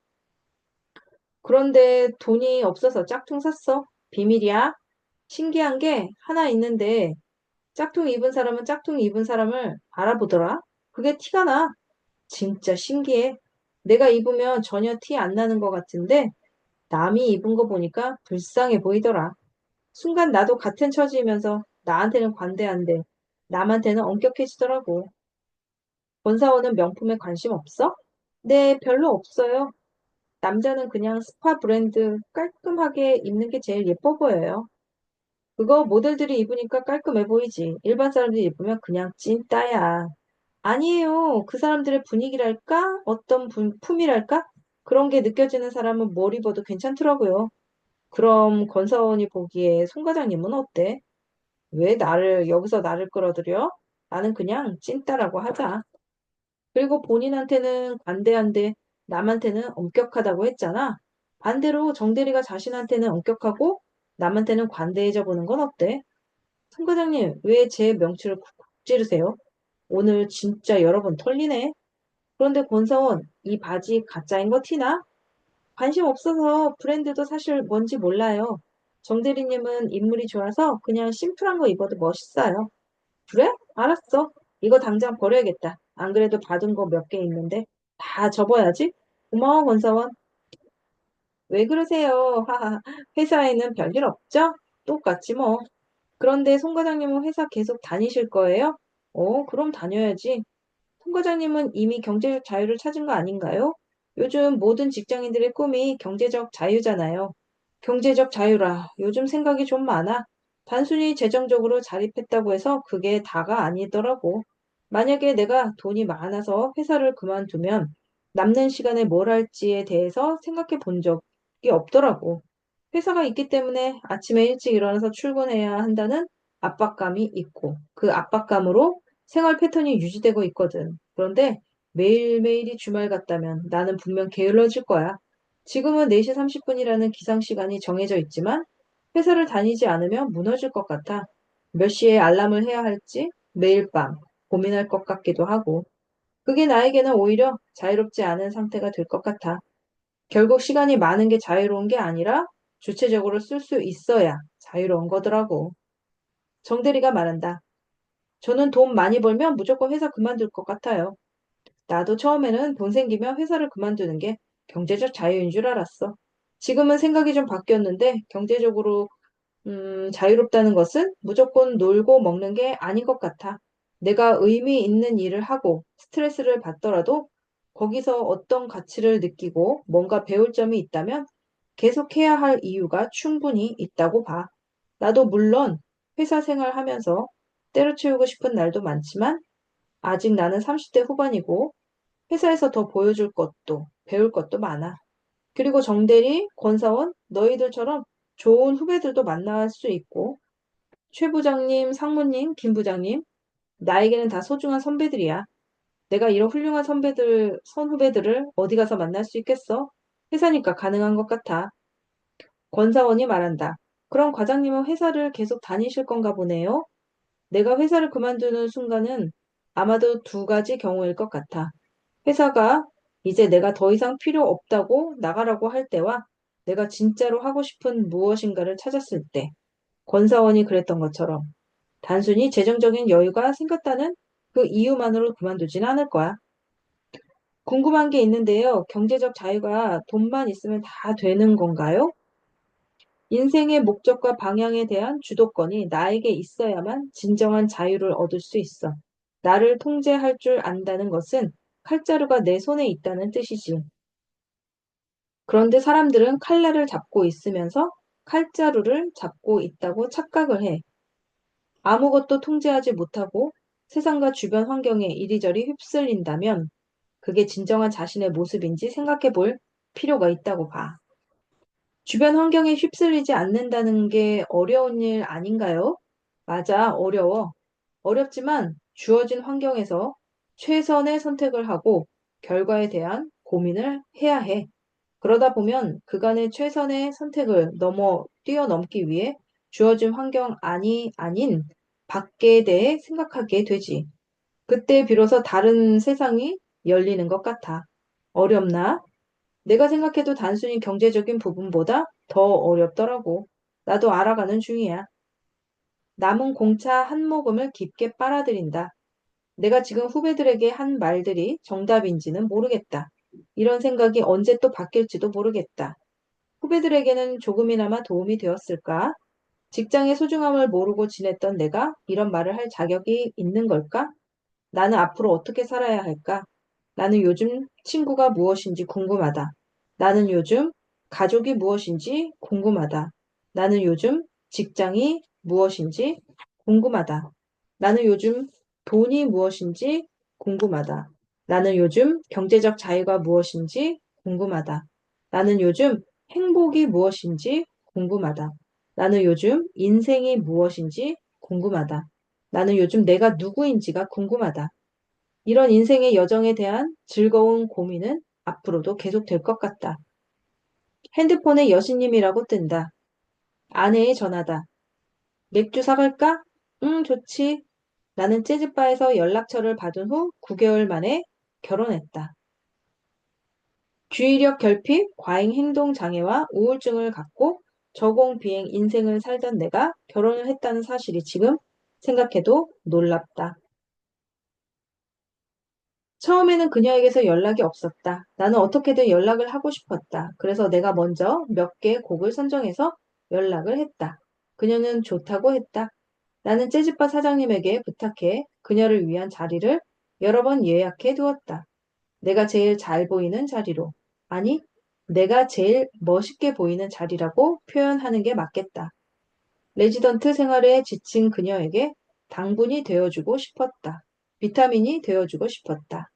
그런데 돈이 없어서 짝퉁 샀어. 비밀이야. 신기한 게 하나 있는데 짝퉁 입은 사람은 짝퉁 입은 사람을 알아보더라. 그게 티가 나. 진짜 신기해. 내가 입으면 전혀 티 안 나는 것 같은데 남이 입은 거 보니까 불쌍해 보이더라. 순간 나도 같은 처지이면서 나한테는 관대한데 남한테는 엄격해지더라고. 권사원은 명품에 관심 없어? 네, 별로 없어요. 남자는 그냥 스파 브랜드 깔끔하게 입는 게 제일 예뻐 보여요. 그거 모델들이 입으니까 깔끔해 보이지. 일반 사람들이 입으면 그냥 찐따야. 아니에요. 그 사람들의 분위기랄까? 어떤 품이랄까? 그런 게 느껴지는 사람은 뭘 입어도 괜찮더라고요. 그럼 권사원이 보기에 송 과장님은 어때? 왜 여기서 나를 끌어들여? 나는 그냥 찐따라고 하자. 그리고 본인한테는 관대한데 남한테는 엄격하다고 했잖아. 반대로 정대리가 자신한테는 엄격하고 남한테는 관대해져 보는 건 어때? 송 과장님, 왜 제 명치를 쿡쿡 찌르세요? 오늘 진짜 여러 번 털리네. 그런데 권사원, 이 바지 가짜인 거 티나? 관심 없어서 브랜드도 사실 뭔지 몰라요. 정대리님은 인물이 좋아서 그냥 심플한 거 입어도 멋있어요. 그래? 알았어. 이거 당장 버려야겠다. 안 그래도 받은 거 몇 개 있는데 다 접어야지. 고마워, 권사원. 왜 그러세요? 하하. 회사에는 별일 없죠? 똑같지 뭐. 그런데 송 과장님은 회사 계속 다니실 거예요? 그럼 다녀야지. 송 과장님은 이미 경제적 자유를 찾은 거 아닌가요? 요즘 모든 직장인들의 꿈이 경제적 자유잖아요. 경제적 자유라. 요즘 생각이 좀 많아. 단순히 재정적으로 자립했다고 해서 그게 다가 아니더라고. 만약에 내가 돈이 많아서 회사를 그만두면 남는 시간에 뭘 할지에 대해서 생각해 본 적이 없더라고. 회사가 있기 때문에 아침에 일찍 일어나서 출근해야 한다는 압박감이 있고 그 압박감으로 생활 패턴이 유지되고 있거든. 그런데 매일매일이 주말 같다면 나는 분명 게을러질 거야. 지금은 4시 30분이라는 기상 시간이 정해져 있지만 회사를 다니지 않으면 무너질 것 같아. 몇 시에 알람을 해야 할지 매일 밤 고민할 것 같기도 하고. 그게 나에게는 오히려 자유롭지 않은 상태가 될 것 같아. 결국 시간이 많은 게 자유로운 게 아니라 주체적으로 쓸 수 있어야 자유로운 거더라고. 정대리가 말한다. 저는 돈 많이 벌면 무조건 회사 그만둘 것 같아요. 나도 처음에는 돈 생기면 회사를 그만두는 게 경제적 자유인 줄 알았어. 지금은 생각이 좀 바뀌었는데 경제적으로 자유롭다는 것은 무조건 놀고 먹는 게 아닌 것 같아. 내가 의미 있는 일을 하고 스트레스를 받더라도 거기서 어떤 가치를 느끼고 뭔가 배울 점이 있다면 계속해야 할 이유가 충분히 있다고 봐. 나도 물론 회사 생활하면서 때려치우고 싶은 날도 많지만 아직 나는 30대 후반이고 회사에서 더 보여줄 것도 배울 것도 많아. 그리고 정대리, 권사원, 너희들처럼 좋은 후배들도 만날 수 있고 최 부장님, 상무님, 김 부장님, 나에게는 다 소중한 선배들이야. 내가 이런 훌륭한 선후배들을 어디 가서 만날 수 있겠어? 회사니까 가능한 것 같아. 권사원이 말한다. 그럼 과장님은 회사를 계속 다니실 건가 보네요? 내가 회사를 그만두는 순간은 아마도 두 가지 경우일 것 같아. 회사가 이제 내가 더 이상 필요 없다고 나가라고 할 때와 내가 진짜로 하고 싶은 무엇인가를 찾았을 때, 권사원이 그랬던 것처럼 단순히 재정적인 여유가 생겼다는 그 이유만으로 그만두진 않을 거야. 궁금한 게 있는데요. 경제적 자유가 돈만 있으면 다 되는 건가요? 인생의 목적과 방향에 대한 주도권이 나에게 있어야만 진정한 자유를 얻을 수 있어. 나를 통제할 줄 안다는 것은 칼자루가 내 손에 있다는 뜻이지. 그런데 사람들은 칼날을 잡고 있으면서 칼자루를 잡고 있다고 착각을 해. 아무것도 통제하지 못하고 세상과 주변 환경에 이리저리 휩쓸린다면 그게 진정한 자신의 모습인지 생각해 볼 필요가 있다고 봐. 주변 환경에 휩쓸리지 않는다는 게 어려운 일 아닌가요? 맞아, 어려워. 어렵지만 주어진 환경에서 최선의 선택을 하고 결과에 대한 고민을 해야 해. 그러다 보면 그간의 최선의 선택을 뛰어넘기 위해 주어진 환경 아닌 밖에 대해 생각하게 되지. 그때 비로소 다른 세상이 열리는 것 같아. 어렵나? 내가 생각해도 단순히 경제적인 부분보다 더 어렵더라고. 나도 알아가는 중이야. 남은 공차 한 모금을 깊게 빨아들인다. 내가 지금 후배들에게 한 말들이 정답인지는 모르겠다. 이런 생각이 언제 또 바뀔지도 모르겠다. 후배들에게는 조금이나마 도움이 되었을까? 직장의 소중함을 모르고 지냈던 내가 이런 말을 할 자격이 있는 걸까? 나는 앞으로 어떻게 살아야 할까? 나는 요즘 친구가 무엇인지 궁금하다. 나는 요즘 가족이 무엇인지 궁금하다. 나는 요즘 직장이 무엇인지 궁금하다. 나는 요즘 돈이 무엇인지 궁금하다. 나는 요즘 경제적 자유가 무엇인지 궁금하다. 나는 요즘 행복이 무엇인지 궁금하다. 나는 요즘 인생이 무엇인지 궁금하다. 나는 요즘 내가 누구인지가 궁금하다. 이런 인생의 여정에 대한 즐거운 고민은 앞으로도 계속될 것 같다. 핸드폰에 여신님이라고 뜬다. 아내의 전화다. 맥주 사갈까? 응, 좋지. 나는 재즈바에서 연락처를 받은 후 9개월 만에 결혼했다. 주의력 결핍, 과잉 행동 장애와 우울증을 갖고 저공 비행 인생을 살던 내가 결혼을 했다는 사실이 지금 생각해도 놀랍다. 처음에는 그녀에게서 연락이 없었다. 나는 어떻게든 연락을 하고 싶었다. 그래서 내가 먼저 몇 개의 곡을 선정해서 연락을 했다. 그녀는 좋다고 했다. 나는 재즈바 사장님에게 부탁해 그녀를 위한 자리를 여러 번 예약해 두었다. 내가 제일 잘 보이는 자리로. 아니, 내가 제일 멋있게 보이는 자리라고 표현하는 게 맞겠다. 레지던트 생활에 지친 그녀에게 당분이 되어주고 싶었다. 비타민이 되어주고 싶었다.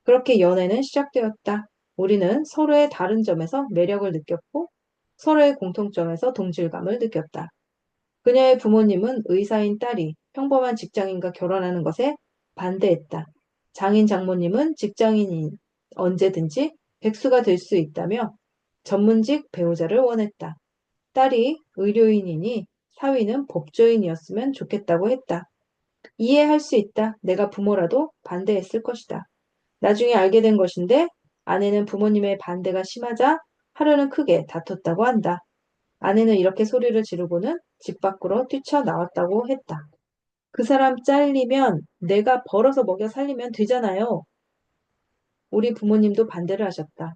그렇게 연애는 시작되었다. 우리는 서로의 다른 점에서 매력을 느꼈고 서로의 공통점에서 동질감을 느꼈다. 그녀의 부모님은 의사인 딸이 평범한 직장인과 결혼하는 것에 반대했다. 장인 장모님은 직장인이 언제든지 백수가 될 수 있다며 전문직 배우자를 원했다. 딸이 의료인이니 사위는 법조인이었으면 좋겠다고 했다. 이해할 수 있다. 내가 부모라도 반대했을 것이다. 나중에 알게 된 것인데 아내는 부모님의 반대가 심하자 하루는 크게 다퉜다고 한다. 아내는 이렇게 소리를 지르고는 집 밖으로 뛰쳐나왔다고 했다. 그 사람 잘리면 내가 벌어서 먹여 살리면 되잖아요. 우리 부모님도 반대를 하셨다.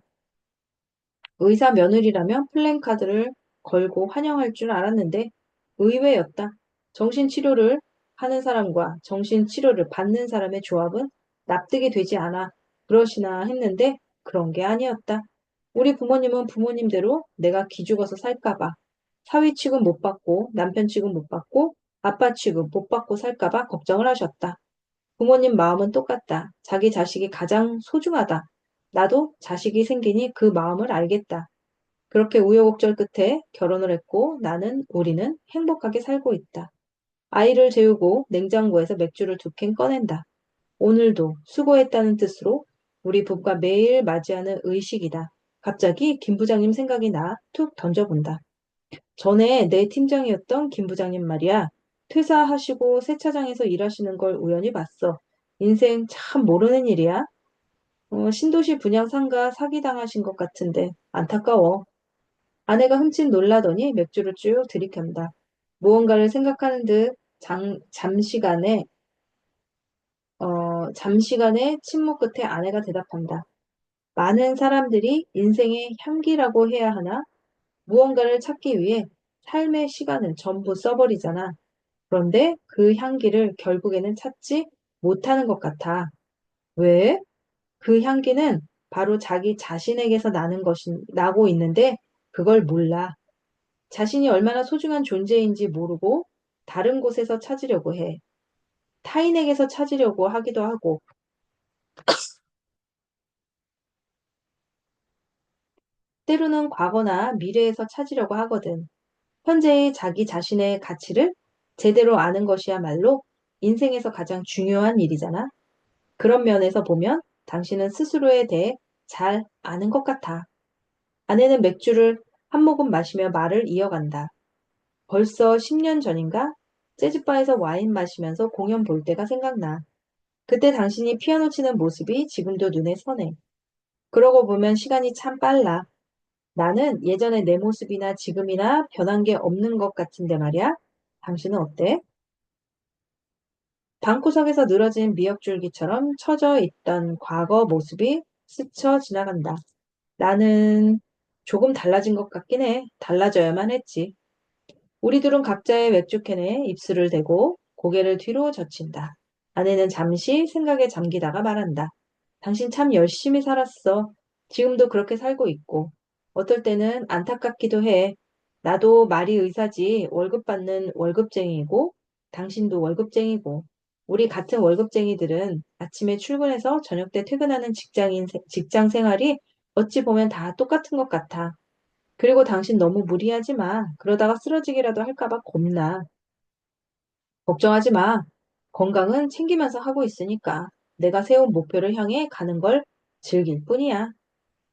의사 며느리라면 플랜카드를 걸고 환영할 줄 알았는데 의외였다. 정신치료를 하는 사람과 정신치료를 받는 사람의 조합은 납득이 되지 않아 그러시나 했는데 그런 게 아니었다. 우리 부모님은 부모님대로 내가 기죽어서 살까봐 사위 취급 못 받고 남편 취급 못 받고 아빠 취급 못 받고 살까봐 걱정을 하셨다. 부모님 마음은 똑같다. 자기 자식이 가장 소중하다. 나도 자식이 생기니 그 마음을 알겠다. 그렇게 우여곡절 끝에 결혼을 했고 우리는 행복하게 살고 있다. 아이를 재우고 냉장고에서 맥주를 두 캔 꺼낸다. 오늘도 수고했다는 뜻으로 우리 부부가 매일 맞이하는 의식이다. 갑자기 김 부장님 생각이 나 툭 던져본다. 전에 내 팀장이었던 김 부장님 말이야. 퇴사하시고 세차장에서 일하시는 걸 우연히 봤어. 인생 참 모르는 일이야. 신도시 분양상가 사기당하신 것 같은데 안타까워. 아내가 흠칫 놀라더니 맥주를 쭉 들이켠다. 무언가를 생각하는 듯 잠시간의 침묵 끝에 아내가 대답한다. 많은 사람들이 인생의 향기라고 해야 하나? 무언가를 찾기 위해 삶의 시간을 전부 써버리잖아. 그런데 그 향기를 결국에는 찾지 못하는 것 같아. 왜? 그 향기는 바로 자기 자신에게서 나고 있는데 그걸 몰라. 자신이 얼마나 소중한 존재인지 모르고 다른 곳에서 찾으려고 해. 타인에게서 찾으려고 하기도 하고, 때로는 과거나 미래에서 찾으려고 하거든. 현재의 자기 자신의 가치를 제대로 아는 것이야말로 인생에서 가장 중요한 일이잖아. 그런 면에서 보면 당신은 스스로에 대해 잘 아는 것 같아. 아내는 맥주를 한 모금 마시며 말을 이어간다. 벌써 10년 전인가? 재즈바에서 와인 마시면서 공연 볼 때가 생각나. 그때 당신이 피아노 치는 모습이 지금도 눈에 선해. 그러고 보면 시간이 참 빨라. 나는 예전에 내 모습이나 지금이나 변한 게 없는 것 같은데 말이야. 당신은 어때? 방구석에서 늘어진 미역줄기처럼 처져 있던 과거 모습이 스쳐 지나간다. 나는 조금 달라진 것 같긴 해. 달라져야만 했지. 우리 둘은 각자의 맥주캔에 입술을 대고 고개를 뒤로 젖힌다. 아내는 잠시 생각에 잠기다가 말한다. 당신 참 열심히 살았어. 지금도 그렇게 살고 있고. 어떨 때는 안타깝기도 해. 나도 말이 의사지 월급 받는 월급쟁이고, 당신도 월급쟁이고, 우리 같은 월급쟁이들은 아침에 출근해서 저녁 때 퇴근하는 직장 생활이 어찌 보면 다 똑같은 것 같아. 그리고 당신 너무 무리하지 마. 그러다가 쓰러지기라도 할까봐 겁나. 걱정하지 마. 건강은 챙기면서 하고 있으니까 내가 세운 목표를 향해 가는 걸 즐길 뿐이야.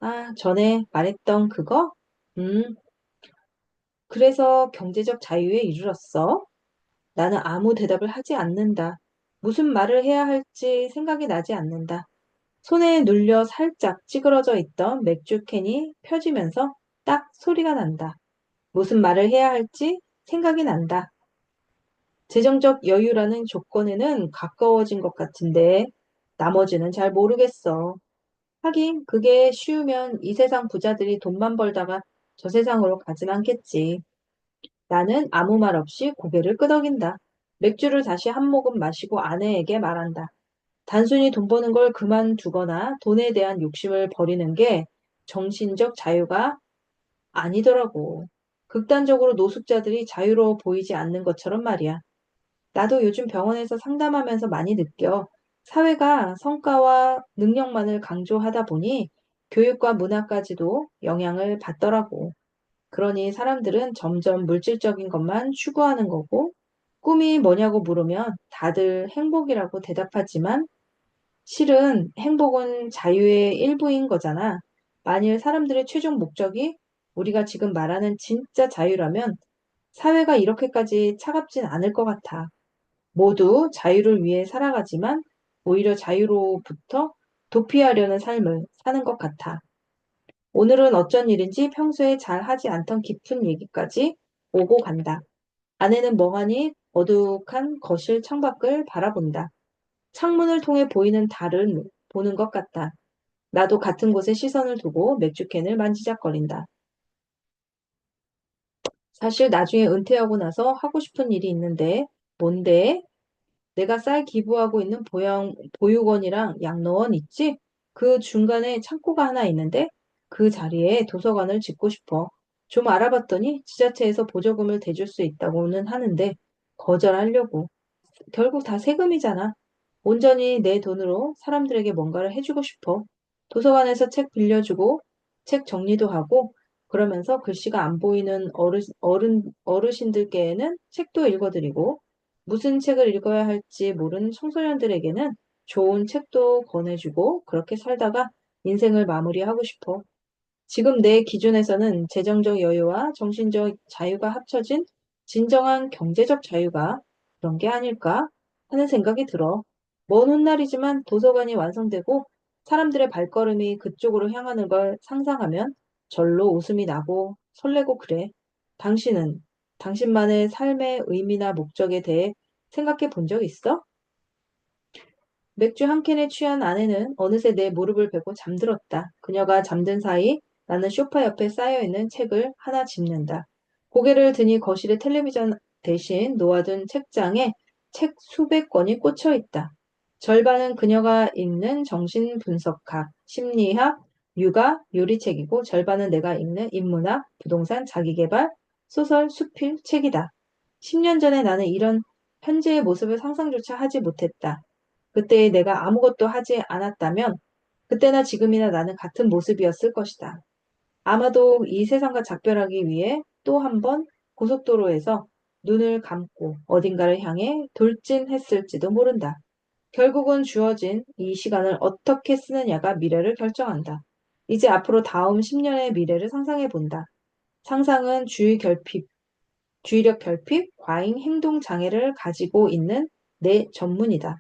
아, 전에 말했던 그거? 음, 그래서 경제적 자유에 이르렀어? 나는 아무 대답을 하지 않는다. 무슨 말을 해야 할지 생각이 나지 않는다. 손에 눌려 살짝 찌그러져 있던 맥주캔이 펴지면서 딱 소리가 난다. 무슨 말을 해야 할지 생각이 난다. 재정적 여유라는 조건에는 가까워진 것 같은데 나머지는 잘 모르겠어. 하긴 그게 쉬우면 이 세상 부자들이 돈만 벌다가 저 세상으로 가진 않겠지. 나는 아무 말 없이 고개를 끄덕인다. 맥주를 다시 한 모금 마시고 아내에게 말한다. 단순히 돈 버는 걸 그만두거나 돈에 대한 욕심을 버리는 게 정신적 자유가 아니더라고. 극단적으로 노숙자들이 자유로워 보이지 않는 것처럼 말이야. 나도 요즘 병원에서 상담하면서 많이 느껴. 사회가 성과와 능력만을 강조하다 보니 교육과 문화까지도 영향을 받더라고. 그러니 사람들은 점점 물질적인 것만 추구하는 거고, 꿈이 뭐냐고 물으면 다들 행복이라고 대답하지만 실은 행복은 자유의 일부인 거잖아. 만일 사람들의 최종 목적이 우리가 지금 말하는 진짜 자유라면 사회가 이렇게까지 차갑진 않을 것 같아. 모두 자유를 위해 살아가지만 오히려 자유로부터 도피하려는 삶을 사는 것 같아. 오늘은 어쩐 일인지 평소에 잘 하지 않던 깊은 얘기까지 오고 간다. 아내는 멍하니 어둑한 거실 창밖을 바라본다. 창문을 통해 보이는 달을 보는 것 같다. 나도 같은 곳에 시선을 두고 맥주캔을 만지작거린다. 사실 나중에 은퇴하고 나서 하고 싶은 일이 있는데, 뭔데? 내가 쌀 기부하고 있는 보육원이랑 양로원 있지? 그 중간에 창고가 하나 있는데, 그 자리에 도서관을 짓고 싶어. 좀 알아봤더니 지자체에서 보조금을 대줄 수 있다고는 하는데, 거절하려고. 결국 다 세금이잖아. 온전히 내 돈으로 사람들에게 뭔가를 해주고 싶어. 도서관에서 책 빌려주고, 책 정리도 하고, 그러면서 글씨가 안 보이는 어르신들께는 책도 읽어드리고, 무슨 책을 읽어야 할지 모르는 청소년들에게는 좋은 책도 권해주고, 그렇게 살다가 인생을 마무리하고 싶어. 지금 내 기준에서는 재정적 여유와 정신적 자유가 합쳐진 진정한 경제적 자유가 그런 게 아닐까 하는 생각이 들어. 먼 훗날이지만 도서관이 완성되고 사람들의 발걸음이 그쪽으로 향하는 걸 상상하면 절로 웃음이 나고 설레고 그래. 당신은 당신만의 삶의 의미나 목적에 대해 생각해 본 적 있어? 맥주 한 캔에 취한 아내는 어느새 내 무릎을 베고 잠들었다. 그녀가 잠든 사이 나는 소파 옆에 쌓여있는 책을 하나 집는다. 고개를 드니 거실의 텔레비전 대신 놓아둔 책장에 책 수백 권이 꽂혀 있다. 절반은 그녀가 읽는 정신분석학, 심리학, 육아, 요리책이고 절반은 내가 읽는 인문학, 부동산, 자기계발, 소설, 수필, 책이다. 10년 전에 나는 이런 현재의 모습을 상상조차 하지 못했다. 그때 내가 아무것도 하지 않았다면 그때나 지금이나 나는 같은 모습이었을 것이다. 아마도 이 세상과 작별하기 위해 또 한 번 고속도로에서 눈을 감고 어딘가를 향해 돌진했을지도 모른다. 결국은 주어진 이 시간을 어떻게 쓰느냐가 미래를 결정한다. 이제 앞으로 다음 10년의 미래를 상상해 본다. 상상은 주의력 결핍, 과잉 행동 장애를 가지고 있는 내 전문이다.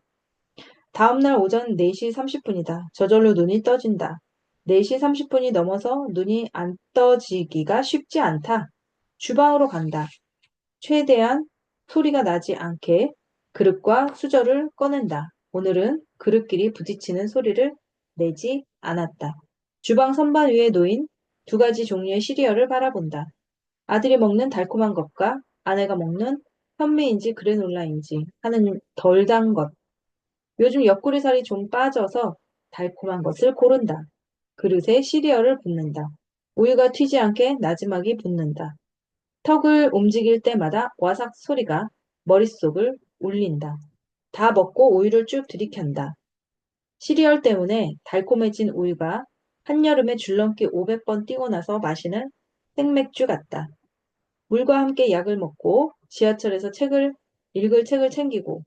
다음날 오전 4시 30분이다. 저절로 눈이 떠진다. 4시 30분이 넘어서 눈이 안 떠지기가 쉽지 않다. 주방으로 간다. 최대한 소리가 나지 않게 그릇과 수저를 꺼낸다. 오늘은 그릇끼리 부딪히는 소리를 내지 않았다. 주방 선반 위에 놓인 두 가지 종류의 시리얼을 바라본다. 아들이 먹는 달콤한 것과 아내가 먹는 현미인지 그래놀라인지 하는 덜 단 것. 요즘 옆구리 살이 좀 빠져서 달콤한 것을 고른다. 그릇에 시리얼을 붓는다. 우유가 튀지 않게 나지막이 붓는다. 턱을 움직일 때마다 와삭 소리가 머릿속을 울린다. 다 먹고 우유를 쭉 들이켠다. 시리얼 때문에 달콤해진 우유가 한여름에 줄넘기 500번 뛰고 나서 마시는 생맥주 같다. 물과 함께 약을 먹고 지하철에서 읽을 책을 챙기고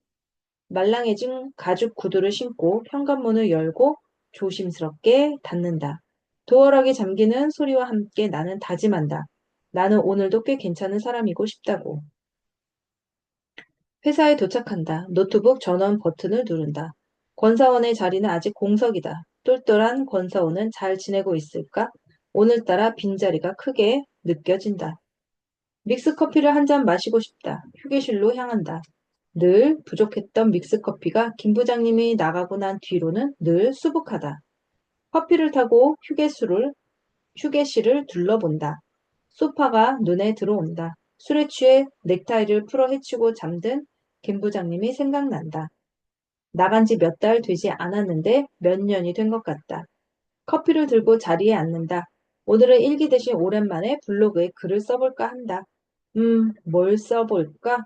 말랑해진 가죽 구두를 신고 현관문을 열고 조심스럽게 닫는다. 도어락이 잠기는 소리와 함께 나는 다짐한다. 나는 오늘도 꽤 괜찮은 사람이고 싶다고. 회사에 도착한다. 노트북 전원 버튼을 누른다. 권사원의 자리는 아직 공석이다. 똘똘한 권사원은 잘 지내고 있을까? 오늘따라 빈자리가 크게 느껴진다. 믹스커피를 한 잔 마시고 싶다. 휴게실로 향한다. 늘 부족했던 믹스커피가 김 부장님이 나가고 난 뒤로는 늘 수북하다. 커피를 타고 휴게실을 둘러본다. 소파가 눈에 들어온다. 술에 취해 넥타이를 풀어 헤치고 잠든 김 부장님이 생각난다. 나간 지 몇 달 되지 않았는데 몇 년이 된 것 같다. 커피를 들고 자리에 앉는다. 오늘은 일기 대신 오랜만에 블로그에 글을 써볼까 한다. 뭘 써볼까?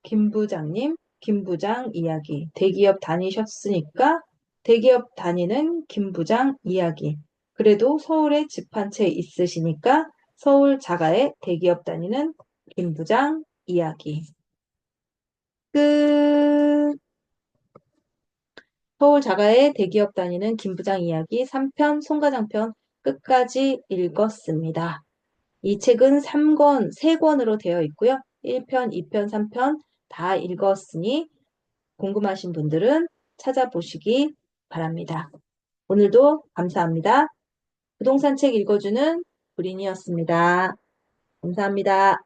김 부장님, 김 부장 이야기. 대기업 다니셨으니까 대기업 다니는 김 부장 이야기. 그래도 서울에 집 한 채 있으시니까 서울 자가의 대기업 다니는 김 부장 이야기. 끝. 서울 자가의 대기업 다니는 김부장 이야기 3편, 송가장편 끝까지 읽었습니다. 이 책은 3권으로 되어 있고요. 1편, 2편, 3편 다 읽었으니 궁금하신 분들은 찾아보시기 바랍니다. 오늘도 감사합니다. 부동산 책 읽어주는 구린이었습니다. 감사합니다.